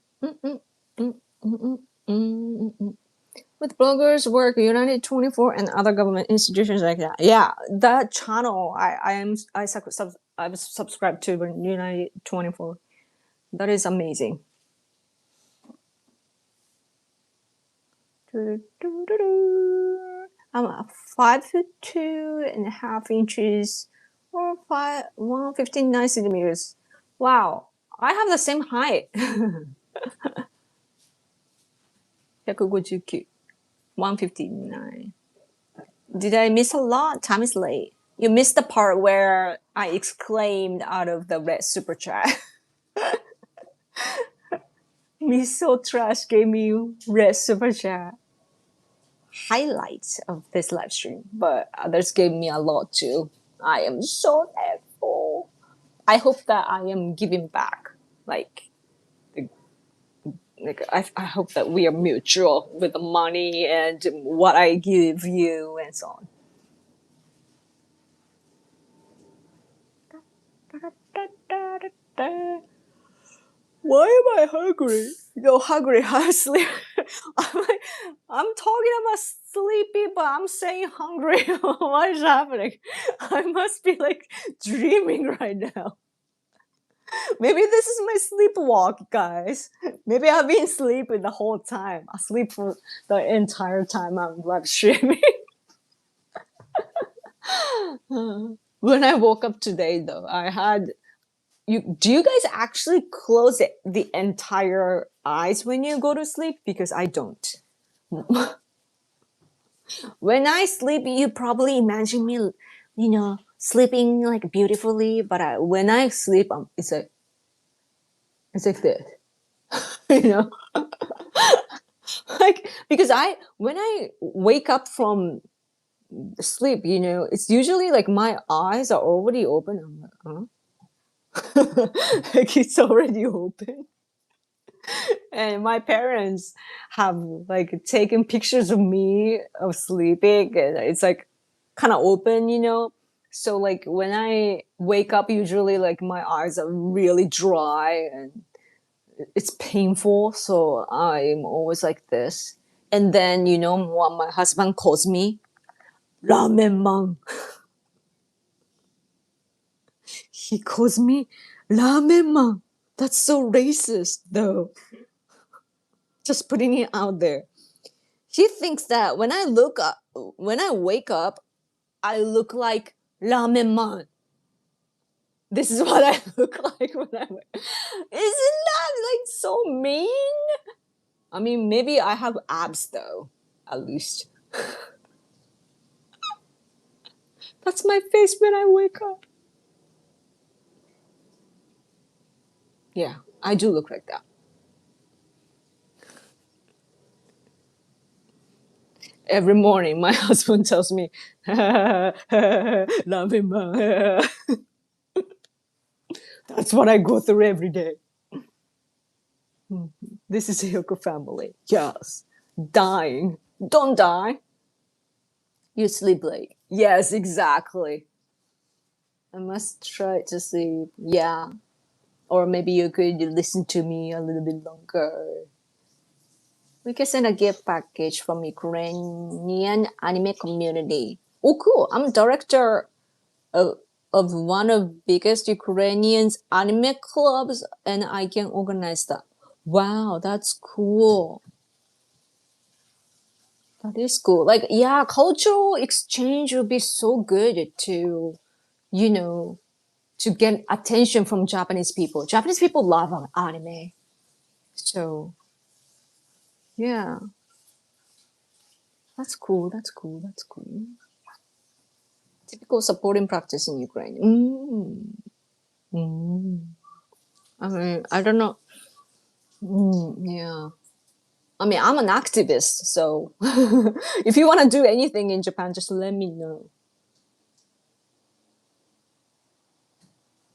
bloggers work United 24 and other government institutions like that. Yeah, that channel I was subscribed to United 24. That is amazing. I'm 5'2.5" or 159 centimeters. Wow, I have the same height. 159. 159. Did I miss a lot? Time is late. You missed the part where I exclaimed out of the red super chat. Miso Trash gave me red super chat. Highlights of this live stream, but others gave me a lot too. I am so thankful. I hope that I am giving back. I hope that we are mutual with the money and what I give you and so on. Why am I hungry? No, hungry. I'm sleepy. I'm talking about sleepy, but I'm saying hungry. What is happening? I must be like dreaming right now. Maybe this is my sleepwalk, guys. Maybe I've been sleeping the whole time. I sleep for the entire time I'm live streaming. When I woke up today, though, I had do you guys actually close the entire eyes when you go to sleep? Because I don't. When I sleep, you probably imagine me, sleeping like beautifully. But when I sleep, it's like this, like because when I wake up from sleep, it's usually like my eyes are already open. I'm like, huh? Like it's already open. And my parents have like taken pictures of me of sleeping, and it's like kind of open. So like when I wake up, usually like my eyes are really dry and it's painful, so I'm always like this. And then what my husband calls me? Ramen man. He calls me Ramen man. That's so racist, though. Just putting it out there. He thinks that when I wake up, I look like Ramen man. This is what I look like when I wear. Isn't that like so mean? I mean, maybe I have abs though, at least. That's my face when I wake up. Yeah, I do look like that. Every morning, my husband tells me, love him. That's what I go through every day. This is a Hyoko family. Yes. Dying. Don't die. You sleep late. Yes, exactly. I must try to sleep. Yeah. Or maybe you could listen to me a little bit longer. We can send a gift package from Ukrainian anime community. Oh, cool. I'm director of, of one of biggest Ukrainian anime clubs and I can organize that. Wow, that's cool. That is cool. Like, yeah, cultural exchange would be so good to, you know, to get attention from Japanese people. Japanese people love anime. So, yeah, that's cool. That's cool. That's cool. Typical supporting practice in Ukraine. I mean, I don't know. Yeah. I mean, I'm an activist, so if you want to do anything in Japan, just let me know.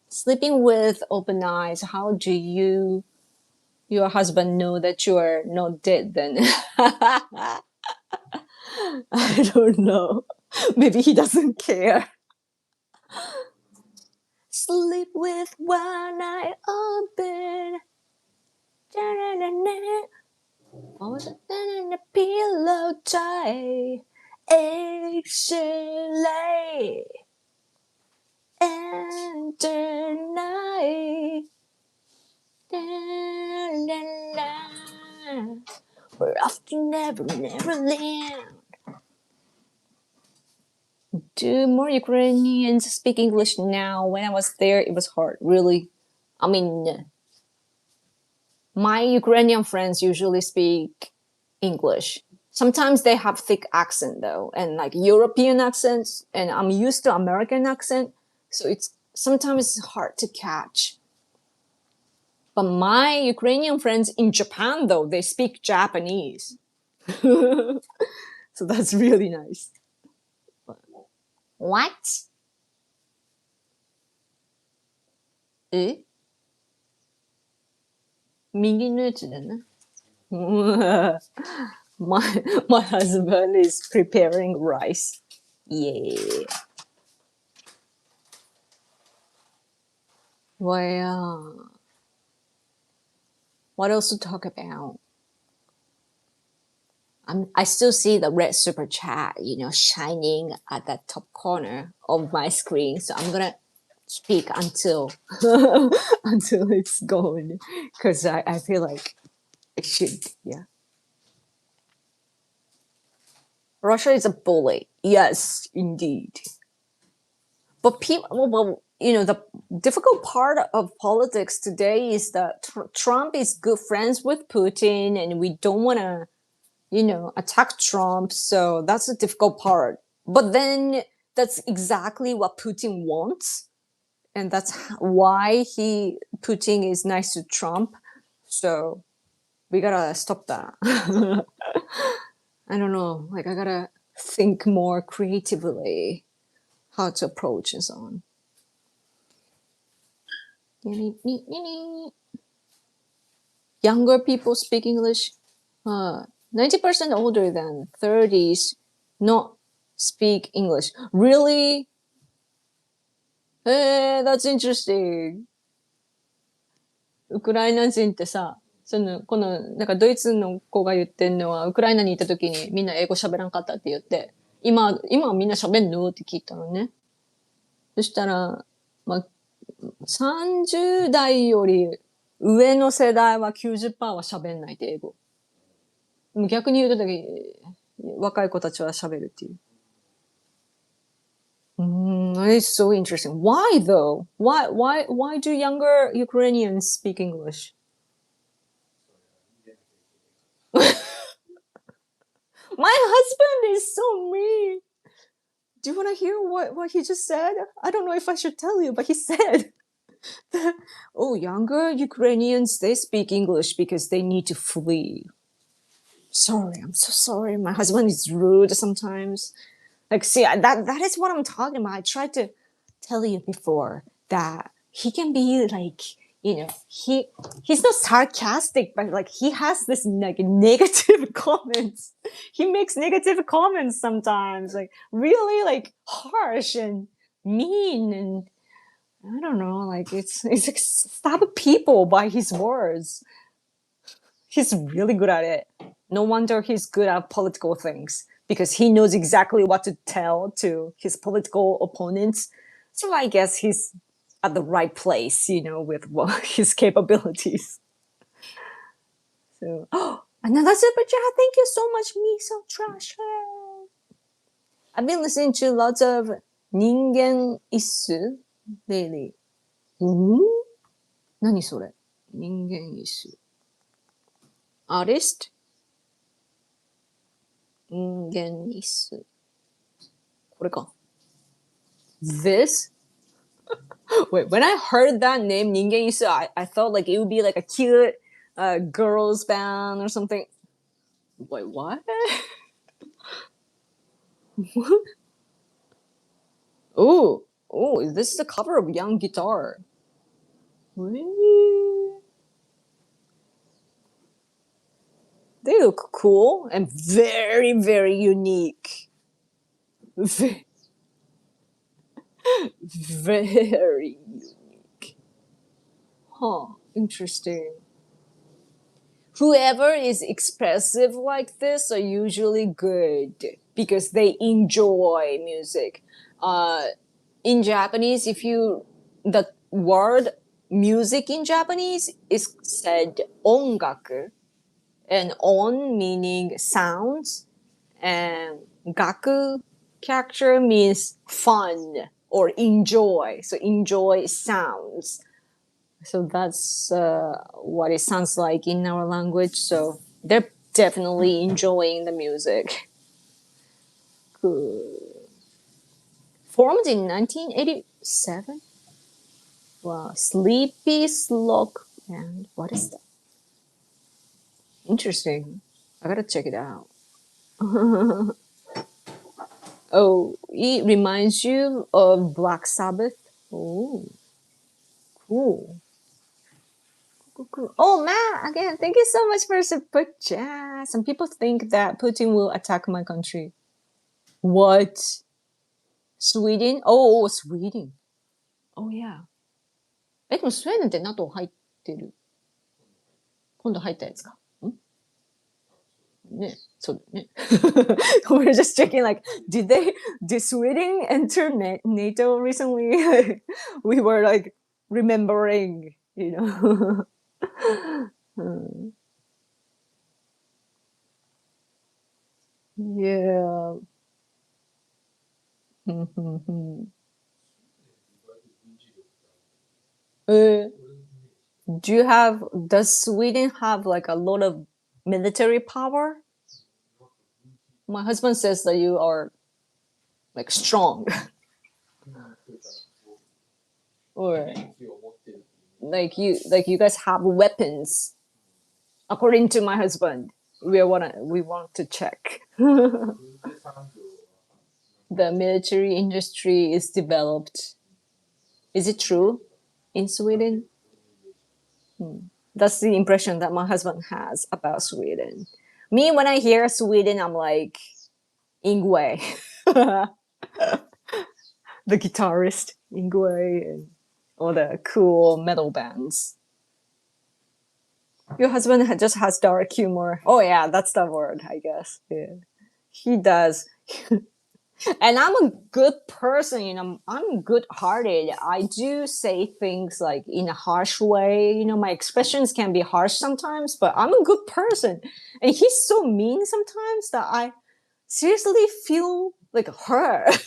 Sleeping with open eyes, how do your husband know that you are not dead then? I don't know. Maybe he doesn't care. Sleep with one eye open. What was it? And a pillow tie. Eggshell lay. And the night. We're off to Neverland. Do more Ukrainians speak English now? When I was there, it was hard, really. I mean, my Ukrainian friends usually speak English. Sometimes they have thick accent though, and like European accents, and I'm used to American accent, so it's sometimes hard to catch. But my Ukrainian friends in Japan though, they speak Japanese. So that's really nice. What? え右のやつだな。my husband is preparing rice. Yeah. Well, what else to talk about? I still see the red super chat, shining at the top corner of my screen. So I'm gonna speak until until it's gone, because I feel like it should. Yeah. Russia is a bully. Yes, indeed. But people, well, the difficult part of politics today is that Trump is good friends with Putin, and we don't want to, attack Trump. So that's the difficult part. But then that's exactly what Putin wants, and that's why Putin is nice to Trump. So we gotta stop that. I don't know. Like, I gotta think more creatively how to approach and so on. Younger people speak English. 90% older than 30s not speak English. Really? That's interesting. ウクライナ人ってさ、なんかドイツの子が言ってんのは、ウクライナにいた時にみんな英語喋らんかったって言って、今はみんな喋んのって聞いたのね。そしたら、まあ、30代より上の世代は 90% は喋んないって英語。逆に言うと若い子たちは喋るっていう。It's so interesting. Why though? Why do younger Ukrainians speak English? My husband is so mean. Do you want to hear what he just said? I don't know if I should tell you, but he said that, oh, younger Ukrainians, they speak English because they need to flee. Sorry, I'm so sorry. My husband is rude sometimes. Like, see, that is what I'm talking about. I tried to tell you before that he can be like, he's not sarcastic, but like he has this like negative comments. He makes negative comments sometimes, like really like harsh and mean, and I don't know, like it's like stab people by his words. He's really good at it. No wonder he's good at political things because he knows exactly what to tell to his political opponents. So I guess he's at the right place, with his capabilities. So, oh, another super chat. Thank you so much, Miso Trash. I've been listening to lots of Ningen Isu lately. 何それ? Ningen Isu. Artist? Ningen Isu. これか. This? Wait, when I heard that name, Ningen Isu, I felt like it would be like a cute girls band or something. Wait, what? Oh, this is a cover of Young Guitar. Really? They look cool and very, very unique. Very unique. Huh, interesting. Whoever is expressive like this are usually good because they enjoy music. In Japanese, the word music in Japanese is said ongaku, and on meaning sounds, and gaku character means fun or enjoy. So enjoy sounds. So that's what it sounds like in our language. So they're definitely enjoying the music. Good. Formed in 1987. Wow, Sleepy Slug Band. What is that? Interesting. I gotta check it out. Oh, it reminds you of Black Sabbath. Oh, cool. Cool. Oh, Matt, again, thank you so much for super chat. Some people think that Putin will attack my country. What? Sweden? Oh, Sweden. Oh, yeah. でもスウェーデンって NATO 入ってる。今度入ったやつか。ね、そうだね。We're just checking, like, did Sweden enter NATO recently? We were like remembering, Yeah. Does Sweden have like a lot of military power? My husband says that you are like strong. Or like you guys have weapons. According to my husband, we want to check. The military industry is developed. Is it true in Sweden? That's the impression that my husband has about Sweden. Me, when I hear Sweden, I'm like Yngwie, the guitarist Yngwie, and all the cool metal bands. Your husband just has dark humor. Oh yeah, that's the word, I guess. Yeah, he does. And I'm a good person, I'm good-hearted. I do say things like in a harsh way. My expressions can be harsh sometimes, but I'm a good person. And he's so mean sometimes that I seriously feel like hurt.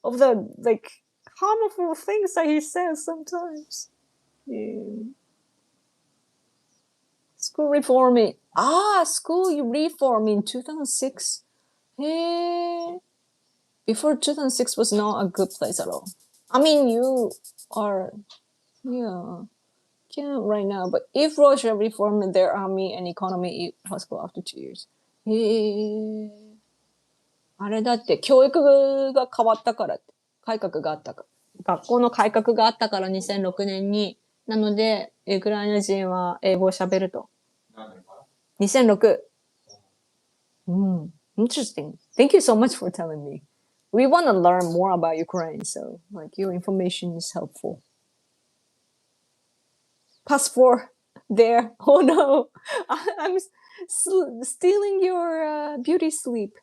of the like harmful things that he says sometimes. Yeah. School reforming. School reform in 2006. Hey, before 2006 was not a good place at all. I mean, you are, yeah, can't right now. But if Russia reformed their army and economy, it was possible after 2 years. へえ。あれだって教育が変わったから、改革があったから。学校の改革があったから2006年に。なので、ウクライナ人は英語を喋ると。何年か2006。Interesting. Thank you so much for telling me. We want to learn more about Ukraine, so like your information is helpful. Passport there. Oh no, I'm stealing your beauty sleep.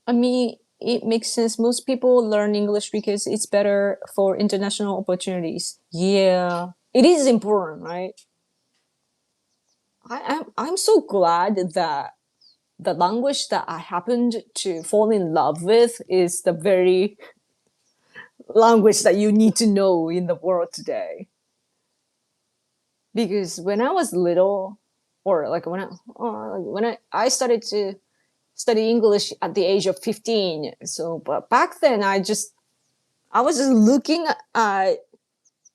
I mean, it makes sense. Most people learn English because it's better for international opportunities. Yeah, it is important, right? I'm so glad that the language that I happened to fall in love with is the very language that you need to know in the world today. Because when I was little, or like I started to study English at the age of 15. So, but back then I was just looking at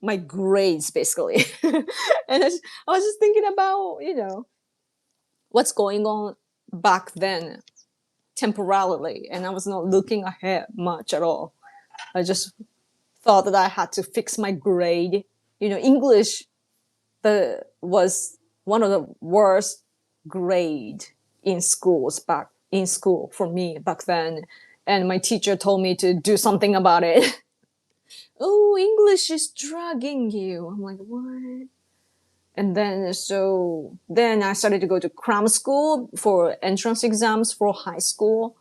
my grades basically, and I was just thinking about what's going on back then temporarily, and I was not looking ahead much at all. I just thought that I had to fix my grade. English was one of the worst grade in school for me back then, and my teacher told me to do something about it. Oh, English is dragging you. I'm like, what? And then I started to go to cram school for entrance exams for high school.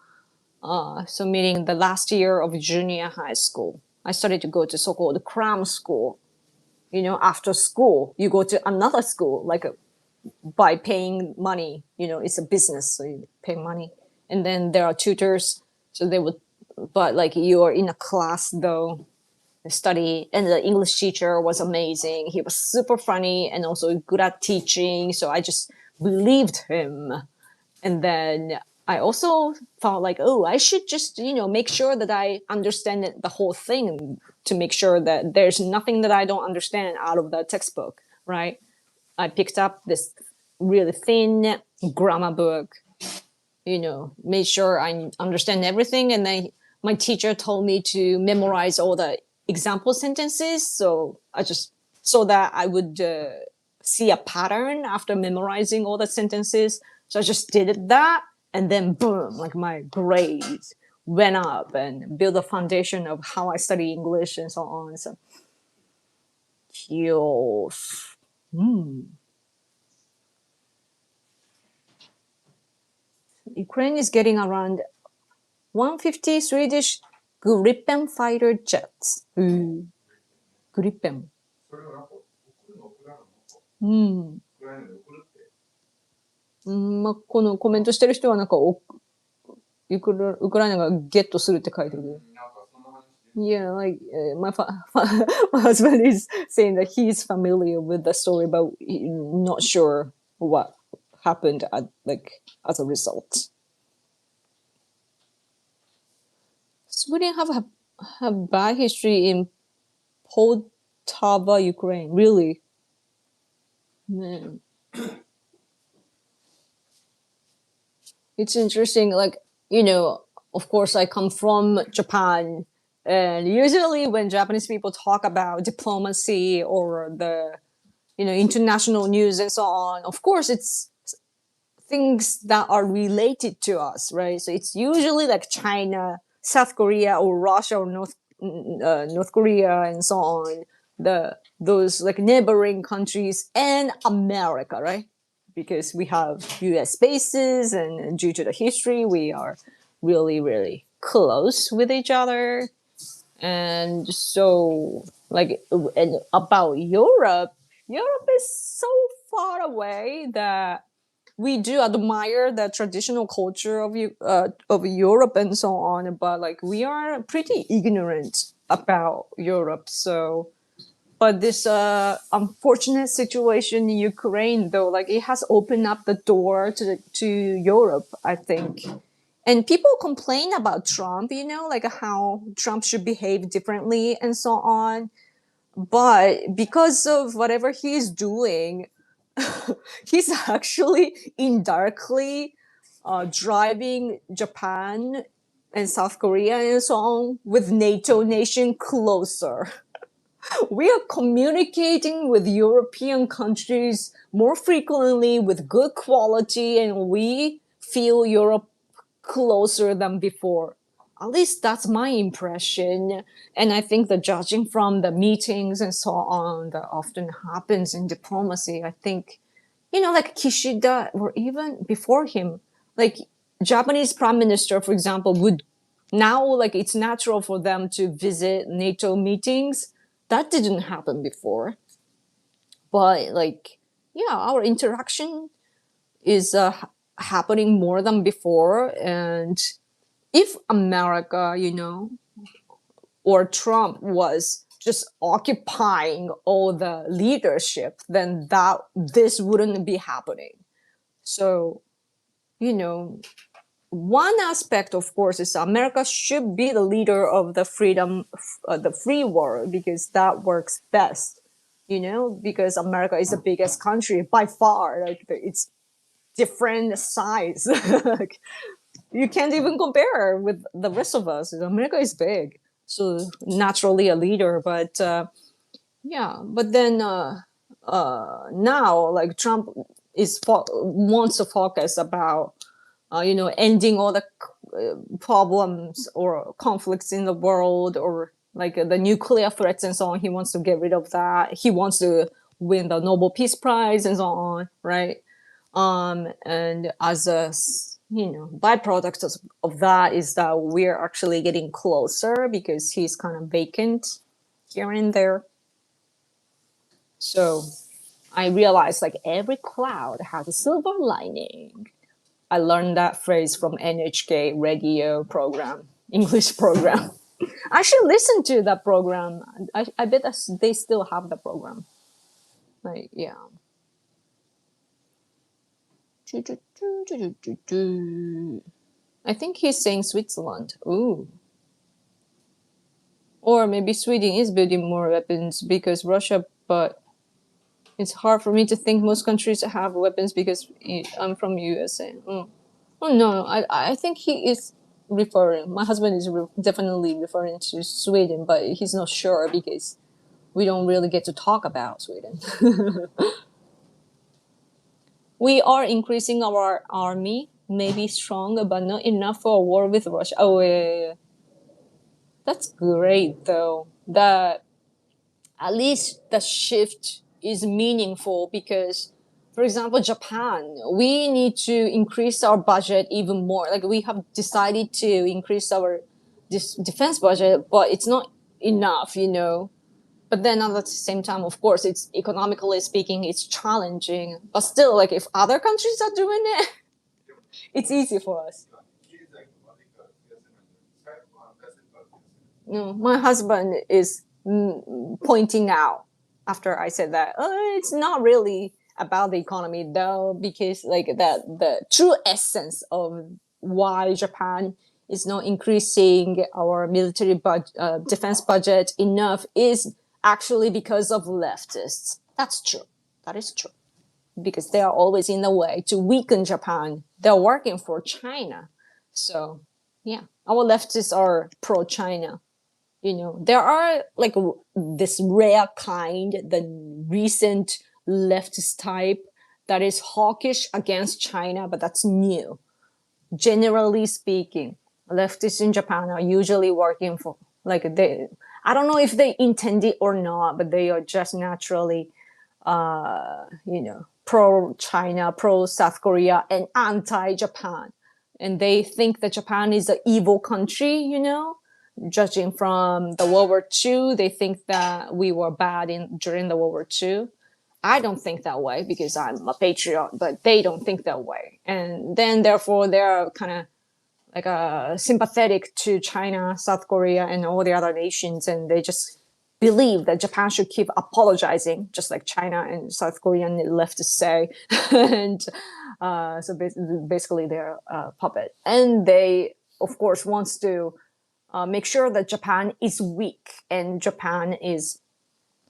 So meaning the last year of junior high school, I started to go to so-called cram school. After school, you go to another school, like by paying money. It's a business, so you pay money. And then there are tutors, so but like you are in a class though, study, and the English teacher was amazing. He was super funny and also good at teaching, so I just believed him. And then I also thought like, oh, I should just make sure that I understand the whole thing, to make sure that there's nothing that I don't understand out of the textbook, right? I picked up this really thin grammar book, made sure I understand everything, and then my teacher told me to memorize all the example sentences, so that I would see a pattern after memorizing all the sentences. So I just did that, and then boom, like my grades went up and built a foundation of how I study English and so on. So, yes. Ukraine is getting around 150 Swedish Gripen fighter jets. Gripen. それをなんか送るの送らないうん。ウクライナで送るって。まあ、このコメントしてる人はなんかウクライナがゲットするって書いてる。なんかそんな話で。Yeah, like my husband is saying that he's familiar with the story, but not sure what happened as a result. Sweden have bad history in Poltava, Ukraine. Really? Man. It's interesting, like, of course I come from Japan, and usually when Japanese people talk about diplomacy or the, international news and so on, of course it's things that are related to us, right? So it's usually like China, South Korea, or Russia, or North Korea, and so on. Those like neighboring countries, and America, right? Because we have U.S. bases, and due to the history, we are really, really close with each other. And so, and about Europe is so far away that we do admire the traditional culture of Europe and so on, but like we are pretty ignorant about Europe. So, but this unfortunate situation in Ukraine, though, like it has opened up the door to Europe, I think. And people complain about Trump, you know, like how Trump should behave differently and so on. But because of whatever he is doing, he's actually indirectly driving Japan and South Korea and so on with NATO nation closer. We are communicating with European countries more frequently with good quality, and we feel Europe closer than before. At least that's my impression. And I think that judging from the meetings and so on that often happens in diplomacy, I think, you know, like Kishida or even before him, like Japanese prime minister, for example, would now like it's natural for them to visit NATO meetings. That didn't happen before. But like, yeah, our interaction is happening more than before. And if America, you know, or Trump was just occupying all the leadership, then that this wouldn't be happening. So, you know, one aspect, of course, is America should be the leader of the the free world, because that works best, you know, because America is the biggest country by far. Like it's different size. Like, you can't even compare with the rest of us. America is big, so naturally a leader. But yeah, but then now, like Trump wants to focus about you know, ending all the problems or conflicts in the world, or like the nuclear threats and so on. He wants to get rid of that. He wants to win the Nobel Peace Prize and so on, right? And as a you know byproduct of that is that we're actually getting closer because he's kind of vacant here and there. So I realized like every cloud has a silver lining. I learned that phrase from NHK radio program, English program. I should listen to that program. I bet they still have the program. Like, yeah. I think he's saying Switzerland. Ooh. Or maybe Sweden is building more weapons because Russia, but it's hard for me to think most countries have weapons because I'm from USA. Oh no, I think he is referring. My husband is definitely referring to Sweden, but he's not sure because we don't really get to talk about Sweden. We are increasing our army, maybe strong, but not enough for a war with Russia. Oh, yeah. That's great though. That at least the shift is meaningful because, for example, Japan, we need to increase our budget even more. Like we have decided to increase our defense budget, but it's not enough, you know. But then at the same time, of course, it's economically speaking, it's challenging. But still, like if other countries are doing it, it's easy for us. No, my husband is pointing out after I said that it's not really about the economy though, because like the true essence of why Japan is not increasing our military defense budget enough is actually because of leftists. That's true. That is true. Because they are always in the way to weaken Japan. They're working for China. So yeah, our leftists are pro-China. You know, there are like this rare kind, the recent leftist type that is hawkish against China, but that's new. Generally speaking, leftists in Japan are usually working for like I don't know if they intend it or not, but they are just naturally, you know, pro-China, pro-South Korea, and anti-Japan. And they think that Japan is an evil country, you know, judging from the World War II, they think that we were bad during the World War II. I don't think that way because I'm a patriot, but they don't think that way. And then therefore they're kind of like sympathetic to China, South Korea, and all the other nations, and they just believe that Japan should keep apologizing, just like China and South Korea left to say. And so basically they're a puppet. And they, of course, wants to make sure that Japan is weak and Japan is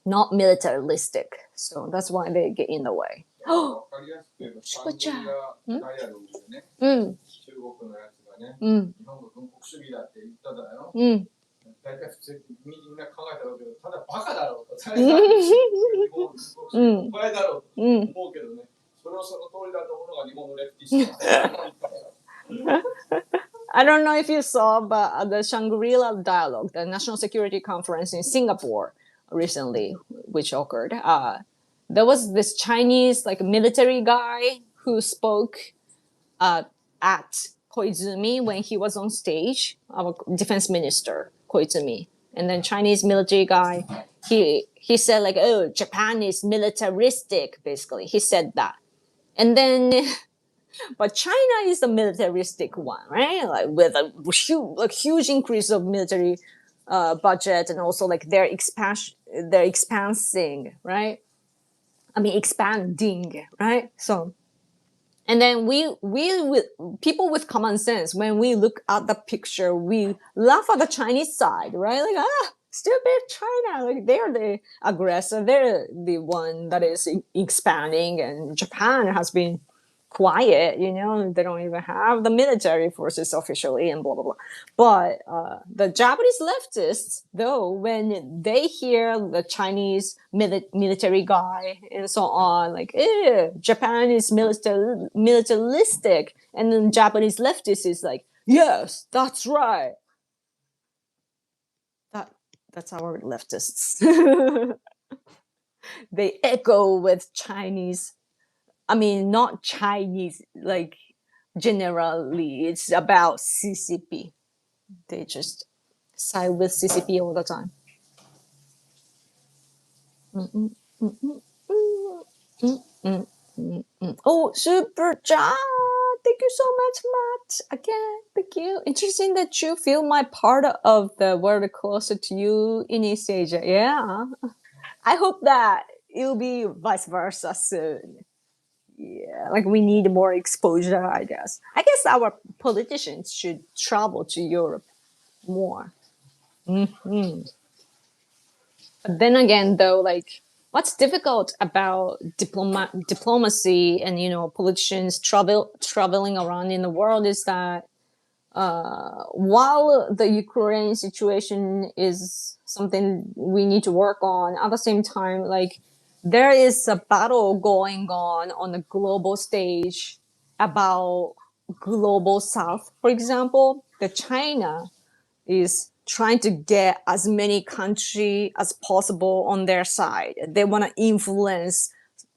not militaristic. So that's why they get in the way. わかりやすく言えば、シャングリラダイアログでね、うん、中国のやつがね、うん、日本が軍国主義だって言っただよ。うん。大体普通にみんな考えたわけど、ただバカだろうと、日本軍国主義の怖いだろうと思うけどね、それをその通りだと思うのが日本のレフティストだ。I don't know if you saw, but the Shangri-La Dialogue, the National Security Conference in Singapore recently, which occurred, there was this Chinese like military guy who spoke at Koizumi when he was on stage, our defense minister Koizumi, and then Chinese military guy, he said like, oh, Japan is militaristic, basically. He said that, and then. But China is the militaristic one, right? Like with a huge increase of military budget, and also like they're expanding, right? I mean expanding, right? So, and then we with people with common sense, when we look at the picture, we laugh at the Chinese side, right? Like stupid China, like they're the aggressor, they're the one that is expanding, and Japan has been quiet, you know, they don't even have the military forces officially and blah blah blah. But the Japanese leftists, though, when they hear the Chinese military guy and so on, like, Japan is militaristic, and then Japanese leftists is like, yes, that's right. That's our leftists. They echo with Chinese. I mean, not Chinese, like generally, it's about CCP. They just side with CCP all the time. Oh, super chat! Thank you so much, Matt. Again, thank you. Interesting that you feel my part of the world closer to you in East Asia. Yeah. I hope that it'll be vice versa soon. Yeah, like we need more exposure, I guess. I guess our politicians should travel to Europe more. But then again, though, like what's difficult about diplomacy and politicians traveling around in the world is that while the Ukraine situation is something we need to work on, at the same time, like there is a battle going on the global stage about global South. For example, the China is trying to get as many countries as possible on their side. They want to influence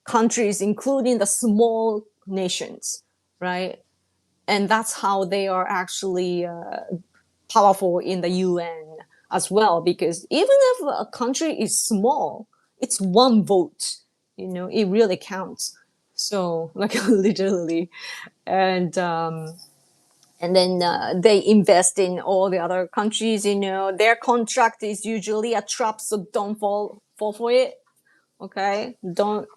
countries, including the small nations, right? And that's how they are actually powerful in the UN as well. Because even if a country is small, it's one vote. It really counts. So, like literally, and then they invest in all the other countries. Their contract is usually a trap, so don't fall for it. Okay, don't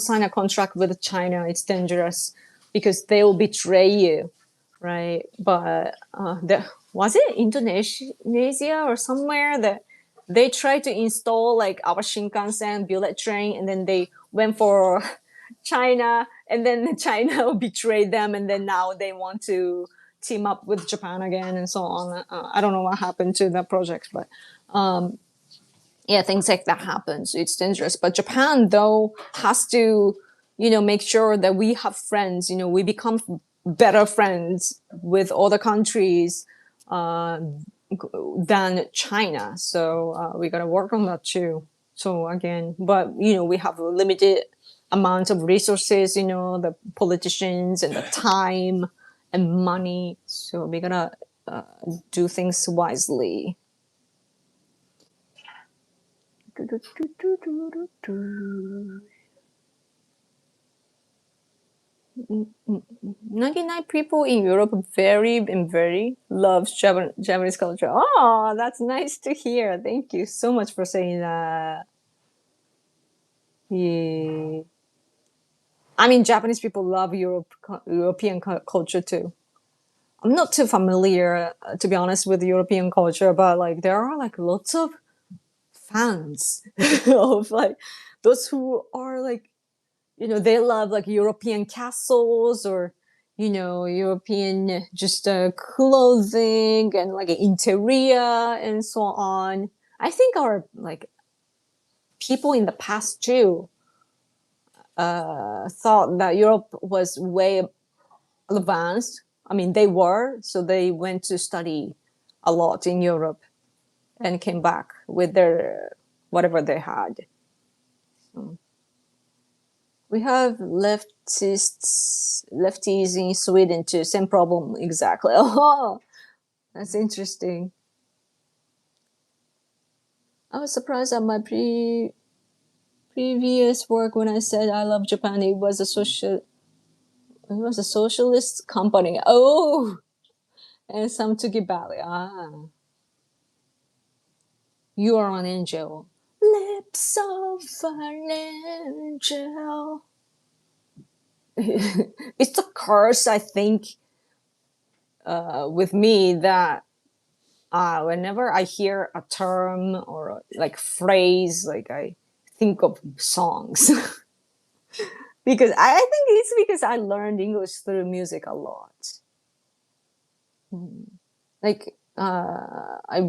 sign a contract with China. It's dangerous because they will betray you, right? But was it Indonesia or somewhere that they tried to install like our Shinkansen bullet train, and then they went for China, and then China betrayed them, and then now they want to team up with Japan again and so on. I don't know what happened to that project, but yeah, things like that happens. It's dangerous. But Japan, though, has to, make sure that we have friends. We become better friends with other countries than China. So we gotta work on that too. So again, but we have a limited amount of resources. The politicians and the time and money. So we gotta do things wisely. 99 people in Europe very love Japanese culture. Oh, that's nice to hear. Thank you so much for saying that. Yeah. I mean, Japanese people love European culture too. I'm not too familiar, to be honest, with European culture, but like there are like lots of fans of like those who are like, they love like European castles or European just clothing and like interior and so on. I think our like people in the past too thought that Europe was way advanced. I mean, they were, so they went to study a lot in Europe and came back with their whatever they had. So we have lefties in Sweden too. Same problem exactly. Oh, that's interesting. I was surprised at my previous work when I said I love Japan. It was a socialist company. Oh, and some took it badly. You are an angel. Lips of an angel. It's a curse, I think, with me that whenever I hear a term or like phrase, like I think of songs. Because I think it's because I learned English through music a lot. Like I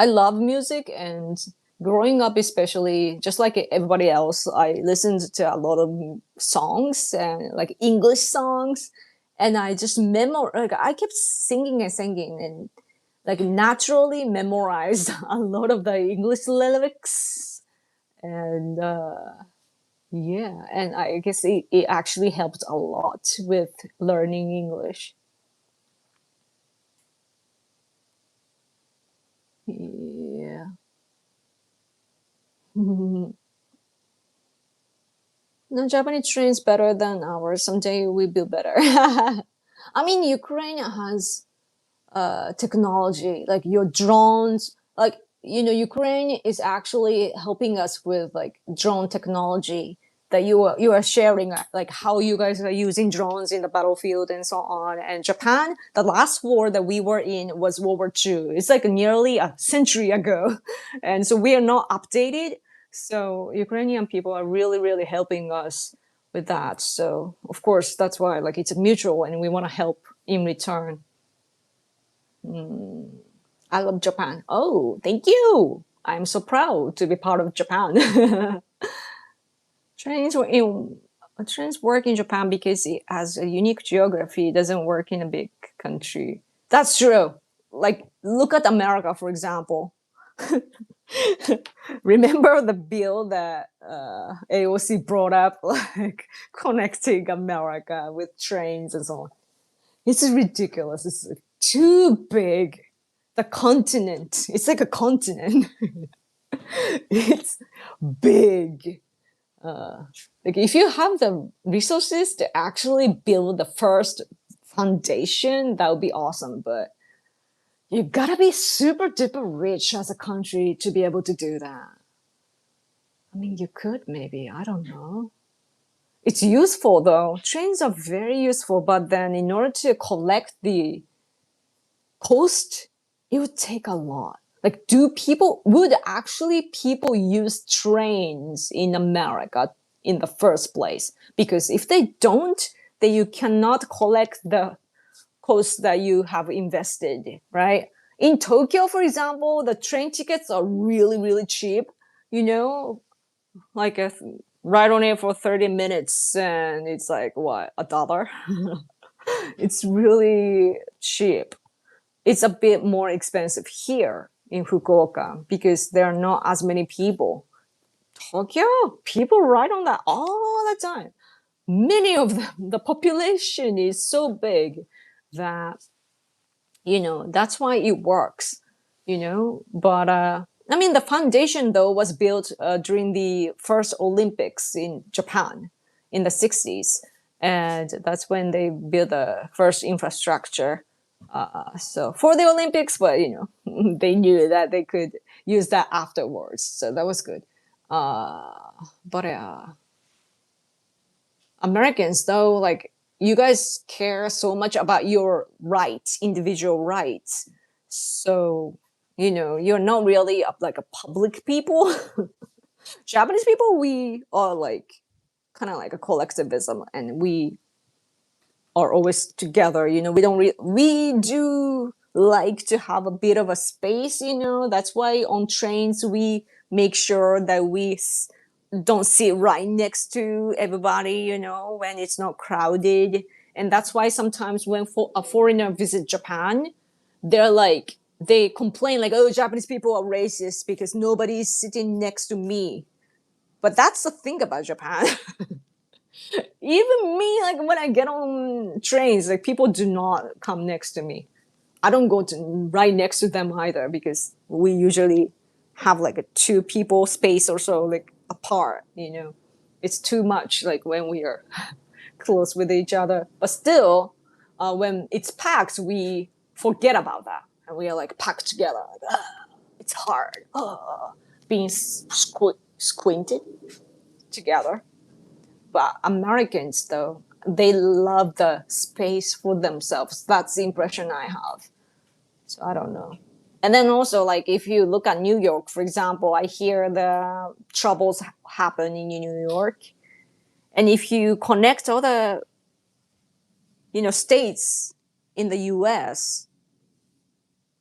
love music, and growing up especially, just like everybody else, I listened to a lot of songs and like English songs, and I just like I kept singing and singing and like naturally memorized a lot of the English lyrics. And yeah, and I guess it actually helped a lot with learning English. Yeah. No, Japanese trains better than ours. Someday we build better. I mean, Ukraine has technology, like your drones, like Ukraine is actually helping us with like drone technology that you are sharing, like how you guys are using drones in the battlefield and so on. And Japan, the last war that we were in was World War II. It's like nearly a century ago, and so we are not updated. So Ukrainian people are really helping us with that. So of course that's why like it's mutual, and we want to help in return. I love Japan. Oh, thank you. I'm so proud to be part of Japan. trains were in Trains work in Japan because it has a unique geography. It doesn't work in a big country. That's true. Like look at America, for example. Remember the bill that AOC brought up, like connecting America with trains and so on. It's ridiculous. It's too big. The continent. It's like a continent. It's big. Like if you have the resources to actually build the first foundation, that would be awesome. But you gotta be super duper rich as a country to be able to do that. I mean, you could maybe. I don't know. It's useful though. Trains are very useful, but then in order to collect the cost, it would take a lot. Like, would actually people use trains in America in the first place? Because if they don't, then you cannot collect the cost that you have invested, right? In Tokyo, for example, the train tickets are really cheap, like a ride on it for 30 minutes and it's like, what, $1? It's really cheap. It's a bit more expensive here in Fukuoka because there are not as many people. Tokyo, people ride on that all the time. Many of them, the population is so big that, that's why it works, But, I mean, the foundation, though, was built during the first Olympics in Japan in the 60s. and that's when they built the first infrastructure. So for the Olympics, but they knew that they could use that afterwards, so that was good. But Americans, though, like, you guys care so much about your rights, individual rights. So, you're not really like a public people. Japanese people, we are like kind of like a collectivism, and we are always together. We don't we do like to have a bit of a space. That's why on trains we make sure that we don't sit right next to everybody, when it's not crowded. And that's why sometimes when a foreigner visit Japan, they complain like, oh, Japanese people are racist because nobody's sitting next to me. But that's the thing about Japan. Even me, like, when I get on trains, like, people do not come next to me. I don't go right next to them either, because we usually have like a 2 people space or so, like, apart. It's too much, like, when we are close with each other. But still, when it's packed, we forget about that, and we are like packed together. Like, it's hard, being squinted together. But Americans, though, they love the space for themselves. That's the impression I have. So I don't know. And then also, like, if you look at New York, for example, I hear the troubles happen in New York. And if you connect all the, states in the US,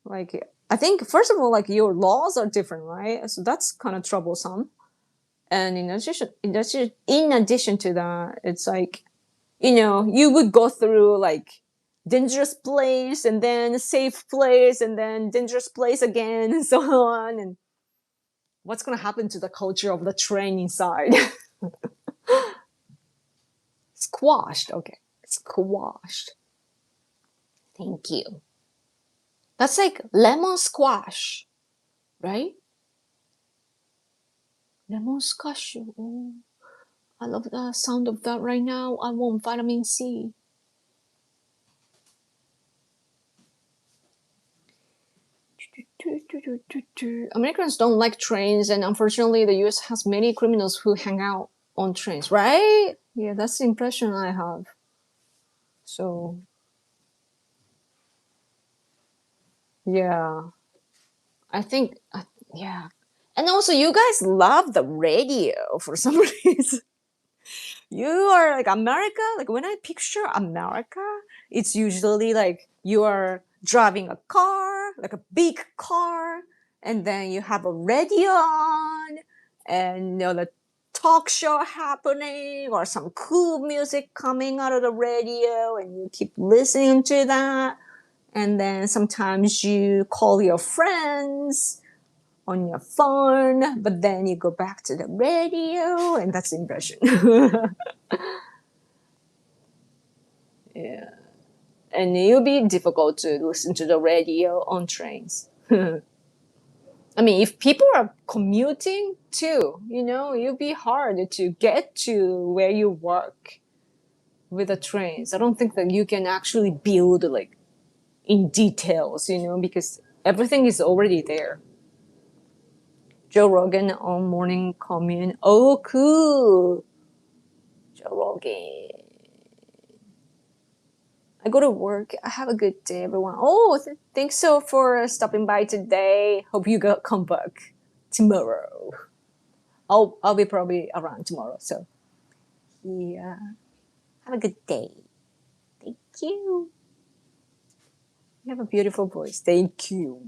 like, I think, first of all, like, your laws are different, right? So that's kind of troublesome. And in addition to that, it's like, you would go through like dangerous place, and then safe place, and then dangerous place again, and so on. And what's going to happen to the culture of the train inside? Squashed. Okay. Squashed. Thank you. That's like lemon squash, right? Lemon squash. Oh, I love the sound of that right now. I want vitamin C. Americans don't like trains, and unfortunately, the US has many criminals who hang out on trains, right? Yeah, that's the impression I have. So, yeah, I think, yeah. And also, you guys love the radio for some reason. You are like America. Like, when I picture America, it's usually like you are driving a car, like a big car, and then you have a radio on, and the talk show happening, or some cool music coming out of the radio, and you keep listening to that. And then sometimes you call your friends on your phone, but then you go back to the radio, and that's the impression. Yeah. And it'll be difficult to listen to the radio on trains. I mean, if people are commuting too, it'll be hard to get to where you work with the trains. I don't think that you can actually build like in details, because everything is already there. Joe Rogan on Morning Commune. Oh, cool. Joe Rogan. I go to work. I have a good day, everyone. Oh, thanks so for stopping by today. Hope you come back tomorrow. I'll be probably around tomorrow. So, yeah. Have a good day. Thank you. You have a beautiful voice. Thank you.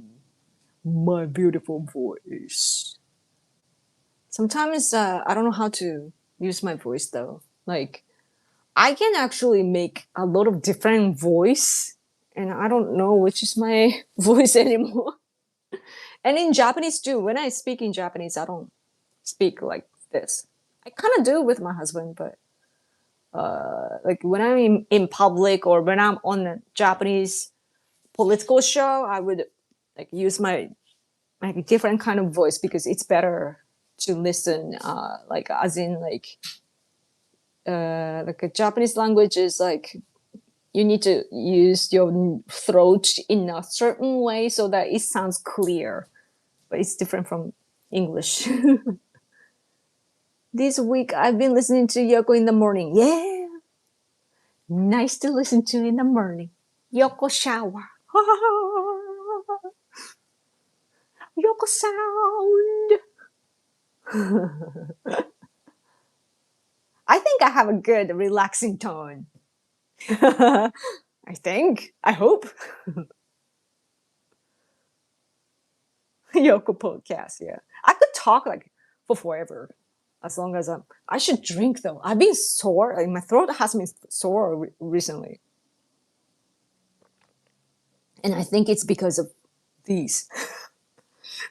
My beautiful voice. Sometimes I don't know how to use my voice though. Like, I can actually make a lot of different voice, and I don't know which is my voice anymore. And in Japanese too, when I speak in Japanese, I don't speak like this. I kind of do with my husband, but like when I'm in public or when I'm on a Japanese political show, I would like use my different kind of voice because it's better to listen, like as in like like a Japanese language is like you need to use your throat in a certain way so that it sounds clear, but it's different from English. This week I've been listening to Yoko in the morning. Yeah, nice to listen to in the morning. Yoko shower. Yoko sound. I think I have a good relaxing tone. I think. I hope. Yoko podcast, yeah. I could talk like for forever. As long as I should drink though. I've been sore. Like, my throat has been sore recently. And I think it's because of these.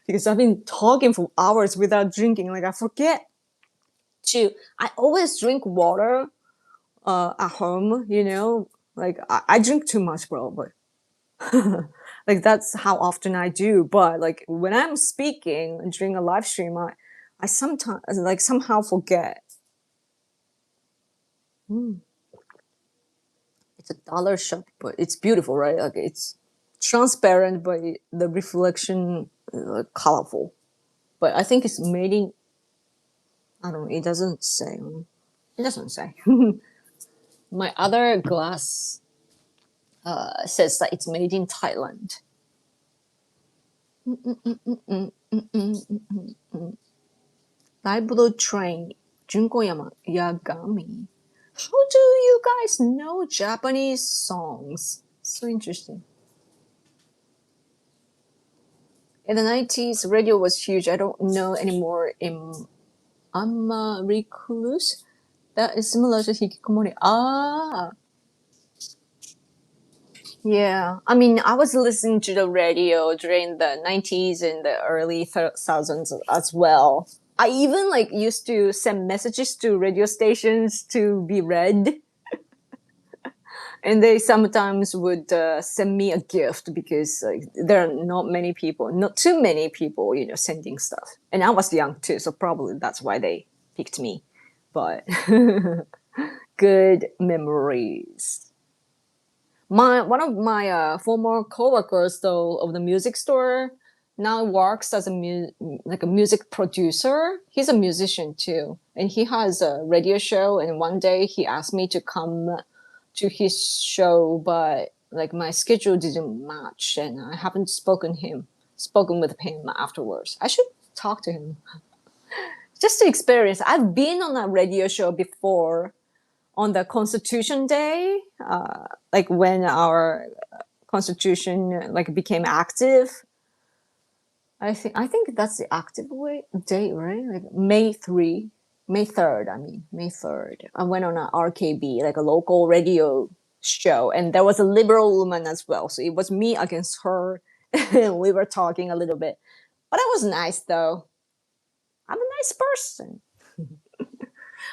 Because I've been talking for hours without drinking. Like I forget to. I always drink water at home, you know. Like I drink too much, bro, but like that's how often I do. But like when I'm speaking during a live stream, I sometimes like somehow forget. It's a dollar shop, but it's beautiful, right? Like it's transparent, but the reflection is colorful. But I think it's made in. I don't know. It doesn't say. It doesn't say. My other glass says that it's made in Thailand. Live train, Junkoyama Yagami. How do you guys know Japanese songs? So interesting. In the 90s, radio was huge. I don't know anymore. I'm a recluse. That is similar to hikikomori. Ah, yeah. I mean, I was listening to the radio during the 90s and the early 2000s as well. I even like used to send messages to radio stations to be read. And they sometimes would send me a gift because there are not too many people, you know, sending stuff. And I was young too, so probably that's why they picked me. But good memories. One of my former coworkers, though, of the music store, now works as a music producer. He's a musician too, and he has a radio show. And one day he asked me to come to his show, but like my schedule didn't match, and I haven't spoken with him afterwards. I should talk to him just to experience. I've been on a radio show before on the Constitution Day, like when our Constitution like became active. I think that's the active date, right? Like May 3rd. I mean May 3rd. I went on a RKB, like a local radio show, and there was a liberal woman as well. So it was me against her, and we were talking a little bit. But it was nice though. I'm a nice person.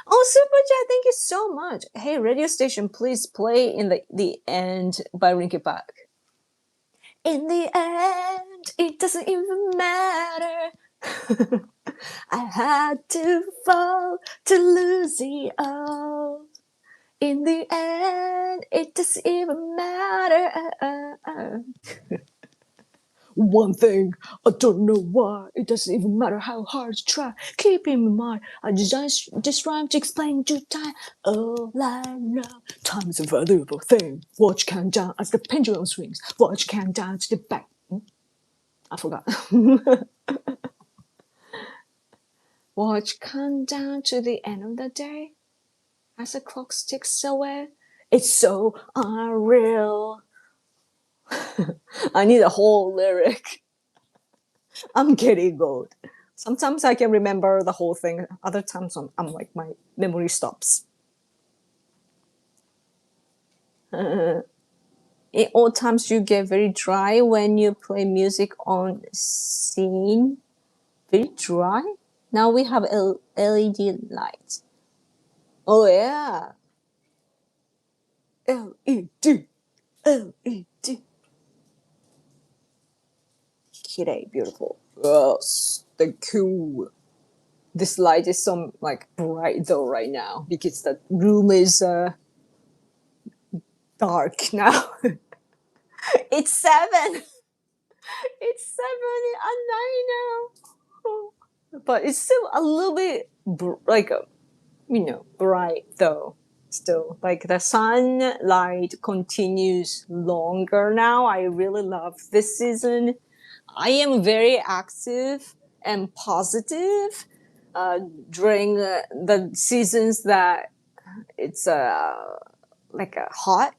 Oh, Super Chat, thank you so much. Hey, radio station, please play in the end by Linkin Park. In the end, it doesn't even matter. I had to fall to lose it all. In the end, it doesn't even matter. One thing, I don't know why. It doesn't even matter how hard to try. Keep in mind, I designed this rhyme to explain to time. All I know, time is a valuable thing. Watch countdown as the pendulum swings. Watch countdown to the back. I forgot. Watch countdown to the end of the day as the clock ticks away. It's so unreal. I need a whole lyric. I'm getting old. Sometimes I can remember the whole thing. Other times I'm like, my memory stops. In all times you get very dry when you play music on scene. Very dry? Now we have LED lights. Oh yeah. LED. LED. Kirei, beautiful. Yes, thank you. this light is so like bright though right now because the room is dark now. It's 7. It's 7 at night now. But it's still a little bit like bright though. Still, like the sunlight continues longer now. I really love this season. I am very active and positive during the seasons that it's like hot.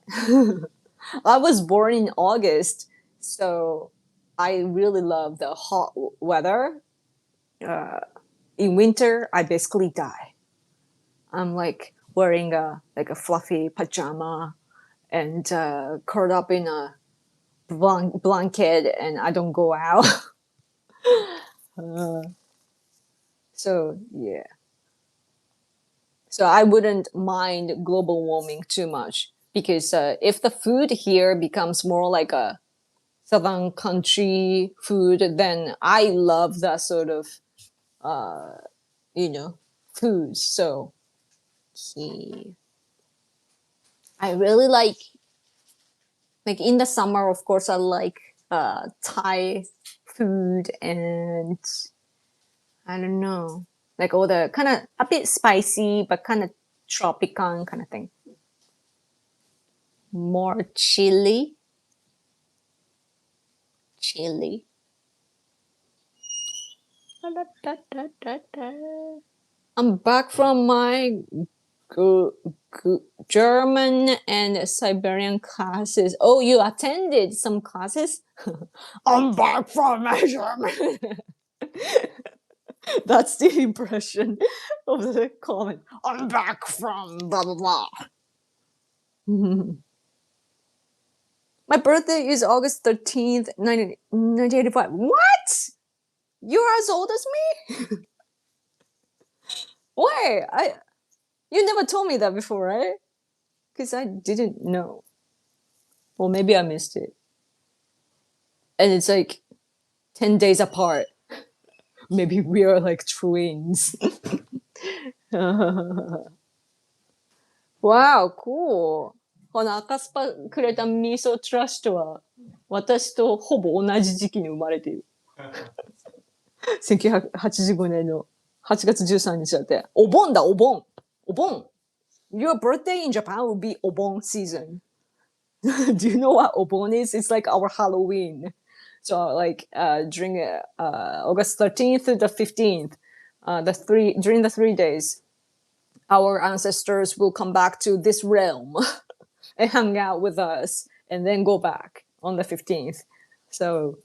I was born in August, so I really love the hot weather. In winter, I basically die. I'm like wearing a fluffy pajama and curled up in a blanket, and I don't go out. So yeah. So I wouldn't mind global warming too much because if the food here becomes more like a southern country food, then I love that sort of foods. So I really like in the summer, of course, I like Thai food and I don't know, like all the kind of a bit spicy but kind of tropical kind of thing. More chili. I'm back from my German and Siberian classes. Oh, you attended some classes? I'm back from my German. That's the impression of the comment. I'm back from blah blah blah. My birthday is August 13th, 1985. What? You're as old as me? Wait, you never told me that before, right? Because I didn't know. Well, maybe I missed it. And it's like 10 days apart. Maybe we are like twins. Wow, cool. この赤スパくれたミソトラストは私とほぼ同じ時期に生まれている。1985年の8月13日だって。お盆だ、お盆。お盆。Your birthday in Japan will be Obon season. Do you know what Obon is? It's like our Halloween. So like during August 13th to the 15th, during the 3 days, our ancestors will come back to this realm and hang out with us and then go back on the 15th. So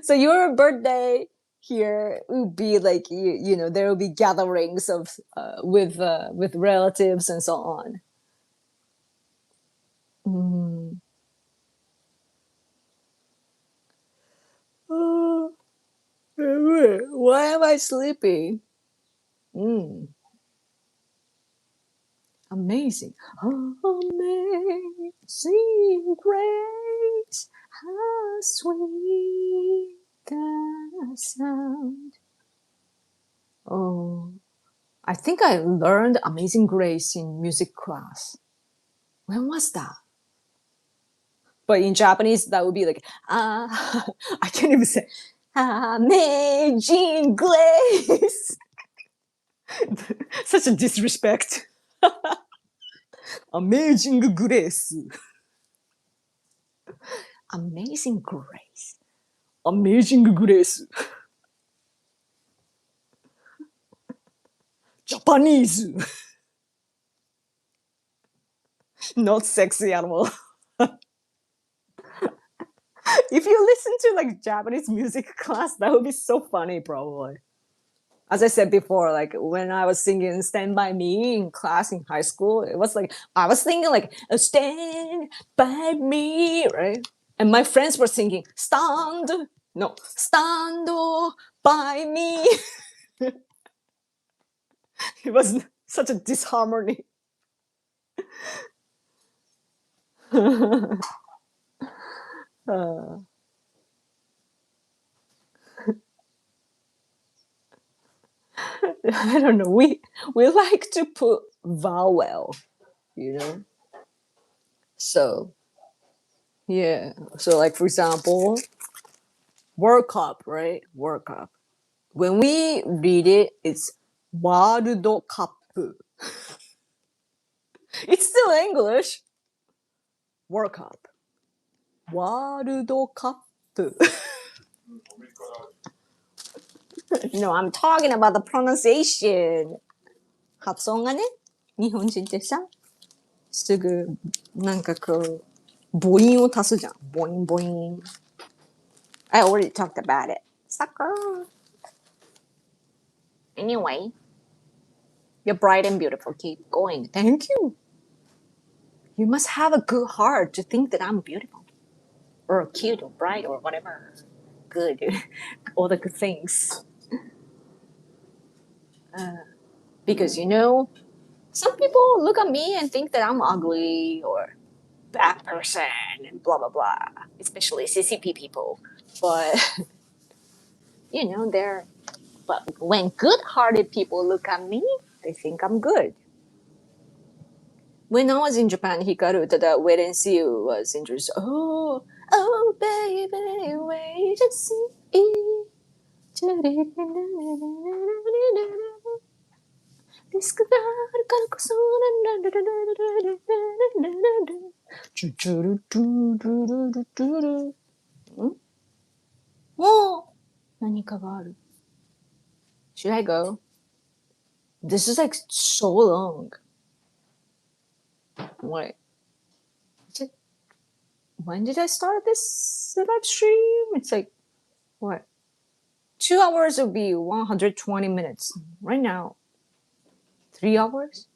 so your birthday here would be like there will be gatherings of with relatives and so on. Oh, why am I sleepy? Amazing. Amazing grace, how sweet the sound. Oh, I think I learned Amazing Grace in music class. When was that? But in Japanese, that would be like, I can't even say, Amazing Grace. Such a disrespect. Amazing Grace. Amazing Grace. Amazing Grace. Japanese. Not sexy at all. If you listen to like Japanese music class, that would be so funny probably. As I said before, like when I was singing Stand By Me in class in high school, it was like, I was thinking like, Stand By Me, right? And my friends were singing, Stand By Me. It was such a disharmony. I don't know. We like to put vowel, you know. So yeah. So like for example, World Cup, right? World Cup. When we read it, it's World Cup. It's still English. World Cup. World Cup. うんアメリカだ No, I'm talking about the pronunciation. 発音がね、日本人ってさ、すぐ、なんかこう、母音を足すじゃん。母音、母音。I already talked about it. Sucker. Anyway, you're bright and beautiful. Keep going. Thank you. You must have a good heart to think that I'm beautiful. Or cute or bright or whatever. Good. All the good things. Because you know, some people look at me and think that I'm ugly or bad person and blah blah blah. Especially CCP people. But you know, but when good-hearted people look at me, they think I'm good. When I was in Japan, Hikaru Utada, Wait and See You was introduced. Oh, oh, baby, wait and see. Oh, 何かがある. Should I go? This is like so long. Wait. When did I start this live stream? It's like, what? 2 hours would be 120 minutes. Right now, 3 hours?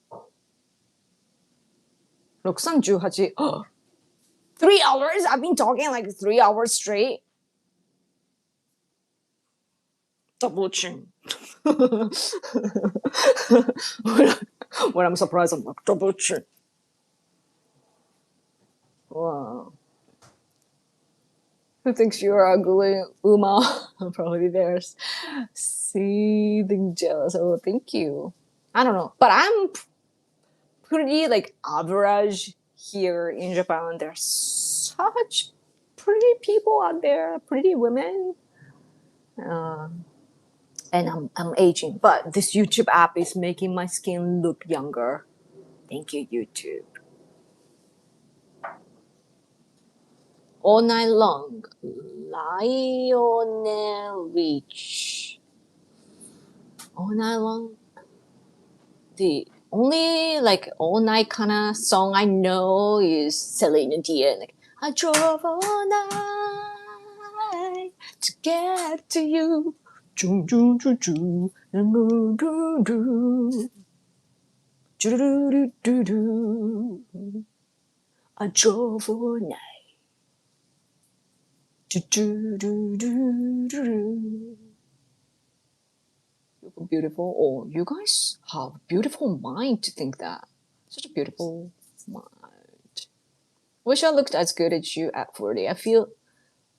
6318. 3 hours? I've been talking like 3 hours straight. Double chin. when I'm surprised, I'm like, double chin. Wow. Who thinks you're ugly? Uma. Probably there's seething jealous. Oh, thank you. I don't know. But I'm pretty like average here in Japan. There's such pretty people out there, pretty women. And I'm aging. But this YouTube app is making my skin look younger. Thank you, YouTube. All night long. Lionel Rich. All night long. The only like all night kind of song I know is Celine Dion. Like, I drove all night to get to you. Choo, choo, choo, choo. Do, do, do. Do, do, do, do. I drove all night. Do, do, do, do, do. You're beautiful. Oh, you guys have a beautiful mind to think that. Such a beautiful mind. Wish I looked as good as you at 40. I feel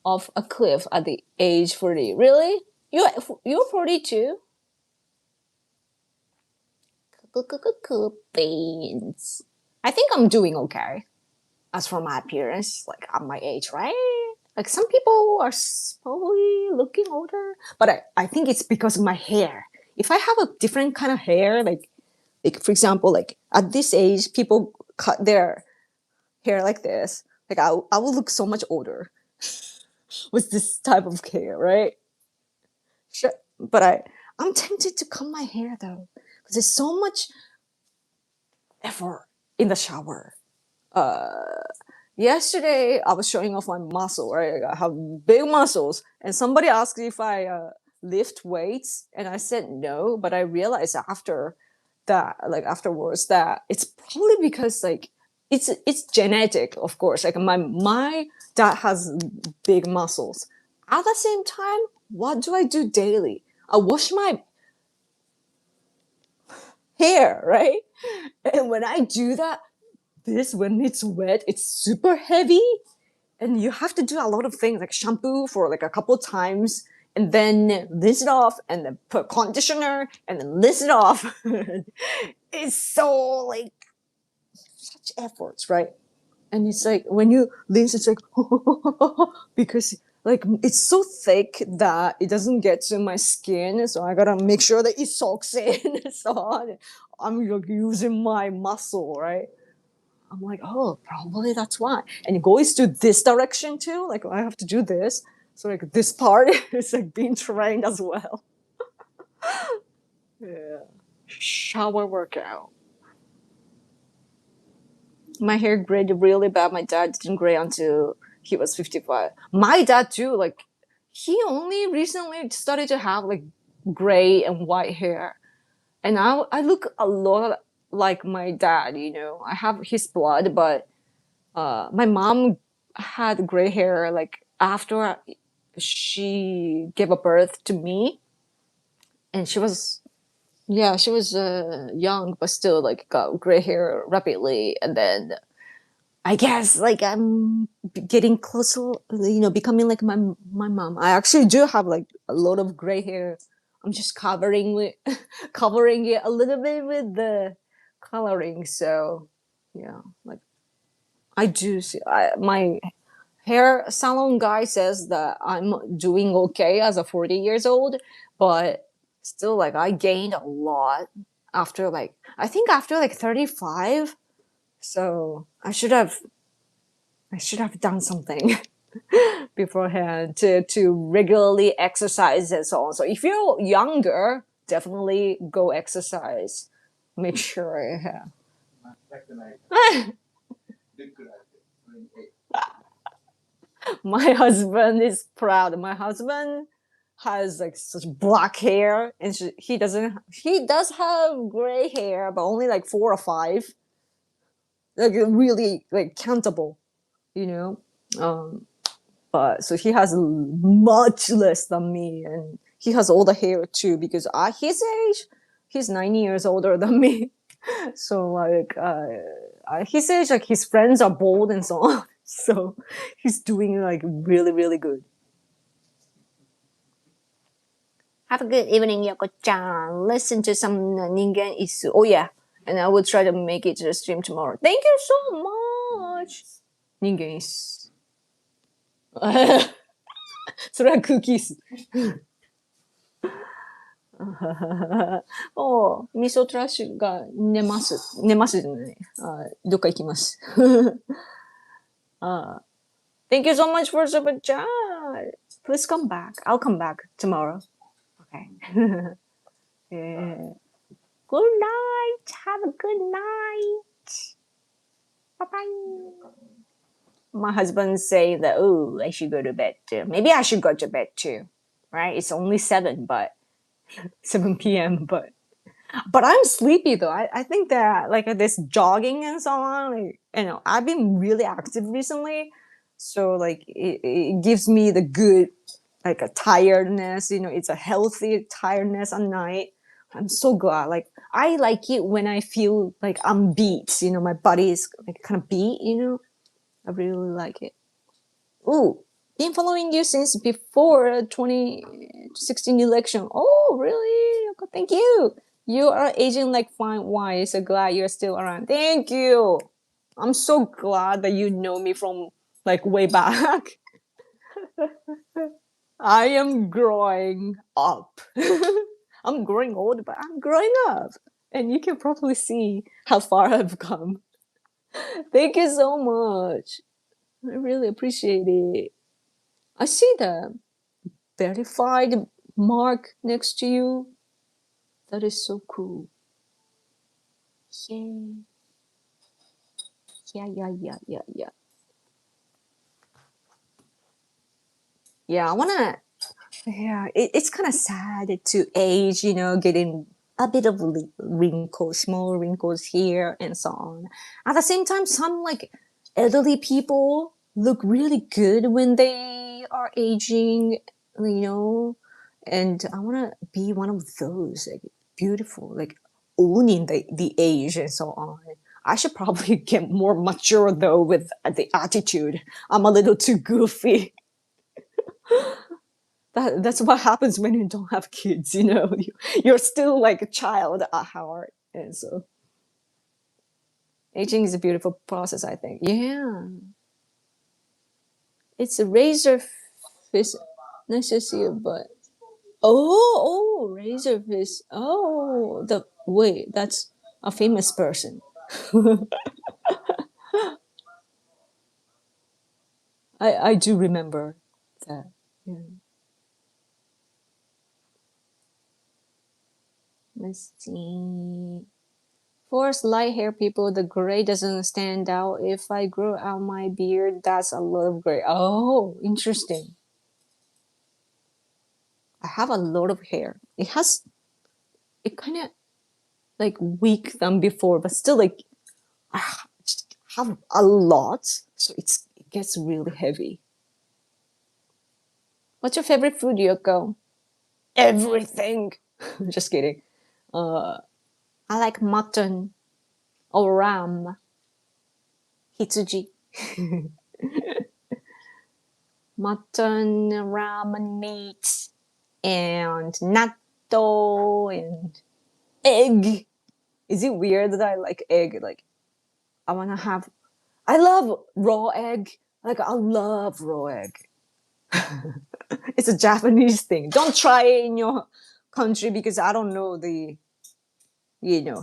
off a cliff at the age 40. Really? You're 42? Beans. I think I'm doing okay. As for my appearance, like at my age, right? Like some people are probably looking older, but I think it's because of my hair. If I have a different kind of hair, like for example, like at this age, people cut their hair like this. Like I will look so much older with this type of hair, right? Sure. But I'm tempted to comb my hair though, because there's so much effort in the shower. Yesterday I was showing off my muscle, right? I have big muscles, and somebody asked if I lift weights, and I said no. But I realized after that, like afterwards, that it's probably because like it's genetic, of course. Like my dad has big muscles. At the same time, what do I do daily? I wash my hair, right? And when I do that, when it's wet, it's super heavy, and you have to do a lot of things like shampoo for like a couple times, and then rinse it off, and then put conditioner, and then rinse it off. It's so like such efforts, right? And it's like when you rinse, it's like because like it's so thick that it doesn't get to my skin, so I gotta make sure that it soaks in. So I'm like using my muscle, right? I'm like, oh, probably that's why. And it goes to this direction too. Like I have to do this. So like this part is like being trained as well. Yeah. Shower workout. My hair grayed really bad. My dad didn't gray until he was 55. My dad too, like he only recently started to have like gray and white hair. And I look a lot like my dad, you know. I have his blood, but my mom had gray hair like after she gave a birth to me, and she was young, but still like got gray hair rapidly. And then I guess like I'm getting closer, you know, becoming like my mom. I actually do have like a lot of gray hair. I'm just covering it a little bit with the coloring. So yeah, like I do see my hair salon guy says that I'm doing okay as a 40 years old, but still like I gained a lot after like I think after like 35. So I should have done something beforehand to regularly exercise and so on. So if you're younger, definitely go exercise. Make sure. Yeah. 全くない。ルックライト。My husband is proud. My husband has like such black hair, and he doesn't. He does have gray hair, but only like 4 or 5. Like really like countable, you know. But so he has much less than me, and he has all the hair too because at his age, he's 9 years older than me. So like at his age, like his friends are bald and so on. So he's doing like really, really good. Have a good evening, Yoko-chan. Listen to some Ningen Isu. Oh yeah, and I will try to make it to the stream tomorrow. Thank you so much. Ningen Isu. それは空気椅子。おー、ミソトラッシュが寝ます。寝ますじゃない。どっか行きます。Thank you so much for super chat. Please come back. I'll come back tomorrow. Okay. Yeah. Good night. Have a good night. Bye-bye. My husband's saying that, oh, I should go to bed too. Maybe I should go to bed too. Right? It's only 7, but 7 p.m. But I'm sleepy though. I think that like this jogging and so on, like, you know, I've been really active recently. So like it gives me the good, like a tiredness, you know, it's a healthy tiredness at night. I'm so glad. Like I like it when I feel like I'm beat, you know, my body is like kind of beat, you know. I really like it. Ooh, been following you since before 2016 election. Oh, really? Okay, thank you. You are aging like fine wine. So glad you're still around. Thank you. I'm so glad that you know me from like way back. I am growing up. I'm growing old, but I'm growing up. And you can probably see how far I've come. Thank you so much. I really appreciate it. I see the verified mark next to you. That is so cool. Yay. Yeah. Yeah, I wanna. Yeah, it's kind of sad to age, you know, getting a bit of wrinkles, small wrinkles here and so on. At the same time, some like elderly people look really good when they are aging, you know, and I want to be one of those, like beautiful, like owning the age and so on. I should probably get more mature though with the attitude. I'm a little too goofy. That's what happens when you don't have kids, you know. You're still like a child at heart. And so aging is a beautiful process, I think. Yeah. It's a razor fish. Nice to see you, but razor fish. Oh, the wait, that's a famous person. I do remember that. Yeah. Let's see. For light hair people, the gray doesn't stand out. If I grow out my beard, that's a lot of gray. Oh, interesting. I have a lot of hair. It kind of like weak than before, but still like I just have a lot, so it gets really heavy. What's your favorite food, Yoko? Everything. Just kidding. I like mutton or ram, hitsuji. Mutton, ram, meat, and natto and egg. Is it weird that I like egg? Like I wanna have. I love raw egg. Like I love raw egg. It's a Japanese thing. Don't try it in your country because I don't know the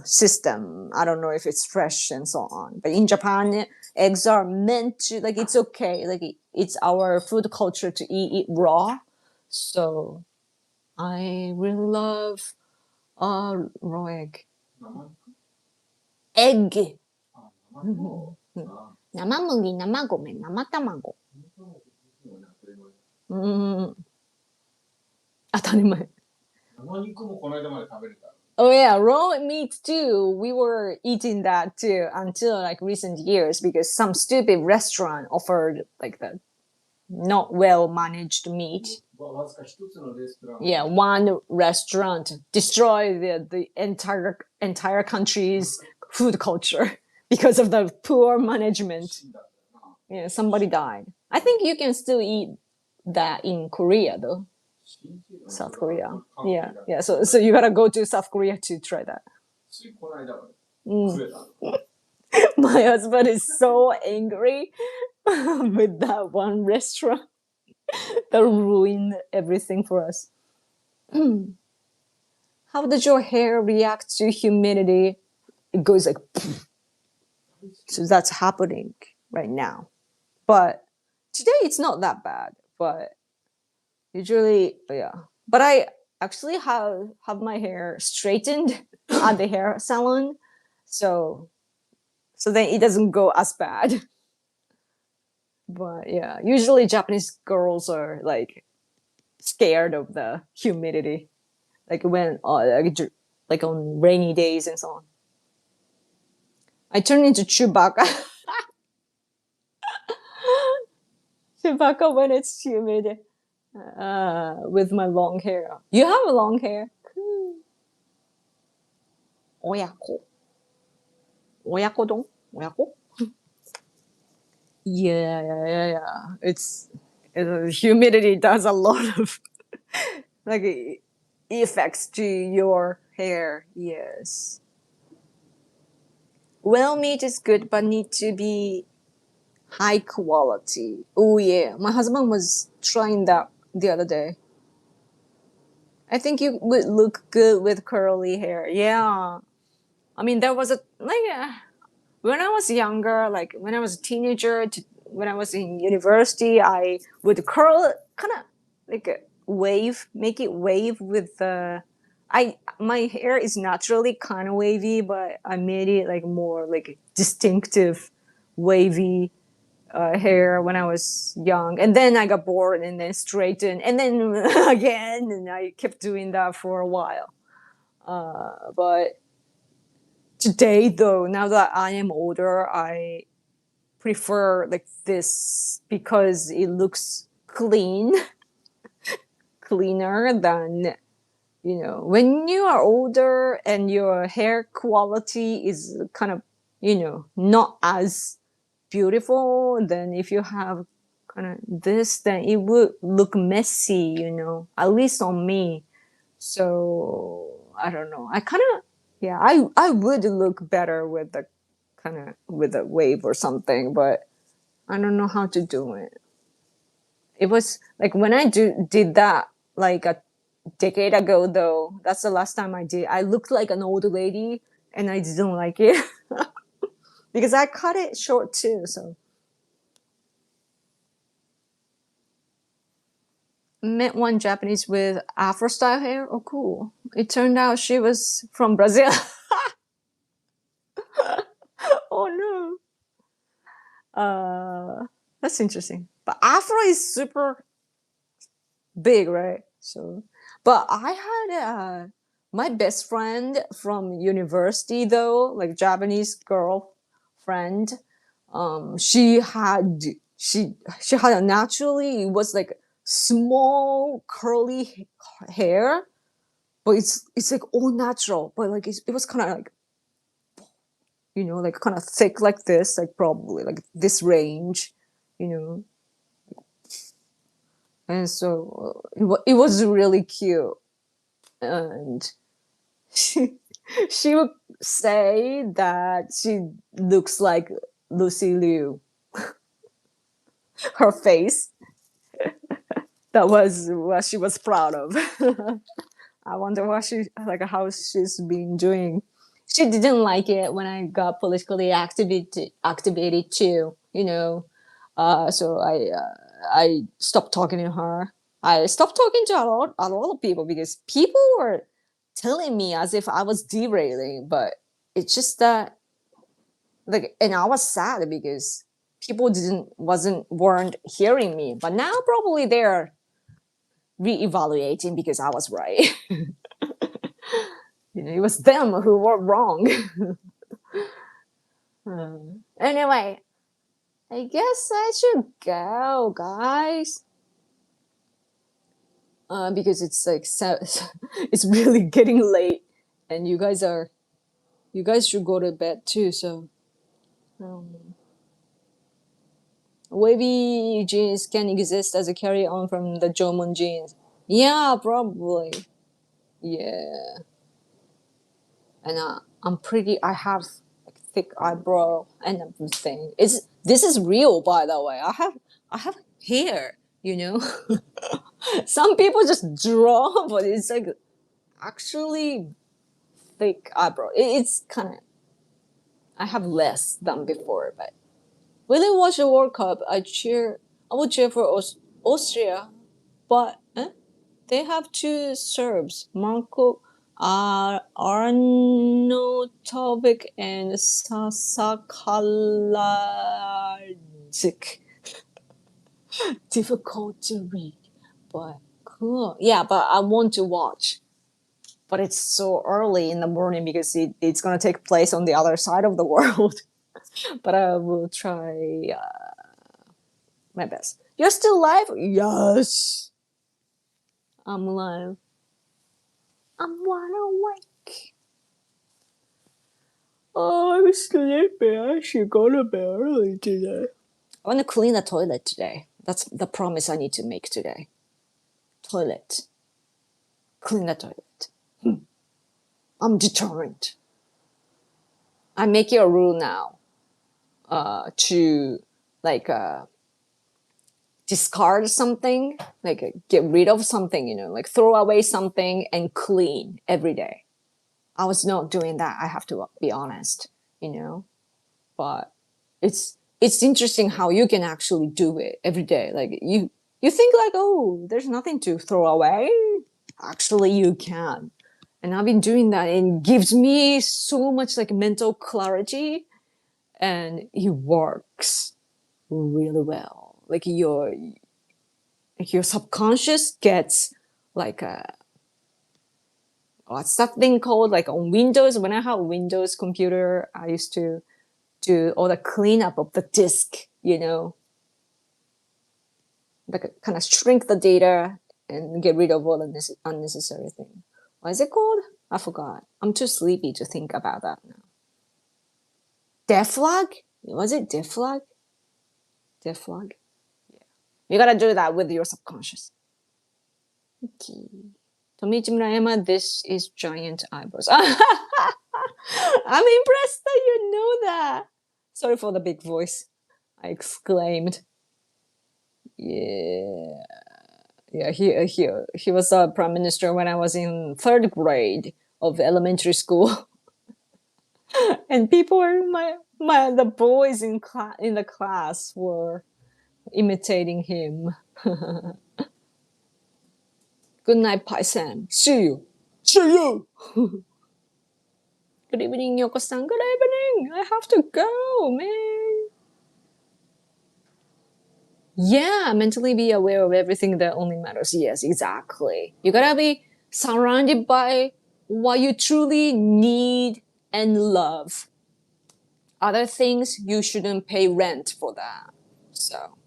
system. I don't know if it's fresh and so on. But in Japan, eggs are meant to like it's okay. Like it's our food culture to eat it raw. So I really love raw egg. 生 Egg. あ生卵あ生麦、生米、生卵。当たり前。生肉もこの間まで食べれた。 Oh yeah, raw meat too. We were eating that too until like recent years because some stupid restaurant offered like the not well managed meat. わずか一つのレストラン。 Yeah, one restaurant destroyed the entire country's food culture because of the poor management. Yeah, somebody died. I think you can still eat that in Korea though. South Korea. Yeah, yeah. So you gotta go to South Korea to try that. ついこの間まで食えた。 My husband is so angry with that one restaurant that ruined everything for us. How does your hair react to humidity? It goes like, so that's happening right now. But today it's not that bad. But usually, yeah. But I actually have my hair straightened at the hair salon, so then it doesn't go as bad. But yeah, usually Japanese girls are like scared of the humidity, like when like on rainy days and so on. I turn into Chewbacca. Chewbacca when it's humid. With my long hair. You have a long hair. Cool. Oyako. Oyakodon? Oyako? Yeah. It's humidity does a lot of like effects to your hair. Yes. Well, meat is good, but need to be high quality. Oh yeah, my husband was trying that the other day. I think you would look good with curly hair. Yeah. I mean, there was a when I was younger, like when I was a teenager, when I was in university, I would curl kind of like a wave, make it wave with the. My hair is naturally kind of wavy, but I made it like more like distinctive, wavy hair when I was young, and then I got bored and then straightened, and then again, and I kept doing that for a while. But today, though, now that I am older, I prefer like this because it looks clean, cleaner than when you are older and your hair quality is kind of not as beautiful. Then if you have kind of this, then it would look messy, you know, at least on me. So I don't know. I kind of, yeah, I would look better with the kind of with a wave or something, but I don't know how to do it. It was like when I did that like a decade ago though. That's the last time I did. I looked like an old lady and I didn't like it because I cut it short too. So met one Japanese with Afro style hair. Oh, cool! It turned out she was from Brazil. Oh no, that's interesting. But Afro is super big, right? So, but I had my best friend from university though, like Japanese girl friend. She had she had a naturally it was like small curly hair, but it's like all natural, but like it was kind of like you know like kind of thick like this, like probably like this range, you know. And so it was really cute. And she would say that she looks like Lucy Liu. Her face. That was what she was proud of. I wonder what she like how she's been doing. She didn't like it when I got politically activated too, you know. So I stopped talking to her. I stopped talking to a lot of people because people were telling me as if I was derailing, but it's just that like, and I was sad because people weren't hearing me. But now probably they're reevaluating because I was right. You know, it was them who were wrong. Anyway, I guess I should go, guys. Because it's like it's really getting late, and you guys should go to bed too. So, wavy jeans can exist as a carry on from the Jomon jeans. Yeah, probably. Yeah, and I'm pretty. I have like thick eyebrow and everything. This is real, by the way. I have hair. You know, some people just draw, but it's like actually thick eyebrow. It's kind of I have less than before, but when I watch the World Cup, I would cheer for Austria, but they have two Serbs, Marko Arnautovic and Sasakalajic. Difficult to read, but cool. Yeah, but I want to watch. But it's so early in the morning because it's going to take place on the other side of the world. But I will try my best. You're still alive? Yes. I'm alive. I'm wide awake. Oh, I'm sleepy. I should go to bed early today. I want to clean the toilet today. That's the promise I need to make today. Toilet. Clean the toilet. I'm determined. I make it a rule now to like discard something, like get rid of something, you know, like throw away something and clean every day. I was not doing that. I have to be honest, you know, but it's interesting how you can actually do it every day. Like you think like, oh, there's nothing to throw away. Actually, you can. And I've been doing that and it gives me so much like mental clarity and it works really well. Like your subconscious gets like a what's that thing called? Like on Windows, when I have Windows computer, I used to do all the cleanup of the disk, you know, like kind of shrink the data and get rid of all the unnecessary thing. What is it called? I forgot. I'm too sleepy to think about that now. Deflag? Was it deflag? Deflag? Yeah. You gotta do that with your subconscious. Okay. Tomijimura Emma, this is giant eyebrows. I'm impressed that you know that. Sorry for the big voice. I exclaimed. Yeah. Yeah, he was a prime minister when I was in 3rd grade of elementary school. And people were the boys in the class were imitating him. Good night, Pai Sam. See you. See you. Good evening, Yoko-san. Good evening. I have to go, man. Yeah, mentally be aware of everything that only matters. Yes, exactly. You gotta be surrounded by what you truly need and love. Other things, you shouldn't pay rent for that. So,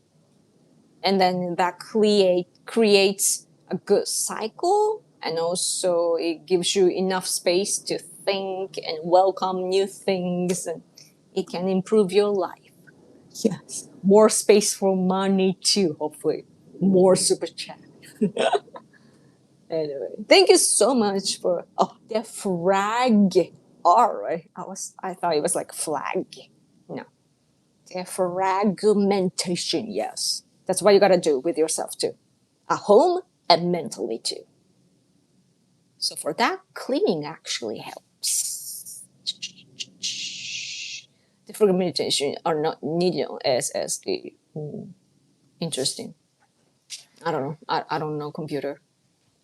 and then that creates a good cycle, and also it gives you enough space to think and welcome new things, and it can improve your life. Yes, more space for money too, hopefully. More super chat. Anyway, thank you so much for the frag. Alright. I thought it was like flag. No. The fragmentation, yes. That's what you gotta do with yourself too. At home and mentally too. So for that, cleaning actually helps. The fragmentation are not needed as the interesting. I don't know. I don't know computer.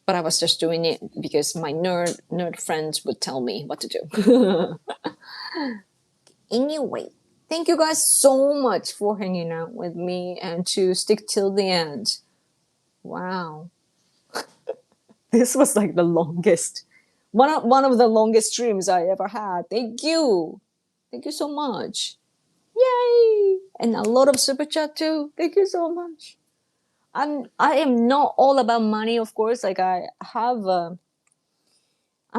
But I was just doing it because my nerd friends would tell me what to do. Anyway, thank you guys so much for hanging out with me and to stick till the end. Wow. This was like the longest. One of the longest streams I ever had. Thank you. Thank you so much. Yay! And a lot of super chat too. Thank you so much. I am not all about money, of course. Like I'm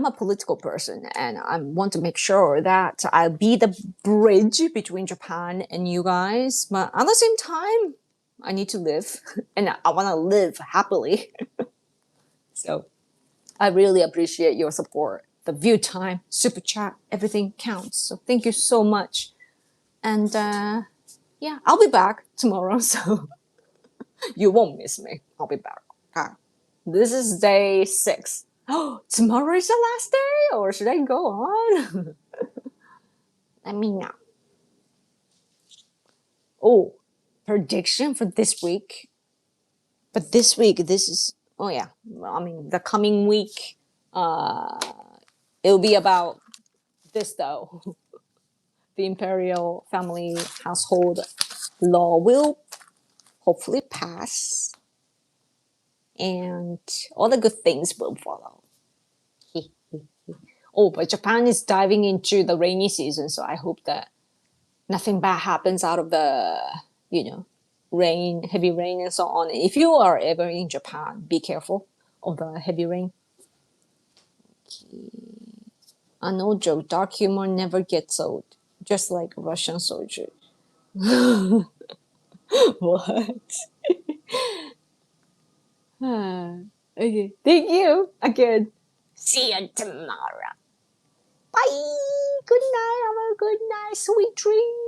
a political person, and I want to make sure that I'll be the bridge between Japan and you guys. But at the same time, I need to live, and I want to live happily. So I really appreciate your support. The view time, super chat, everything counts. So thank you so much. And yeah, I'll be back tomorrow, so you won't miss me. I'll be back. Okay. This is day 6. Oh, tomorrow is the last day, or should I go on? Let me know. Oh, prediction for this week. But this week, this is, oh yeah, I mean, the coming week, it'll be about this though. The imperial family household law will hopefully pass, and all the good things will follow. Oh, but Japan is diving into the rainy season, so I hope that nothing bad happens out of the, rain, heavy rain and so on. If you are ever in Japan, be careful of the heavy rain. No joke, dark humor never gets old, just like Russian soldier. What? Okay, thank you again. See you tomorrow. Bye. Good night. Have a good night. Sweet dreams.